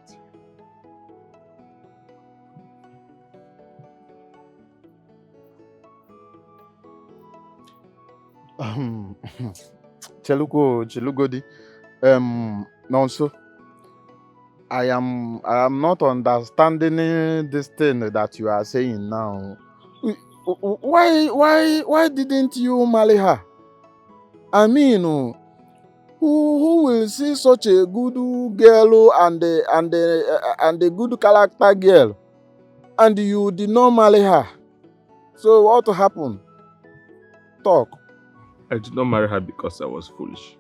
Chelugodi. Nonso. I am not understanding this thing that you are saying now. Why didn't you marry her? I mean, who will see such a good girl and a good character girl, and you did not marry her? So what happened? Talk. I did not marry her because I was foolish.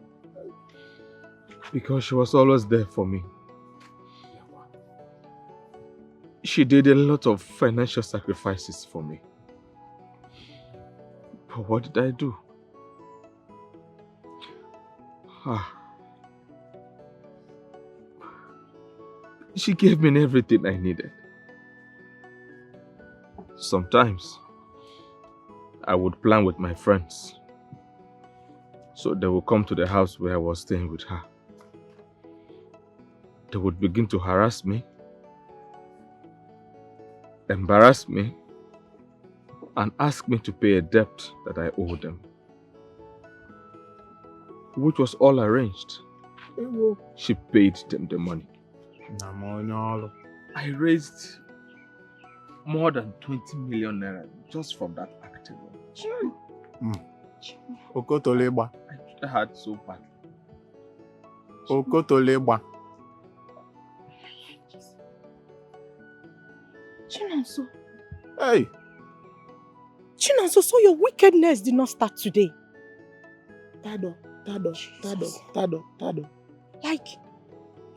Because she was always there for me. She did a lot of financial sacrifices for me. But what did I do? She gave me everything I needed. Sometimes, I would plan with my friends. So they would come to the house where I was staying with her. They would begin to harass me, embarrass me, and ask me to pay a debt that I owed them. Which was all arranged. She paid them the money. I raised more than 20 million naira just from that act alone. Okotoleba. I had so bad. Okotoleba. Chinonso. Hey. Chinonso, so your wickedness did not start today. Tado. Like,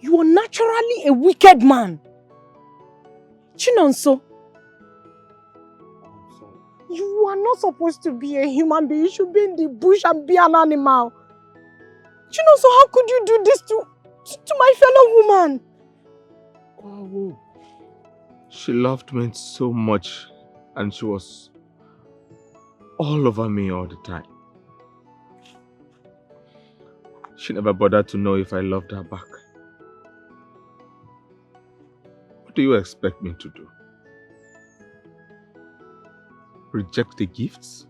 you are naturally a wicked man. Chinonso. You are not supposed to be a human being. You should be in the bush and be an animal. Chinonso, how could you do this to my fellow woman? Oh. She loved me so much, and she was all over me all the time. She never bothered to know if I loved her back. What do you expect me to do? Reject the gifts?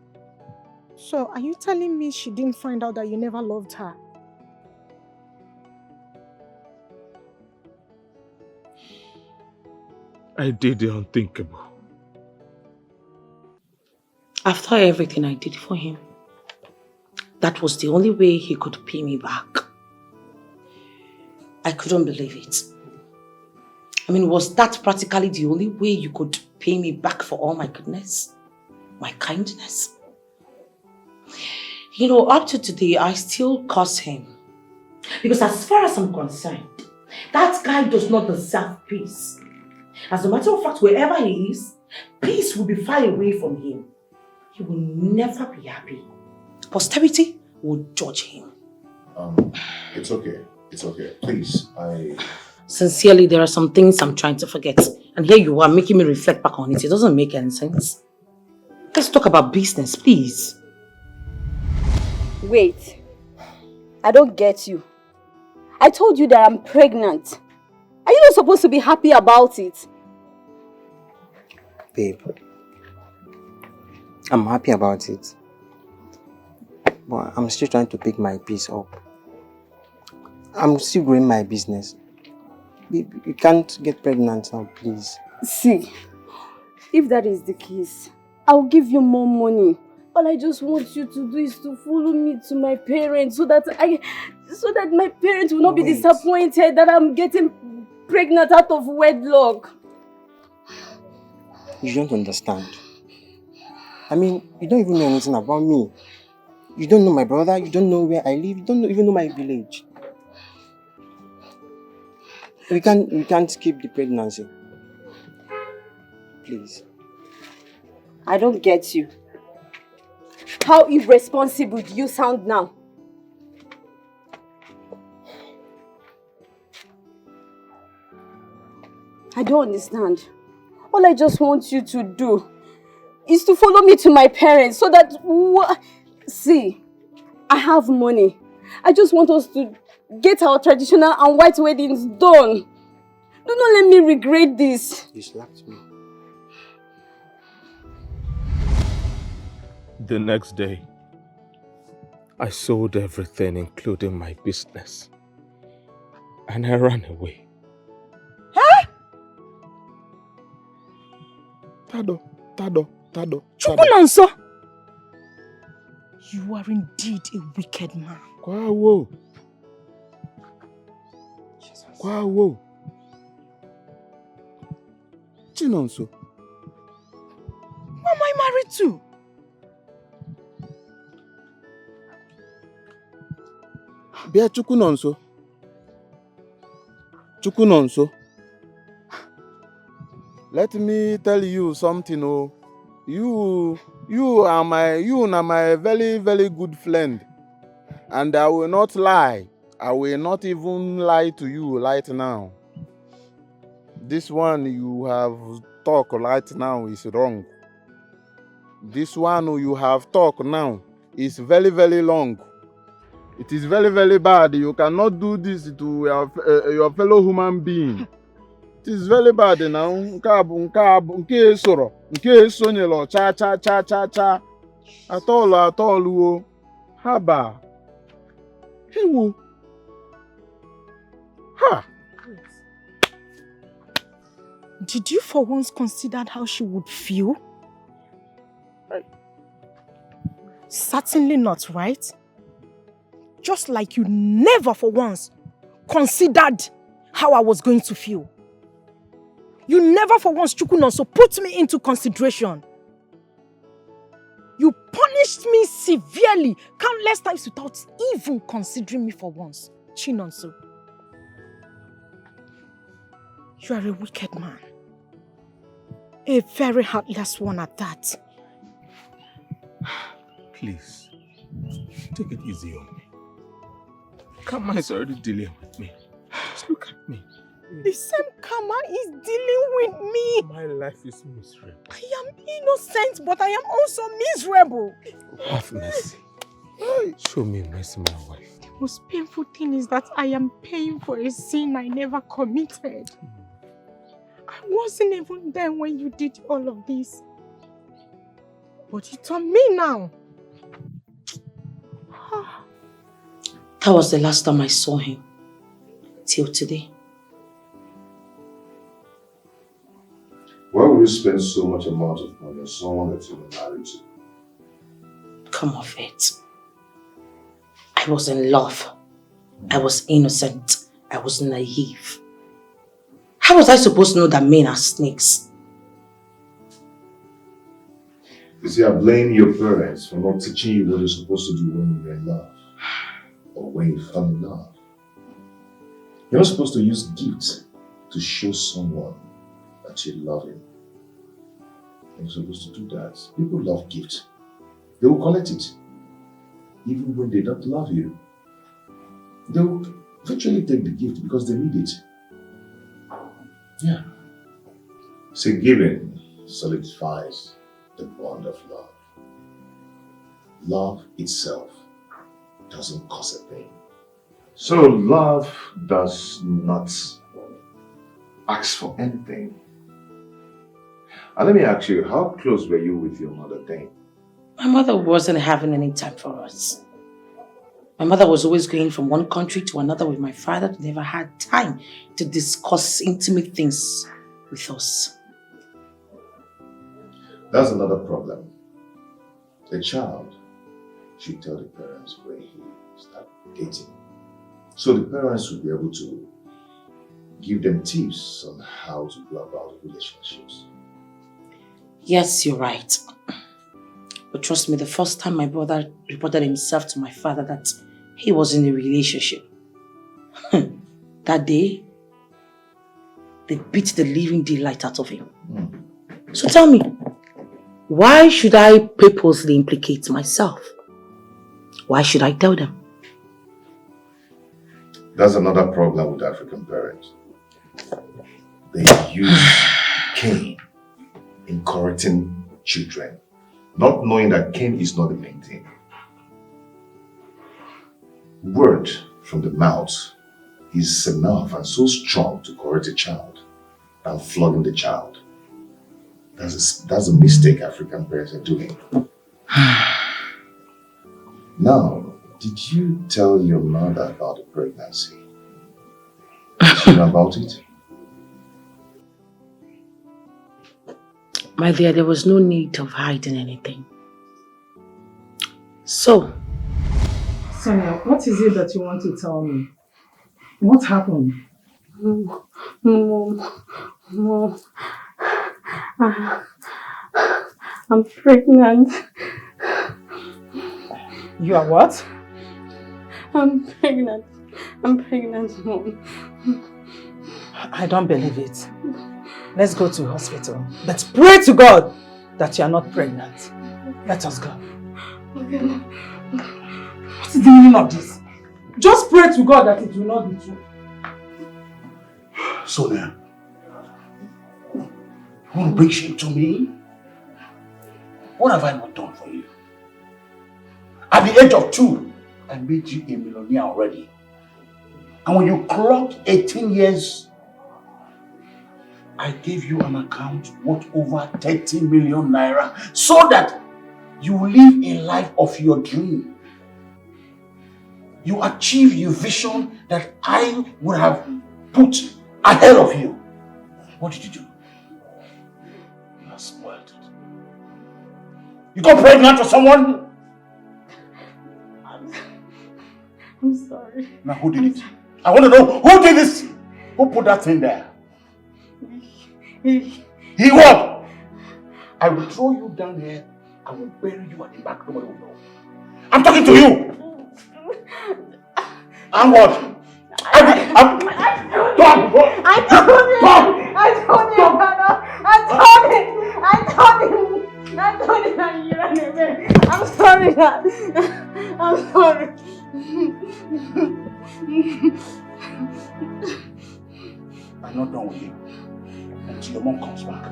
So, are you telling me she didn't find out that you never loved her? I did the unthinkable. After everything I did for him, that was the only way he could pay me back. I couldn't believe it. I mean, was that practically the only way you could pay me back for all my goodness? My kindness? You know, up to today, I still curse him. Because as far as I'm concerned, that guy does not deserve peace. As a matter of fact, wherever he is, peace will be far away from him. He will never be happy. Posterity will judge him. It's okay. It's okay. Please, Sincerely, there are some things I'm trying to forget. And here you are making me reflect back on it. It doesn't make any sense. Let's talk about business, please. Wait. I don't get you. I told you that I'm pregnant. Are you not supposed to be happy about it? Babe, I'm happy about it. But I'm still trying to pick my piece up. I'm still growing my business. Babe, you can't get pregnant now, please. See, if that is the case, I'll give you more money. All I just want you to do is to follow me to my parents so that my parents will not be disappointed that I'm getting pregnant out of wedlock. You don't understand. I mean, you don't even know anything about me. You don't know my brother, you don't know where I live, you don't even know my village. We can't keep the pregnancy. Please. I don't get you. How irresponsible do you sound now? I don't understand. All I just want you to do is to follow me to my parents so that... See, I have money. I just want us to get our traditional and white weddings done. Do not let me regret this. You slapped me. The next day, I sold everything, including my business. And I ran away. Huh? Tado. Chukunonso! You are indeed a wicked man. Kwawo. Chinonso. Who am I married to? Bia Chukunonso. Let me tell you something, oh. You are my very, very good friend. And I will not lie. I will not even lie to you right now. This one you have talked right now is wrong. This one you have talked now is very, very wrong. It is very, very bad. You cannot do this to your fellow human being. It is very bad now. Nke soro, nke sonyelo, cha. Atolo, wo. Haba. Hewu. Ha. Did you for once consider how she would feel? Certainly not, right? Just like you never for once considered how I was going to feel. You never for once, Chukunonso, put me into consideration. You punished me severely, countless times without even considering me for once. Chinonso. You are a wicked man. A very heartless one at that. Please, take it easy on me. Karma is already dealing with me. Just look at me. The same karma is dealing with me. My life is miserable. I am innocent, but I am also miserable. Have mercy. Show me mercy, my wife. The most painful thing is that I am paying for a sin I never committed. I wasn't even there when you did all of this. But it's on me now. That was the last time I saw him. Till today. Why would you spend so much amount of money on someone that you were married to? Come off it. I was in love. I was innocent. I was naive. How was I supposed to know that men are snakes? You see, I blame your parents for not teaching you what you're supposed to do when you're in love. Or when you fall in love. You're not supposed to use gifts to show someone that you love him. You're not supposed to do that. People love gifts. They will collect it. Even when they don't love you. They will eventually take the gift because they need it. Yeah. See, giving solidifies the bond of love. Love itself doesn't cause a thing. So love does not ask for anything. And let me ask you, how close were you with your mother then? My mother wasn't having any time for us. My mother was always going from one country to another with my father. They never had time to discuss intimate things with us. That's another problem. A child should tell the parents when he starts dating. So the parents will be able to give them tips on how to go about relationships. Yes, you're right. But trust me, the first time my brother reported himself to my father that he was in a relationship, that day, they beat the living daylight out of him. So tell me, why should I purposely implicate myself? Why should I tell them? That's another problem with African parents. They use cane in correcting children, not knowing that cane is not the main thing. Word from the mouth is enough and so strong to correct a child than flogging the child. That's a mistake African parents are doing. Now, Did you tell your mother about the pregnancy? Did she know about it? My dear, there was no need of hiding anything. So, Sonia, what is it that you want to tell me? What happened? Mom, I'm pregnant. You are what? I'm pregnant, Mom. I don't believe it. Let's go to the hospital. But pray to God that you are not pregnant. Let us go. Okay, Mom. What is the meaning of this? Just pray to God that it will not be true. Sonia, you want to bring shame to me? What have I not done for you? At the age of 2, I made you a millionaire already. And when you clocked 18 years, I gave you an account worth over 30 million naira so that you live a life of your dream. You achieve your vision that I would have put ahead of you. What did you do? You have spoiled it. You got pregnant for someone? I'm sorry. Now who did it? I want to know who did this? Who put that thing there? He what? I will throw you down here. I will bury you at the back. Nobody will know. I'm talking to you. And what? I told him that you ran away. I'm sorry, Dad. I'm sorry. I'm not done with you until your mom comes back.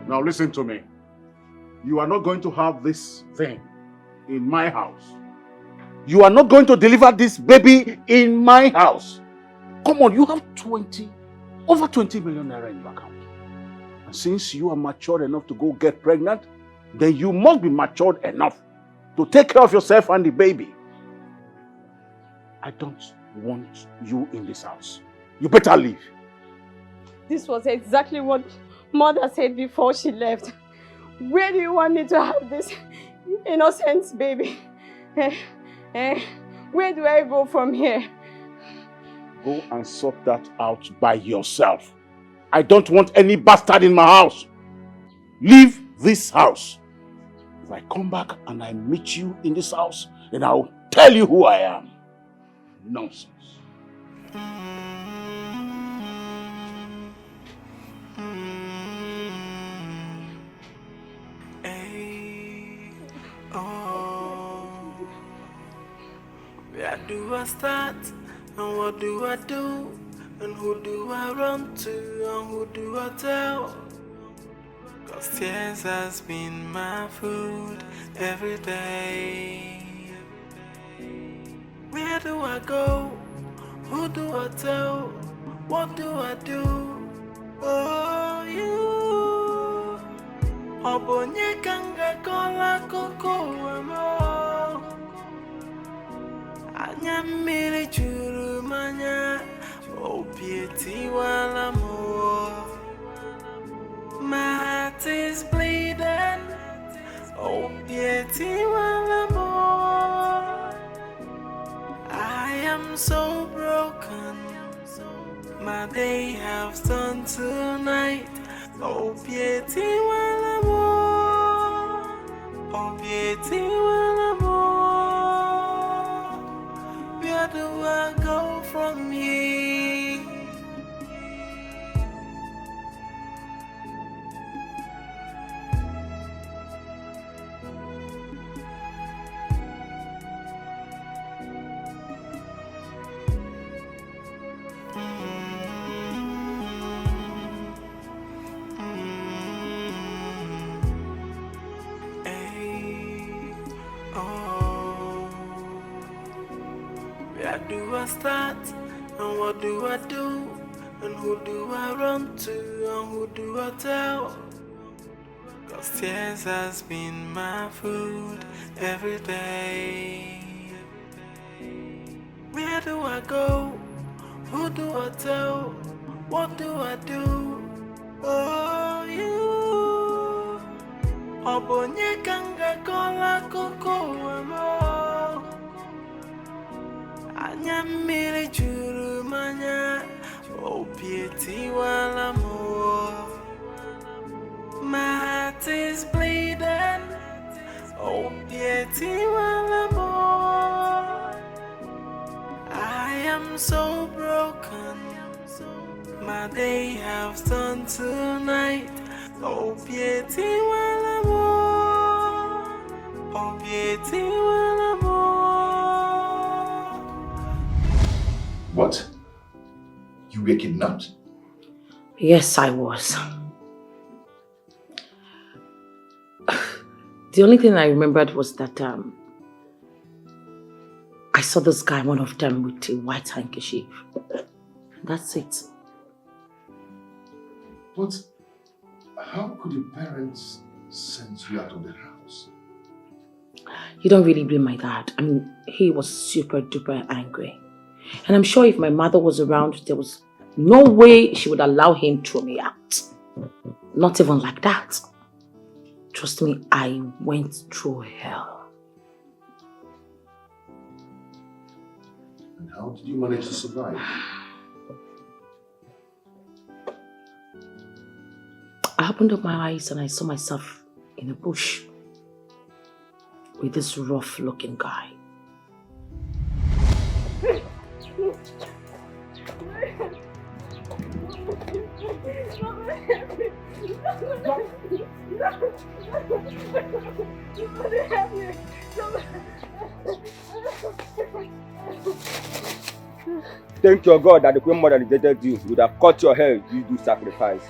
Now listen to me. You are not going to have this thing in my house. You are not going to deliver this baby in my house. Come on, you have over 20 million naira in your account. And since you are matured enough to go get pregnant, then you must be matured enough to take care of yourself and the baby. I don't want you in this house. You better leave. This was exactly what Mother said before she left. Where do you want me to have this innocent baby? Where do I go from here? Go and sort that out by yourself. I don't want any bastard in my house. Leave this house. If I come back and I meet you in this house, then I'll tell you who I am. Nonsense. Where do I start? And what do I do? And who do I run to? And who do I tell? 'Cause tears has been my food every day. Where do I go? Who do I tell? What do I do? Oh, you. Obonye kanga kola koko amo. Anya miri churu manya. Opieti wala mo. My heart is bleeding. Opieti wala mo. I am so broken. My day has turned to night. Opieti wala mo. Opieti wala mo. Where do I go from here? Where Where do I start? And what do I do? And who do I run to? And who do I tell? 'Cause tears has been my food every day. Where do I go? Who do I tell? What do I do? Oh, you. Obonye kanga kola koko amo. Anya miri juru manya. Obieti wala mo. My heart is bleeding. Obieti wala mo. I am so broken. My day have turned to night. Obieti wala mo. Obieti wala mo. What? You were kidnapped? Yes, I was. The only thing I remembered was that I saw this guy, one of them, with a white handkerchief. That's it. But how could your parents send you out of the house? You don't really blame my dad. I mean, he was super duper angry. And I'm sure if my mother was around, there was no way she would allow him to throw me out. Not even like that. Trust me, I went through hell. And how did you manage to survive? I opened up my eyes and I saw myself in a bush with this rough looking guy. Thank your God that the Queen Mother rejected you. Would have cut your hair if you do sacrifice.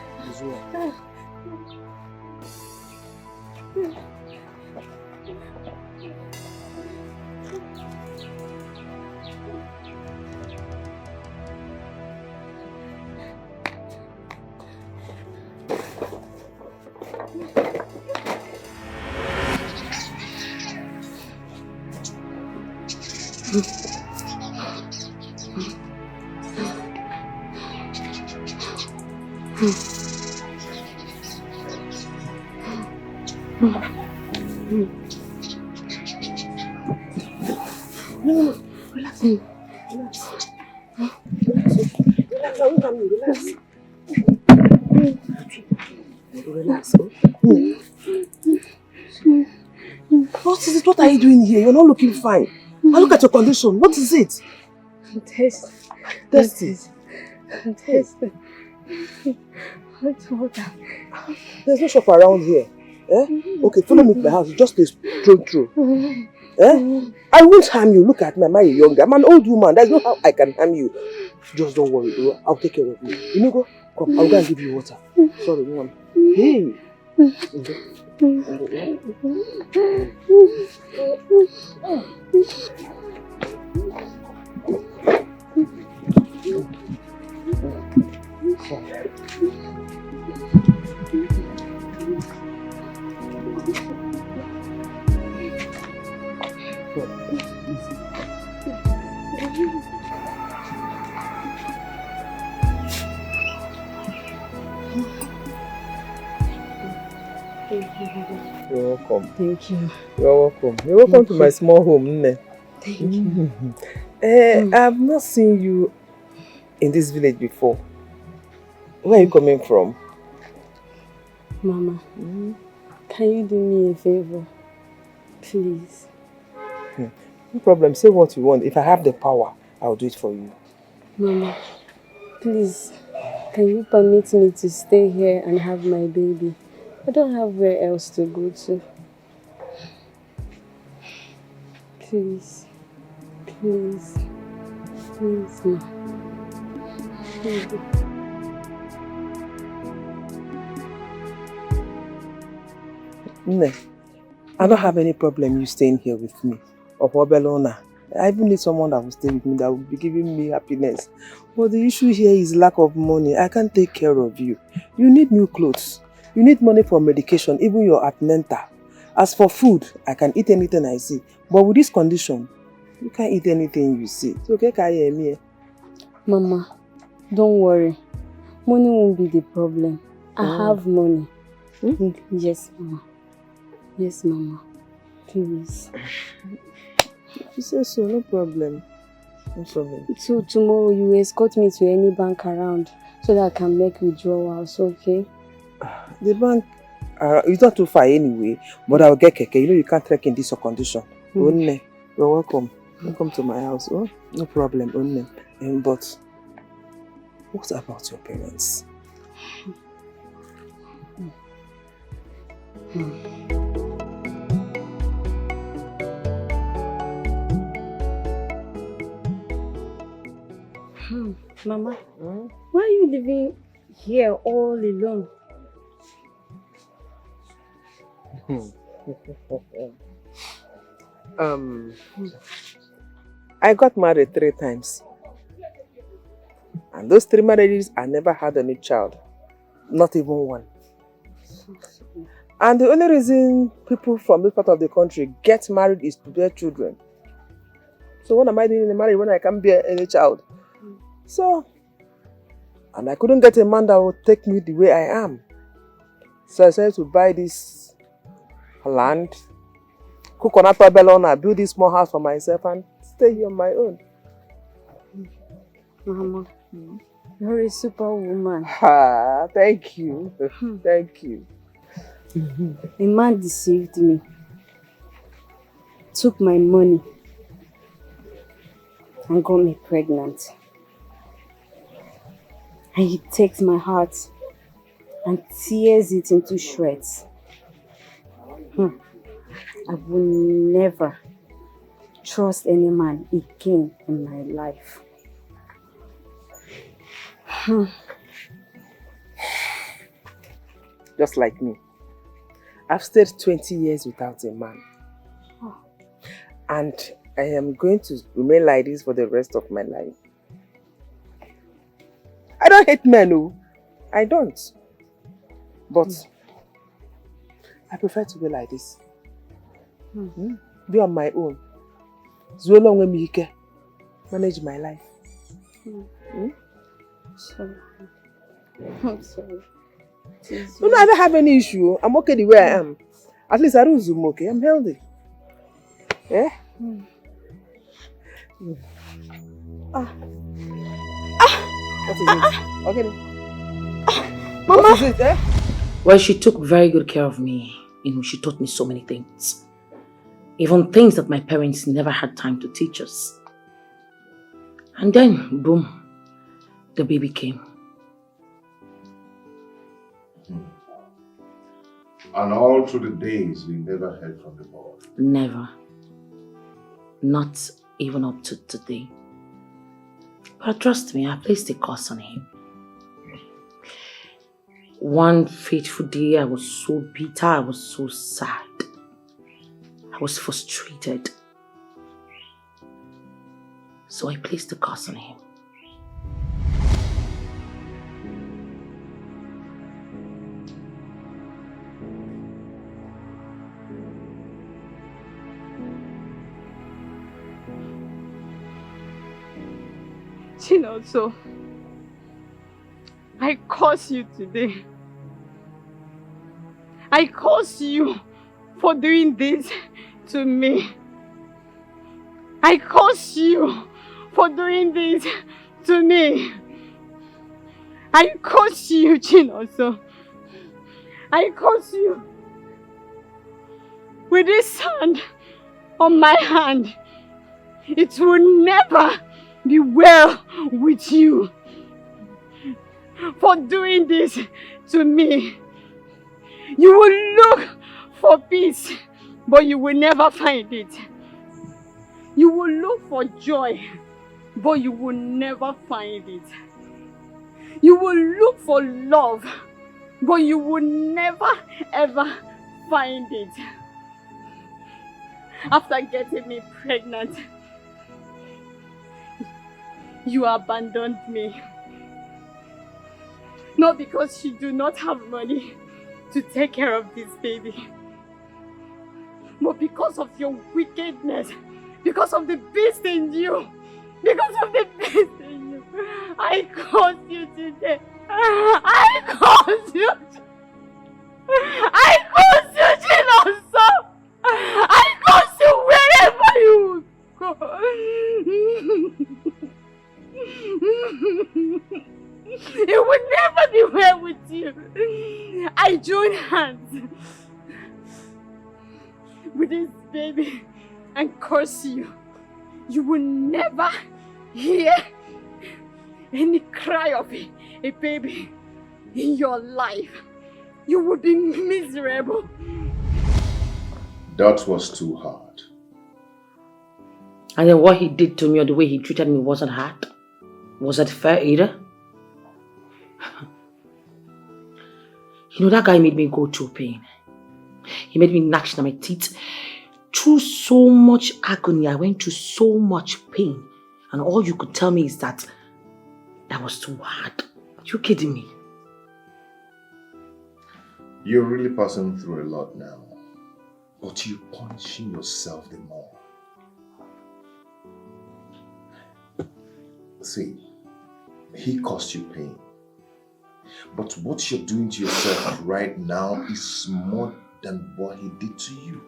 No, relax. Relax. What is it? What are you doing here? You're not looking fine. Now look at your condition. What is it? I'm thirsty. Thirsty? I'm thirsty. What's water? There's no shop around here. Eh? Okay, follow me to my house. Just a stroll through. Eh? I won't harm you. Look at me. I'm a young guy. I'm an old woman. There's no how I can harm you. Just don't worry. I'll take care of you. You know, go. Come, I'll go and give you water. Sorry, mom. Hey. You're welcome. Thank you. You're welcome. You're welcome to my small home, Nne. Thank you. I've not seen you in this village before. Where are you coming from? Mama, can you do me a favor? Please. No problem. Say what you want. If I have the power, I'll do it for you. Mama, please, can you permit me to stay here and have my baby? I don't have where else to go to. Please. Please. Please, ma. Please. Nne, I don't have any problem you staying here with me. Or Belona. I even need someone that will stay with me, that will be giving me happiness. But the issue here is lack of money. I can't take care of you. You need new clothes. You need money for medication, even your antenatal. As for food, I can eat anything I see. But with this condition, you can't eat anything you see. It's okay, can you hear me? Mama, don't worry. Money won't be the problem. I have money. Yes, Mama. Yes, Mama. Please. You say so, no problem. No problem. So tomorrow you escort me to any bank around so that I can make withdrawals, okay? The bank, it's not too far anyway, but I'll get keke. You know you can't trek in this condition. Onne, you're welcome. Welcome to my house. Oh, no problem, Onne. But what about your parents? Mama, why are you living here all alone? I got married 3 times. And those 3 marriages, I never had any child. Not even one. And the only reason people from this part of the country get married is to bear children. So what am I doing in a marriage when I can't bear any child? So, and I couldn't get a man that would take me the way I am. So I decided to buy this land, cook on Apabellona, build this small house for myself and stay here on my own. Mama, you're a superwoman. Thank you. Thank you. A man deceived me, took my money, and got me pregnant. And he takes my heart and tears it into shreds. I will never trust any man again in my life. Just like me. I've stayed 20 years without a man. And I am going to remain like this for the rest of my life. I don't hate men, no. I don't. But I prefer to be like this. Be on my own. So long with me, manage my life. Sorry. I'm sorry. No, I don't have any issue. I'm okay the way I am. At least I don't zoom okay. I'm healthy. Yeah? What is it? Okay. Mama. What is it, eh? Well, she took very good care of me. You know, she taught me so many things. Even things that my parents never had time to teach us. And then, boom, the baby came. And all through the days, we never heard from the boy. Never. Not even up to today. But trust me, I placed a curse on him. One fateful day, I was so bitter, I was so sad. I was frustrated. So I placed a curse on him. Chinonso, I curse you today. I curse you for doing this to me. I curse you for doing this to me. I curse you, Chinonso. I curse you. With this hand on my hand, it will never be well with you for doing this to me. You will look for peace, but you will never find it. You will look for joy, but you will never find it. You will look for love, but you will never ever find it. After getting me pregnant, you abandoned me. Not because you do not have money to take care of this baby, but because of your wickedness, because of the beast in you, because of the beast in you. I curse you today. I curse you. I curse you, Chinonso. I curse you wherever you go. It will never be well with you. I join hands with this baby and curse you. You will never hear any cry of a baby in your life. You will be miserable. That was too hard. And then what he did to me or the way he treated me wasn't hard. Was it fair either? You know, that guy made me go through pain. He made me gnash on my teeth. Through so much agony, I went through so much pain. And all you could tell me is that was too hard. Are you kidding me? You're really passing through a lot now. But you're punishing yourself the more. See, he caused you pain. But what you're doing to yourself right now is more than what he did to you.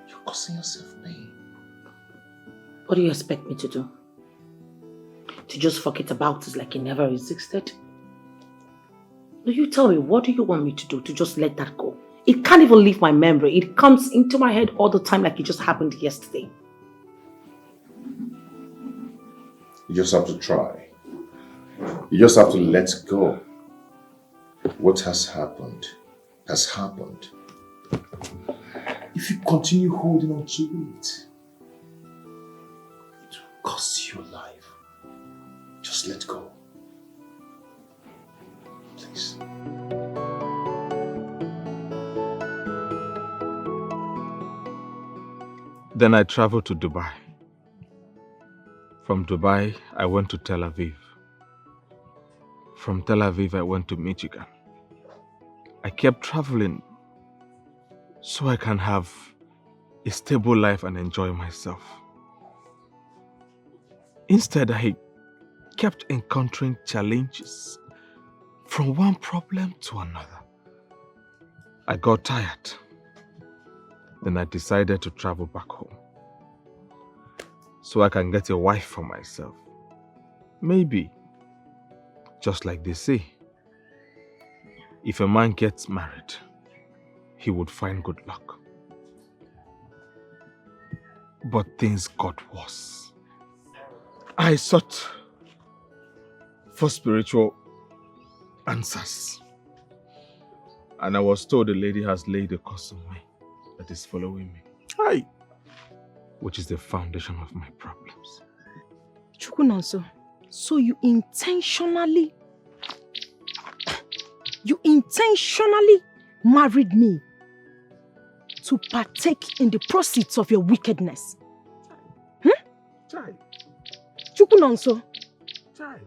You're causing yourself pain. What do you expect me to do? To just forget about it like it never existed? No, you tell me, what do you want me to do? To just let that go? It can't even leave my memory. It comes into my head all the time like it just happened yesterday. You just have to try. You just have to let go. What has happened has happened. If you continue holding on to it, it will cost you your life. Just let go. Please. Then I traveled to Dubai. From Dubai, I went to Tel Aviv. From Tel Aviv, I went to Michigan. I kept traveling so I can have a stable life and enjoy myself. Instead, I kept encountering challenges from one problem to another. I got tired. Then I decided to travel back home so I can get a wife for myself. Maybe, just like they say, if a man gets married, he would find good luck. But things got worse. I sought for spiritual answers, and I was told the lady has laid a curse on me that is following me. Hi! Which is the foundation of my problems. Chukunonso, so you intentionally married me to partake in the proceeds of your wickedness? Chai. Chukunonso. Chai.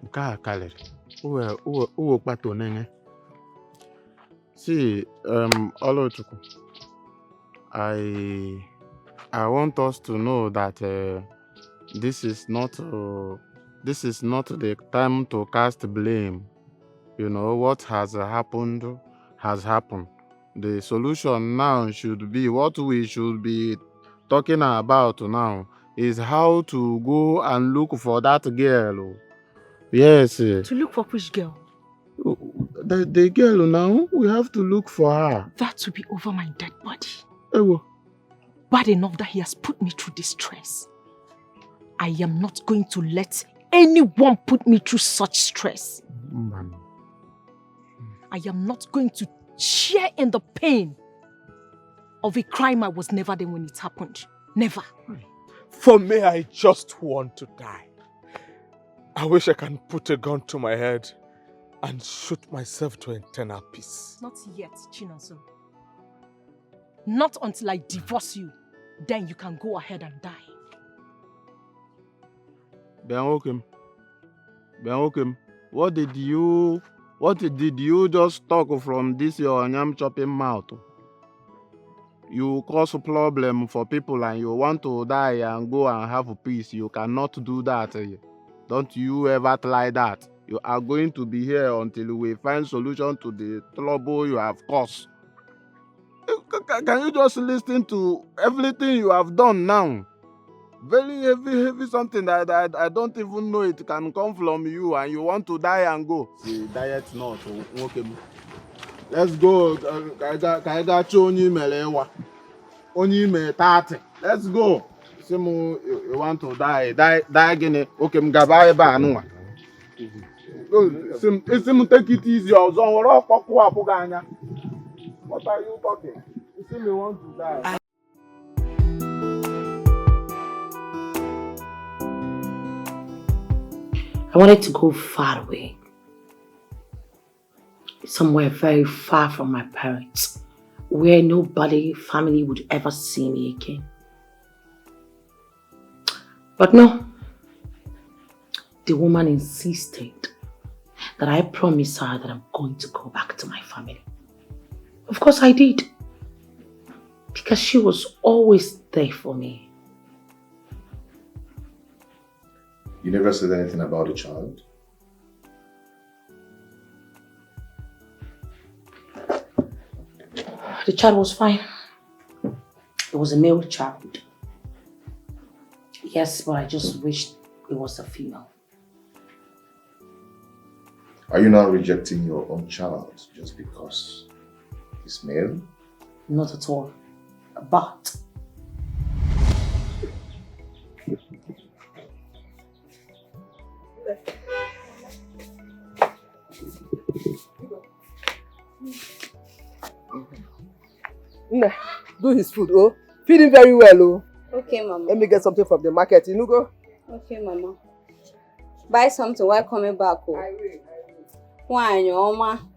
Nke a karịrị. Uwe kpato nene. See, Olochukwu, I want us to know that this is not the time to cast blame. You know, what has happened has happened. The solution now should be, what we should be talking about now is how to go and look for that girl. Yes. To look for which girl? The girl now, we have to look for her. That will be over my dead body. Ewo. Bad enough that he has put me through this stress. I am not going to let anyone put me through such stress. Man. I am not going to share in the pain of a crime I was never there when it happened. Never. For me, I just want to die. I wish I can put a gun to my head and shoot myself to eternal peace. Not yet, Chinonso. Not until I divorce you. Then you can go ahead and die. Ben Okim, what did you just talk from this your yam chopping mouth? You cause a problem for people and you want to die and go and have peace. You cannot do that. Don't you ever try that. You are going to be here until we find solution to the trouble you have caused. Can you just listen to everything you have done now? Very heavy something that I don't even know it can come from you, and you want to die and go. See, diet not okay. Let's go. Only me 30. Let's go. You want to die again. Okay, mgaba eba anwa. Take it easy. What are you talking? You me want to die. I wanted to go far away. Somewhere very far from my parents, where nobody, family would ever see me again. But no, the woman insisted that I promise her that I'm going to go back to my family. Of course I did, because she was always there for me. You never said anything about the child? The child was fine. It was a male child. Yes, but I just wished it was a female. Are you now rejecting your own child just because he's male? Not at all. But do his food, oh. Feed him very well, oh. Okay, Mama. Let me get something from the market, you know, go. Okay, Mama. Buy something while coming back, oh. I will. Why, your Mama?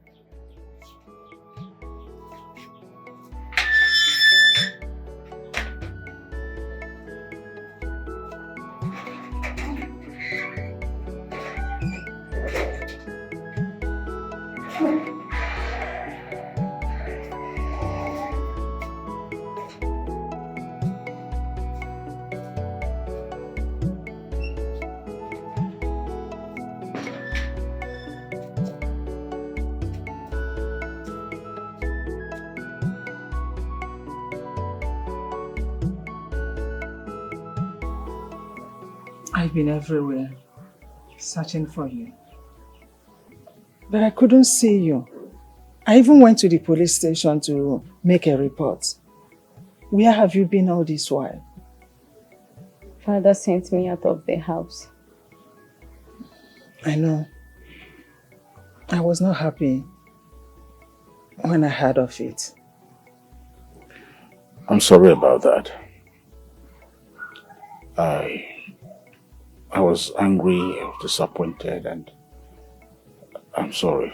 I've been everywhere, searching for you. But I couldn't see you. I even went to the police station to make a report. Where have you been all this while? Father sent me out of the house. I know. I was not happy when I heard of it. I'm sorry about that. I was angry, I was disappointed, and I'm sorry.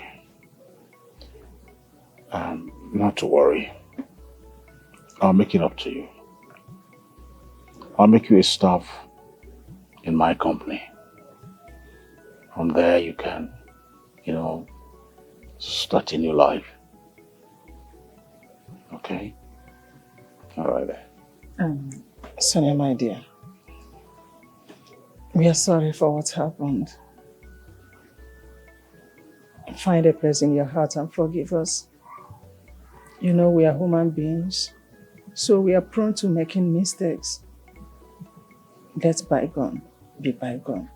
Not to worry. I'll make it up to you. I'll make you a staff in my company. From there you can, start a new life. Okay? All right then. Sonia, my dear, we are sorry for what happened. Find a place in your heart and forgive us. You know we are human beings, so we are prone to making mistakes. Let bygone be bygone,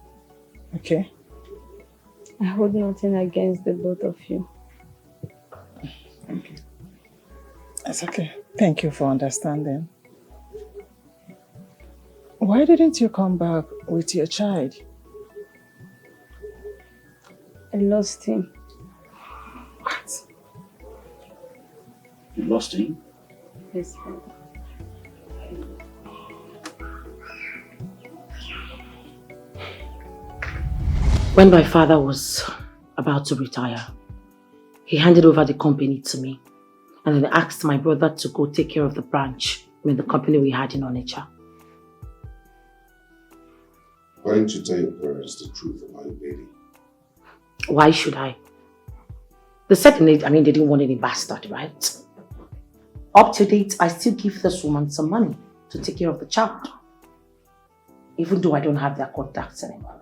okay? I hold nothing against the both of you. Okay. It's okay. Thank you for understanding. Why didn't you come back with your child? I lost him. What? You lost him? Yes, Father. When my father was about to retire, he handed over the company to me and then asked my brother to go take care of the branch, the company we had in Onitsha. Why didn't you tell your parents the truth about your baby? Why should I? They said they didn't want any bastard, right? Up to date, I still give this woman some money to take care of the child. Even though I don't have their contacts anymore.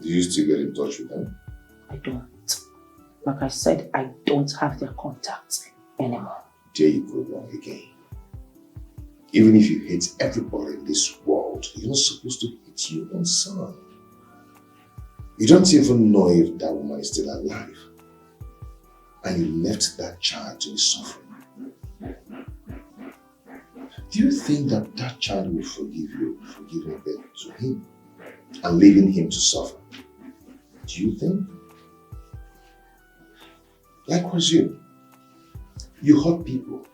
Do you still get in touch with them? I don't. Like I said, I don't have their contacts anymore. There you go wrong again. Even if you hate everybody in this world, you're not supposed to hate your own son. You don't even know if that woman is still alive. And you left that child to be suffering. Do you think that that child will forgive you for giving birth to him and leaving him to suffer? Do you think? Likewise you hurt people.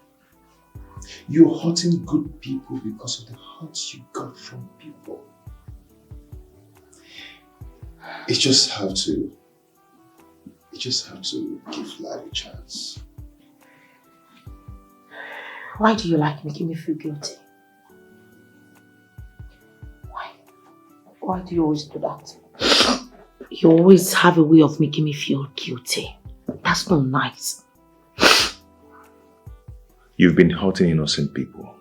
You're hurting good people because of the hurt you got from people. You just have to give life a chance. Why do you like making me feel guilty? Why? Why do you always do that? You always have a way of making me feel guilty. That's not nice. You've been hurting innocent people.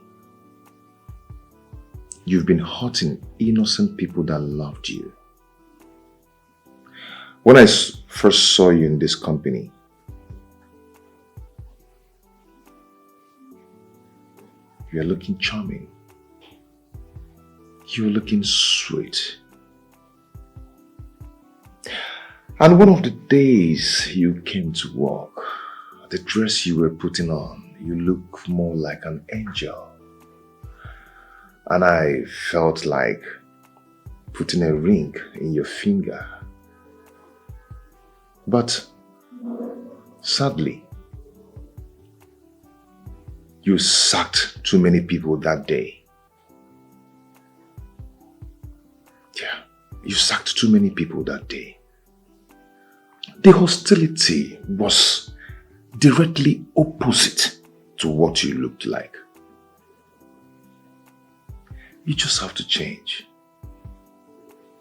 You've been hurting innocent people that loved you. When I first saw you in this company, you were looking charming. You were looking sweet. And one of the days you came to work, the dress you were putting on, you look more like an angel. And I felt like putting a ring in your finger. But sadly, you sacked too many people that day. Yeah, you sacked too many people that day. The hostility was directly opposite to what you looked like. You just have to change.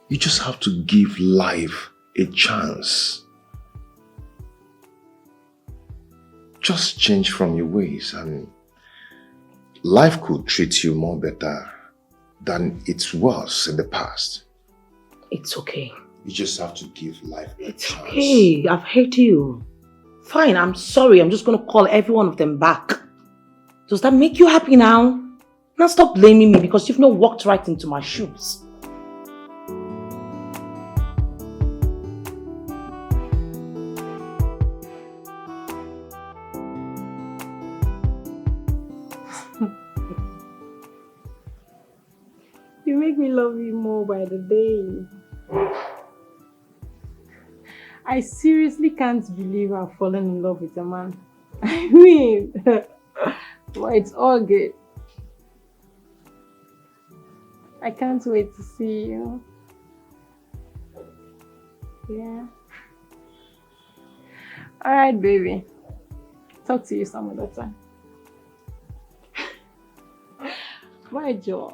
You just have to give life a chance. Just change from your ways and life could treat you more better than it was in the past. It's okay. You just have to give life a chance. Okay, I've heard you. Fine, I'm sorry. I'm just going to call every one of them back. Does that make you happy now? Now stop blaming me because you've not walked right into my shoes. You make me love you more by the day. I seriously can't believe I've fallen in love with a man. I mean, but it's all good. I can't wait to see you. Yeah. Alright, baby. Talk to you some other time. Bye, Joe.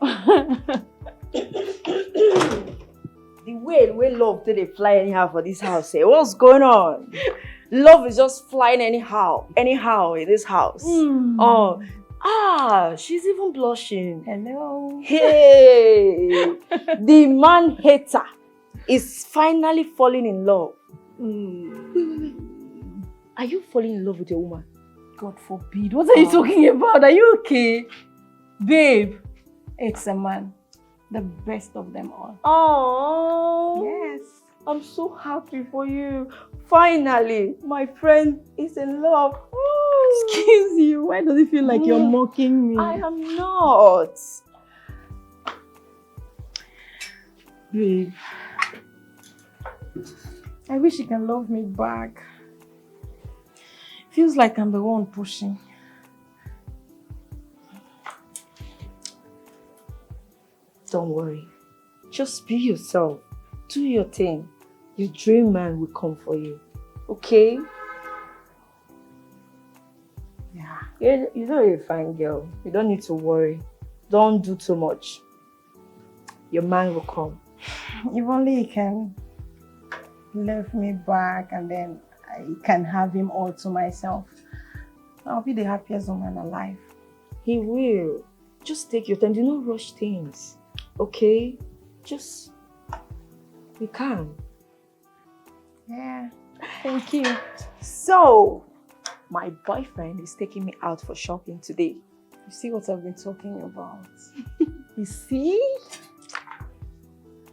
The way love did they fly anyhow for this house, eh? What's going on? Love is just flying anyhow in this house. Oh, she's even blushing. Hello. Hey, the man hater is finally falling in love. Are you falling in love with a woman? God forbid. What are you talking about? Are you okay? Babe, it's a man. The best of them all. Oh, yes. I'm so happy for you. Finally, my friend is in love. Ooh. Excuse you. Why does it feel like you're mocking me? I am not. Babe, I wish you can love me back. Feels like I'm the one pushing. Don't worry. Just be yourself. Do your thing. Your dream man will come for you. Okay? Yeah. You know you're a fine girl. You don't need to worry. Don't do too much. Your man will come. If only he can leave me back and then I can have him all to myself. I'll be the happiest woman alive. He will. Just take your time. Do not rush things. Okay? Just be calm. Yeah. Thank you. So, my boyfriend is taking me out for shopping today. You see what I've been talking about? You see?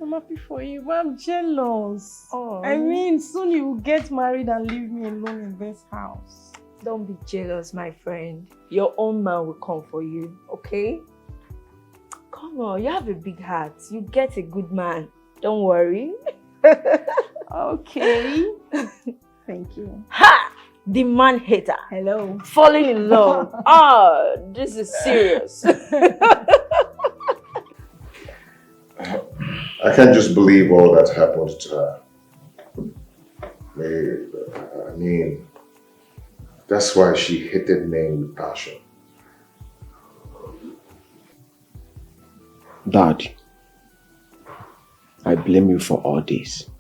I'm happy for you, but I'm jealous. Oh. I mean, soon you will get married and leave me alone in this house. Don't be jealous, my friend. Your own man will come for you, okay? Come on, you have a big heart. You get a good man. Don't worry. Okay. Thank you. Ha! The man hater. Hello. Falling in love. Ah, this is serious. I can't just believe all that happened to her. I mean, that's why she hated men with passion. Dad, I blame you for all this.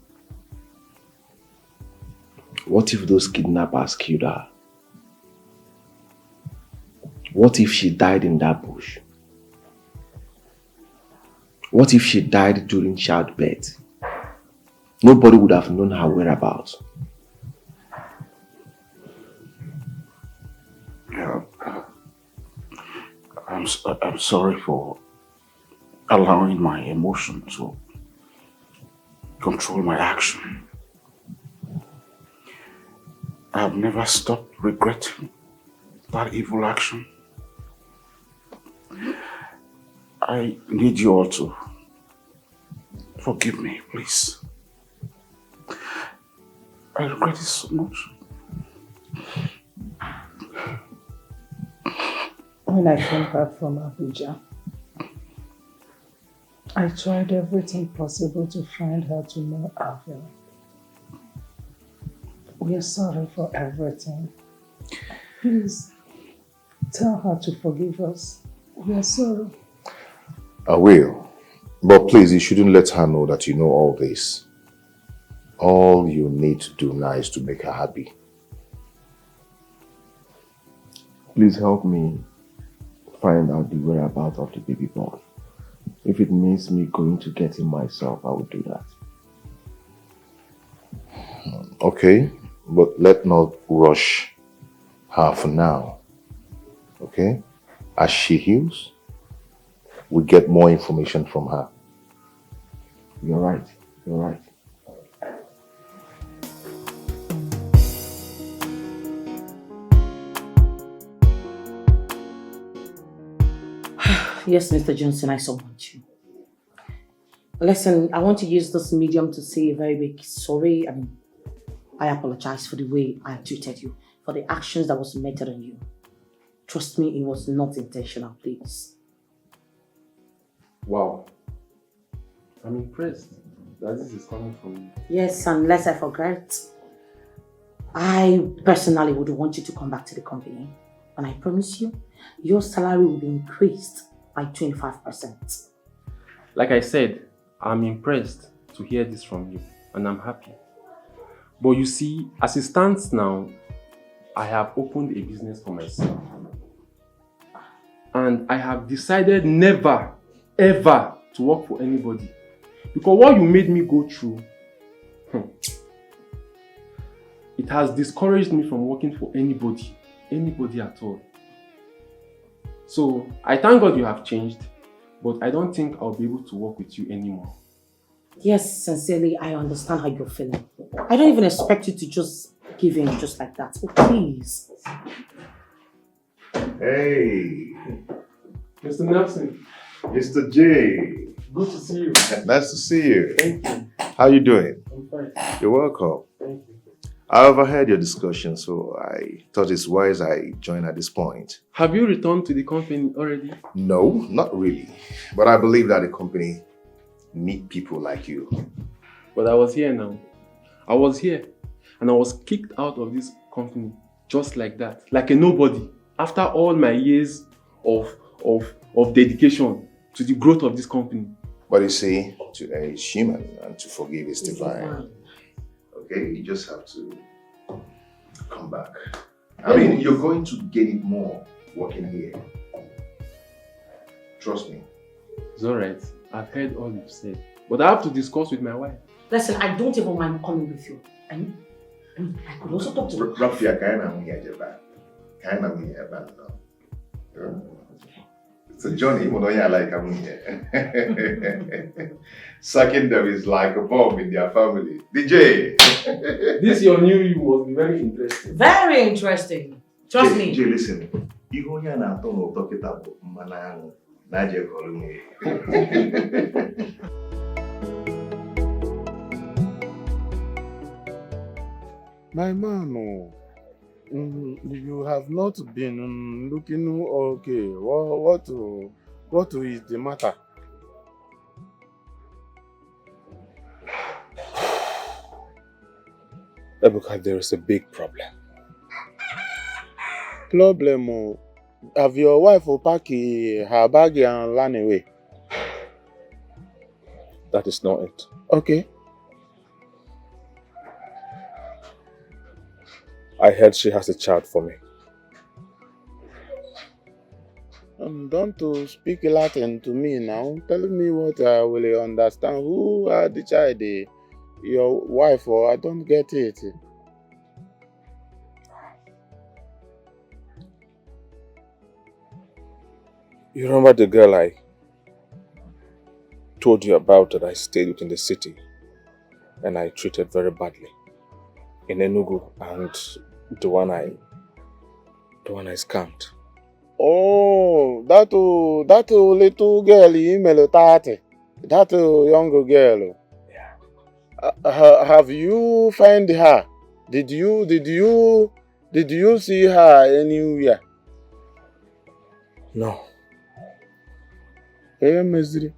What if those kidnappers killed her? What if she died in that bush? What if she died during childbirth? Nobody would have known her whereabouts. Yeah, I'm sorry for allowing my emotion to control my action. I've never stopped regretting that evil action. I need you all to forgive me, please. I regret it so much. When I came back from Abuja, I tried everything possible to find her to know Avil. We are sorry for everything. Please, tell her to forgive us. We are sorry. I will. But please, you shouldn't let her know that you know all this. All you need to do now is to make her happy. Please help me find out the whereabouts of the baby boy. If it means me going to get him myself, I will do that. Okay, but let's not rush her for now. Okay? As she heals, we get more information from her. You're right. You're right. Yes, Mr. Johnson, I so want you. Listen, I want to use this medium to say a very big sorry. I apologize for the way I treated you, for the actions that was meted on you. Trust me, it was not intentional, please. Wow. I'm impressed that this is coming from you. Yes, unless I forget, I personally would want you to come back to the company. And I promise you, your salary will be increased by 25%. Like I said, I'm impressed to hear this from you, and I'm happy. But you see, as it stands now, I have opened a business for myself. And I have decided never, ever to work for anybody. Because what you made me go through, it has discouraged me from working for anybody at all. So, I thank God you have changed, but I don't think I'll be able to work with you anymore. Yes, sincerely, I understand how you're feeling. I don't even expect you to just give in just like that. Oh, please. Hey! Mr. Nelson. Mr. J. Good to see you. Nice to see you. Thank you. How you doing? I'm fine. You're welcome. Thank you. I overheard your discussion, so I thought it's wise I join at this point. Have you returned to the company already? No, not really. But I believe that the company need people like you. But I was here now. I was here. and I was kicked out of this company just like that, like a nobody, after all my years of dedication to the growth of this company. But you see, to err is human and to forgive is divine. Okay, you just have to come back. I mean, you're going to get it more working here. Trust me. It's alright. I've heard all you've said. But I have to discuss with my wife. Listen, I don't even mind coming with you. I could also talk to you. It's a journey, but I like coming here. Sucking them is like a bomb in their family. DJ! This your new you must be very interesting. Very interesting. Trust me. DJ, listen. You go here and talk about Manang. Nadia calling me. My man, you have not been looking okay. What is the matter? Ebuka, there is a big problem. Problem? Have your wife packed her bag and run away? That is not it. Okay. I heard she has a child for me. Don't speak Latin to me now. Tell me what I will understand. Who had the child? Your wife, or I don't get it. You remember the girl I told you about that I stayed with in the city and I treated very badly in Enugu, and the one I scammed? Oh, that little girl in Melotati. That young girl. Yeah. Have you found her? Did you see her anywhere? No. Hey, misery.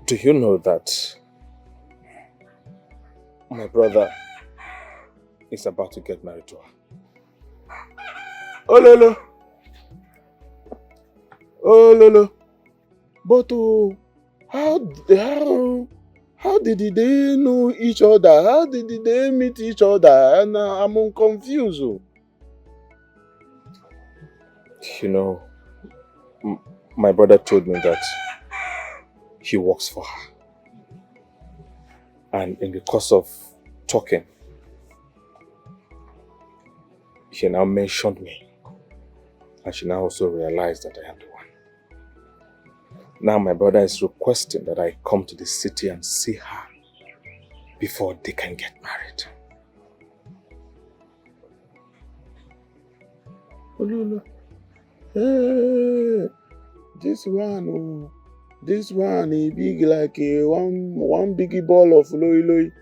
Do you know that my brother is about to get married to her? Oh lolo. But how did they know each other? How did they meet each other? And I'm confused. You know, my brother told me that he works for her. And in the course of talking, she now mentioned me. And she now also realized that I am the one. Now my brother is requesting that I come to the city and see her before they can get married. Oh, hey, this one is big like one biggie ball of loy.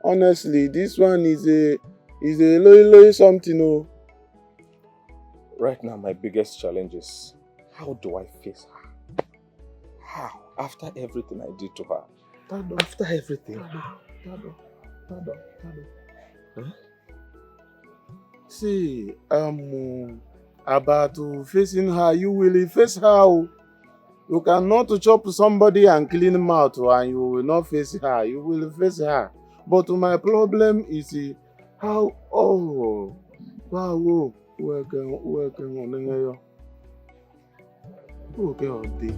Honestly, this one is a loy something. Oh. Right now, my biggest challenge is, how do I face her? How? After everything I did to her. After everything. Tado. Huh? See, about facing her, you will face her. You cannot chop somebody and clean mouth and you will not face her. You will face her. But my problem is how, wow, working on it. Okay, all day.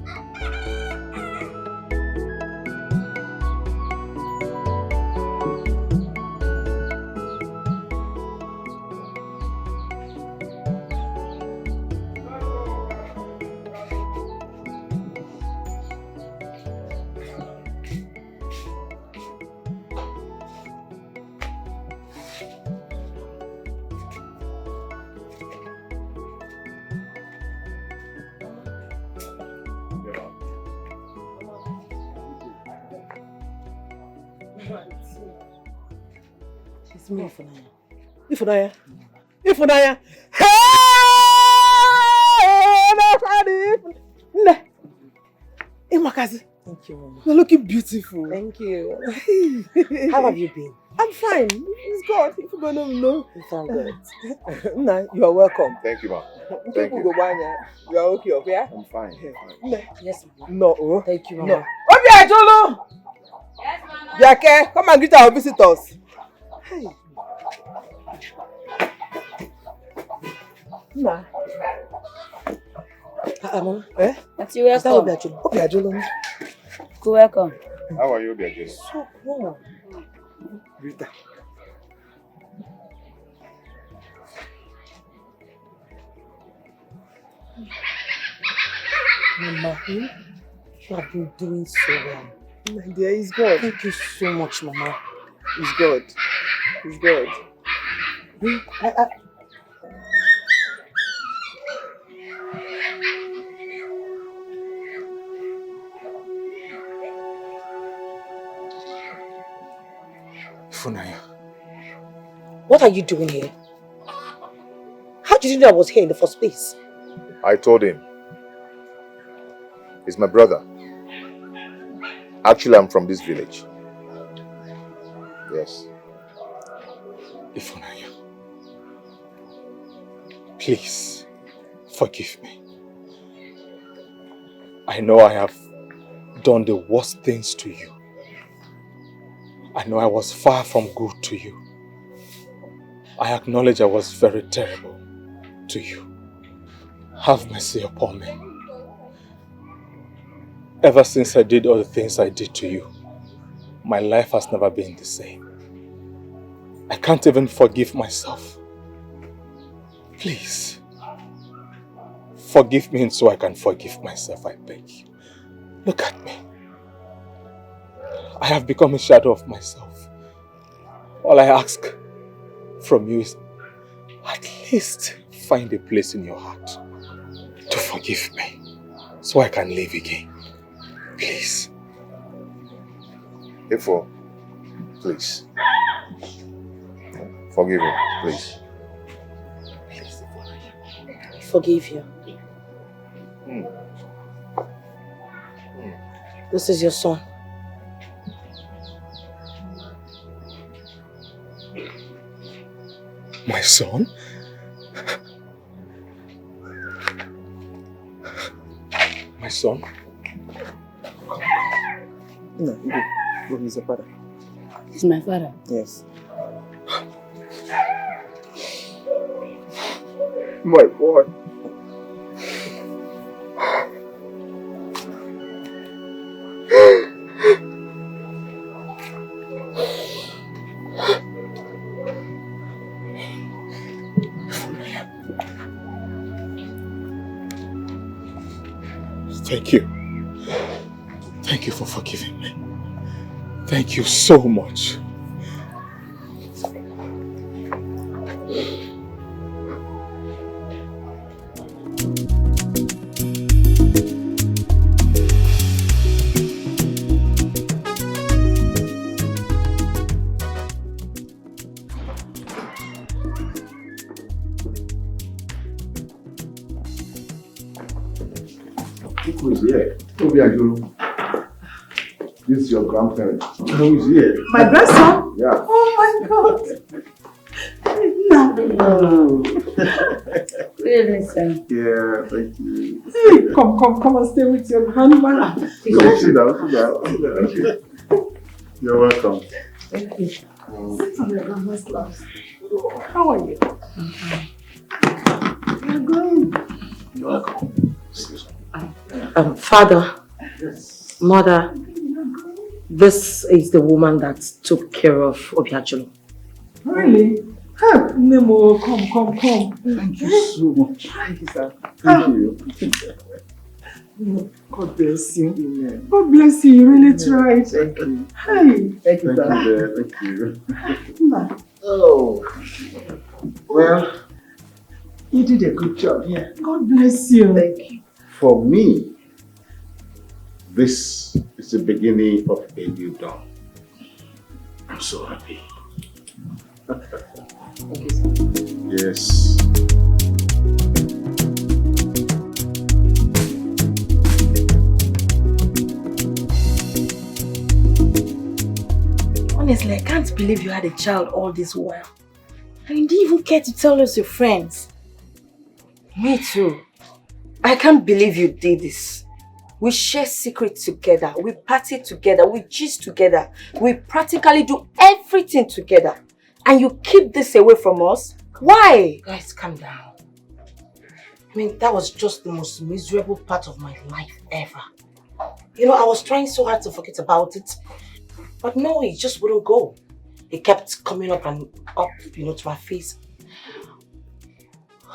It's me, Ifunanya. Hey! Imakazi. you, Mama. You're looking beautiful. Thank you. How have you been? I'm fine. It's God. If you're gonna know. Thank God. Nah, you are welcome. Thank you, Ma. Thank you. You are okay, okay? I'm fine. Yes, Mama. No. Oh. Thank you, Mama. No. Obia, Jolo! Yes, Mama. Dikeh, come and greet our visitors. Hey. Nah. Mama. Eh? That's you welcome. Obia, Jolo. Go welcome. How are you, Obia? So cool. Rita. Mama, you have been doing so well. My dear, it's God. Thank you so much, Mama. It's God. It's God. Funaya. What are you doing here? How did you know I was here in the first place? I told him. He's my brother. Actually, I'm from this village. Yes. Ifunaya, please forgive me. I know I have done the worst things to you. I know I was far from good to you. I acknowledge I was very terrible to you. Have mercy upon me. Ever since I did all the things I did to you, my life has never been the same. I can't even forgive myself. Please, forgive me so I can forgive myself, I beg you. Look at me. I have become a shadow of myself. All I ask from you is at least find a place in your heart to forgive me so I can live again. Please. Ifo, please. Forgive him, please. Please, I forgive you. This is your son. My son? My son? No, go. He's your father. He's my father. Yes. My God. Thank you. Thank you for forgiving me. Thank you so much. Who is here? Obiaguru. This is your grandparent. Who is here? My grandson? Yeah. Oh my God. No. Really, sir. Yeah, thank you. Hey, come and stay with your grandmother. Come, sit down. Okay. You're welcome. Thank you. Sit on your grandma's lap. How are you? You're going. You're welcome. Father, Mother, this is the woman that took care of Obiajulu. Really? Nemo, come. Thank you so much. Thank you, sir. Thank you. God bless you. Amen. God bless you. You really tried. Thank you. Hey. Thank you, sir. Thank you. Oh. Well, you did a good job here. God bless you. Thank you. For me, this is the beginning of a new dawn. I'm so happy. Thank you, sir. Yes. Honestly, I can't believe you had a child all this while. And you didn't even care to tell us your friends. Me too. I can't believe you did this. We share secrets together. We party together. We gist together. We practically do everything together. And you keep this away from us? Why? Guys, calm down. I mean, that was just the most miserable part of my life ever. You know, I was trying so hard to forget about it. But no, it just wouldn't go. It kept coming up and up, you know, to my face.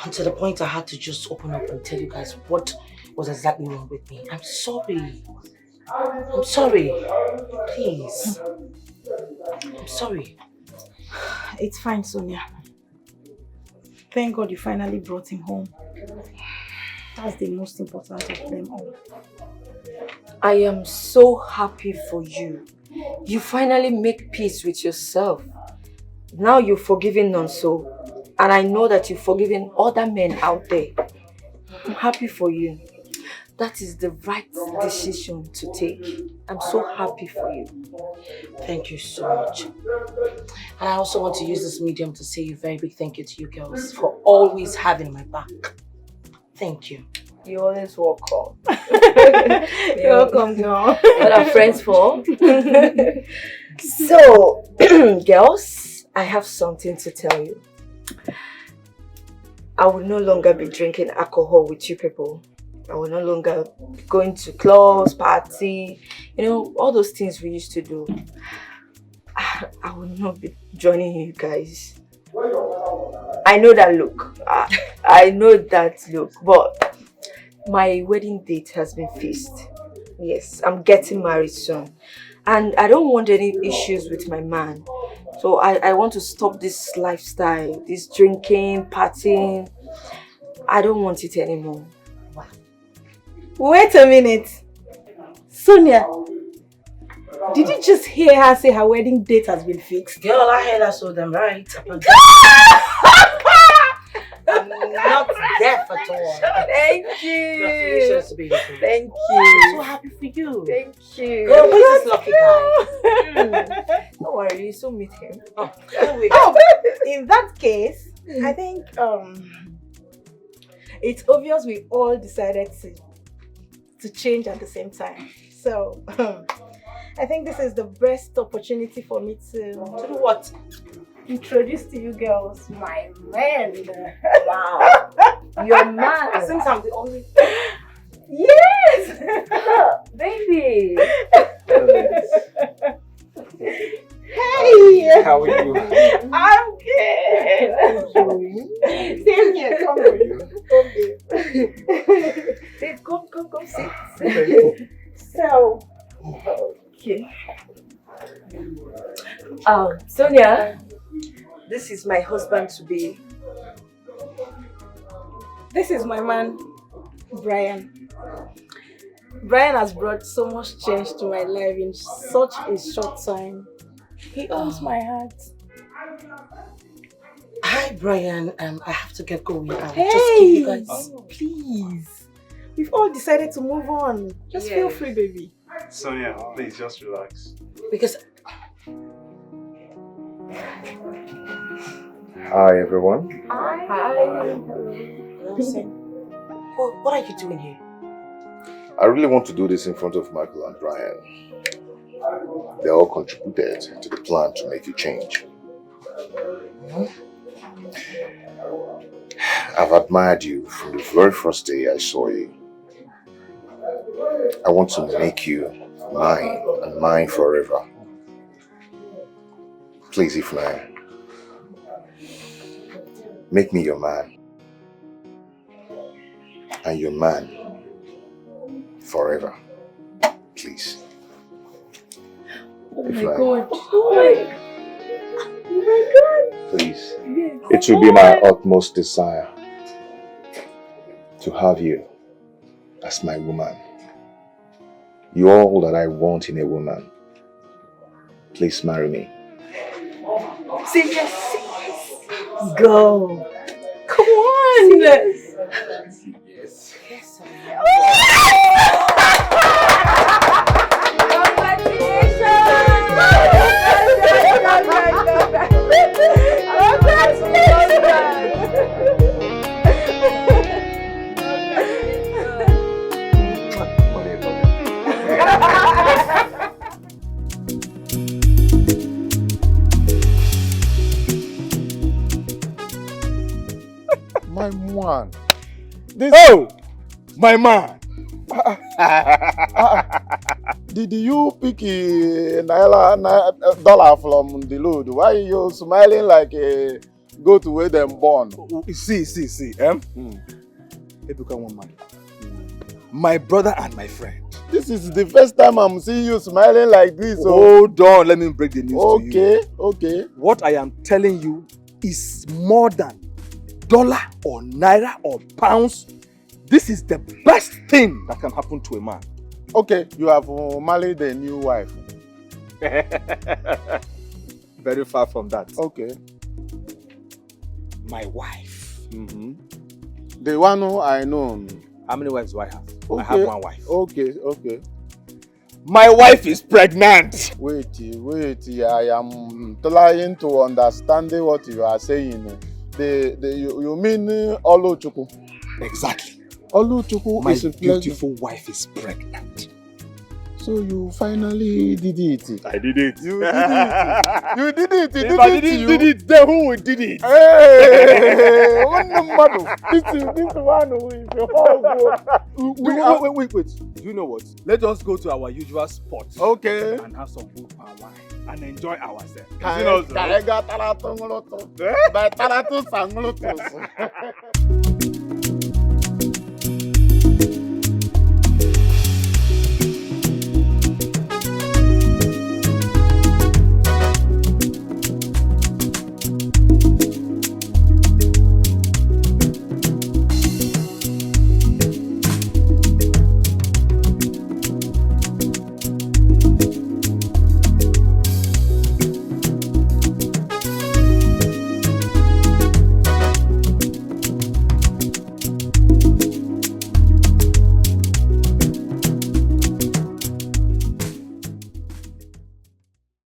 And to the point I had to just open up and tell you guys what was exactly wrong with me. I'm sorry. I'm sorry. Please. I'm sorry. It's fine, Sonia. Thank God you finally brought him home. That's the most important of them all. I am so happy for you. You finally make peace with yourself. Now you've forgiven Nonso. And I know that you've forgiven other men out there. I'm happy for you. That is the right decision to take. I'm so happy for you. Thank you so much. And I also want to use this medium to say a very big thank you to you girls for always having my back. Thank you. You always welcome. You're welcome, girl. What are friends for? So, girls, I have something to tell you. I will no longer be drinking alcohol with you people. I will no longer be going to clubs, party, you know, all those things we used to do. I will not be joining you guys. I know that look. I know that look, but my wedding date has been fixed. Yes, I'm getting married soon. And I don't want any issues with my man. So I want to stop this lifestyle, this drinking, partying. I don't want it anymore. Wait a minute. Sonia, did you just hear her say her wedding date has been fixed? Girl, I heard her so damn right. I'm not deaf at all. Thank you. Congratulations to be here. Thank you. I'm so happy for you. Thank you. Girl, who's this lucky guy? Don't worry, you still meet him. Oh, in that case, I think it's obvious we all decided to change at the same time. So I think this is the best opportunity for me to do what? Introduce to you girls my man. Wow. Your man. Since I'm the only... Yes! Baby. Hey! How are you? I'm good. Same here. Come here. Come, sit. So, okay. Sonia, this is my husband to be. This is my man, Brian. Brian has brought so much change to my life in such a short time. He owns my heart. Hi, Brian. I have to get going. Hey! Just keep you guys. Oh, please. We've all decided to move on. Just feel free, baby. Sonia, please just relax. Because... Hi, everyone. Hi. What are you doing here? I really want to do this in front of Michael and Brian. They all contributed to the plan to make you change. I've admired you from the very first day I saw you. I want to make you mine and mine forever. Please, Ifnaya, make me your man and your man forever. Please. Oh my Ifnaya. God. Oh my God. Please. It will be my utmost desire to have you as my woman. You're all that I want in a woman. Please marry me. Say yes. Go. Come on. Yes. Yes. Congratulations. my man. Oh, my man. Did you pick a dollar from the load? Why are you smiling like a goat where them born? See. Ebuka one man. My brother and my friend. This is the first time I'm seeing you smiling like this. Hold on, let me break the news to you. Okay. What I am telling you is more than dollar or naira or pounds. This is the best thing that can happen to a man. Okay, you have married a new wife. Very far from that. Okay. My wife. The one who I know. How many wives do I have? Okay. I have one wife. Okay. My wife is pregnant. Wait. I am trying to understand what you are saying. You mean Oluchukwu? Exactly. Oluchukwu My is beautiful wife is pregnant. So you finally did it. I did it. You did it. You did it. If I didn't did it, then who did it? Hey, this one who is the whole Wait. Do you know what? Let us go to our usual spot. Okay. And have some food and wine and enjoy ourselves. By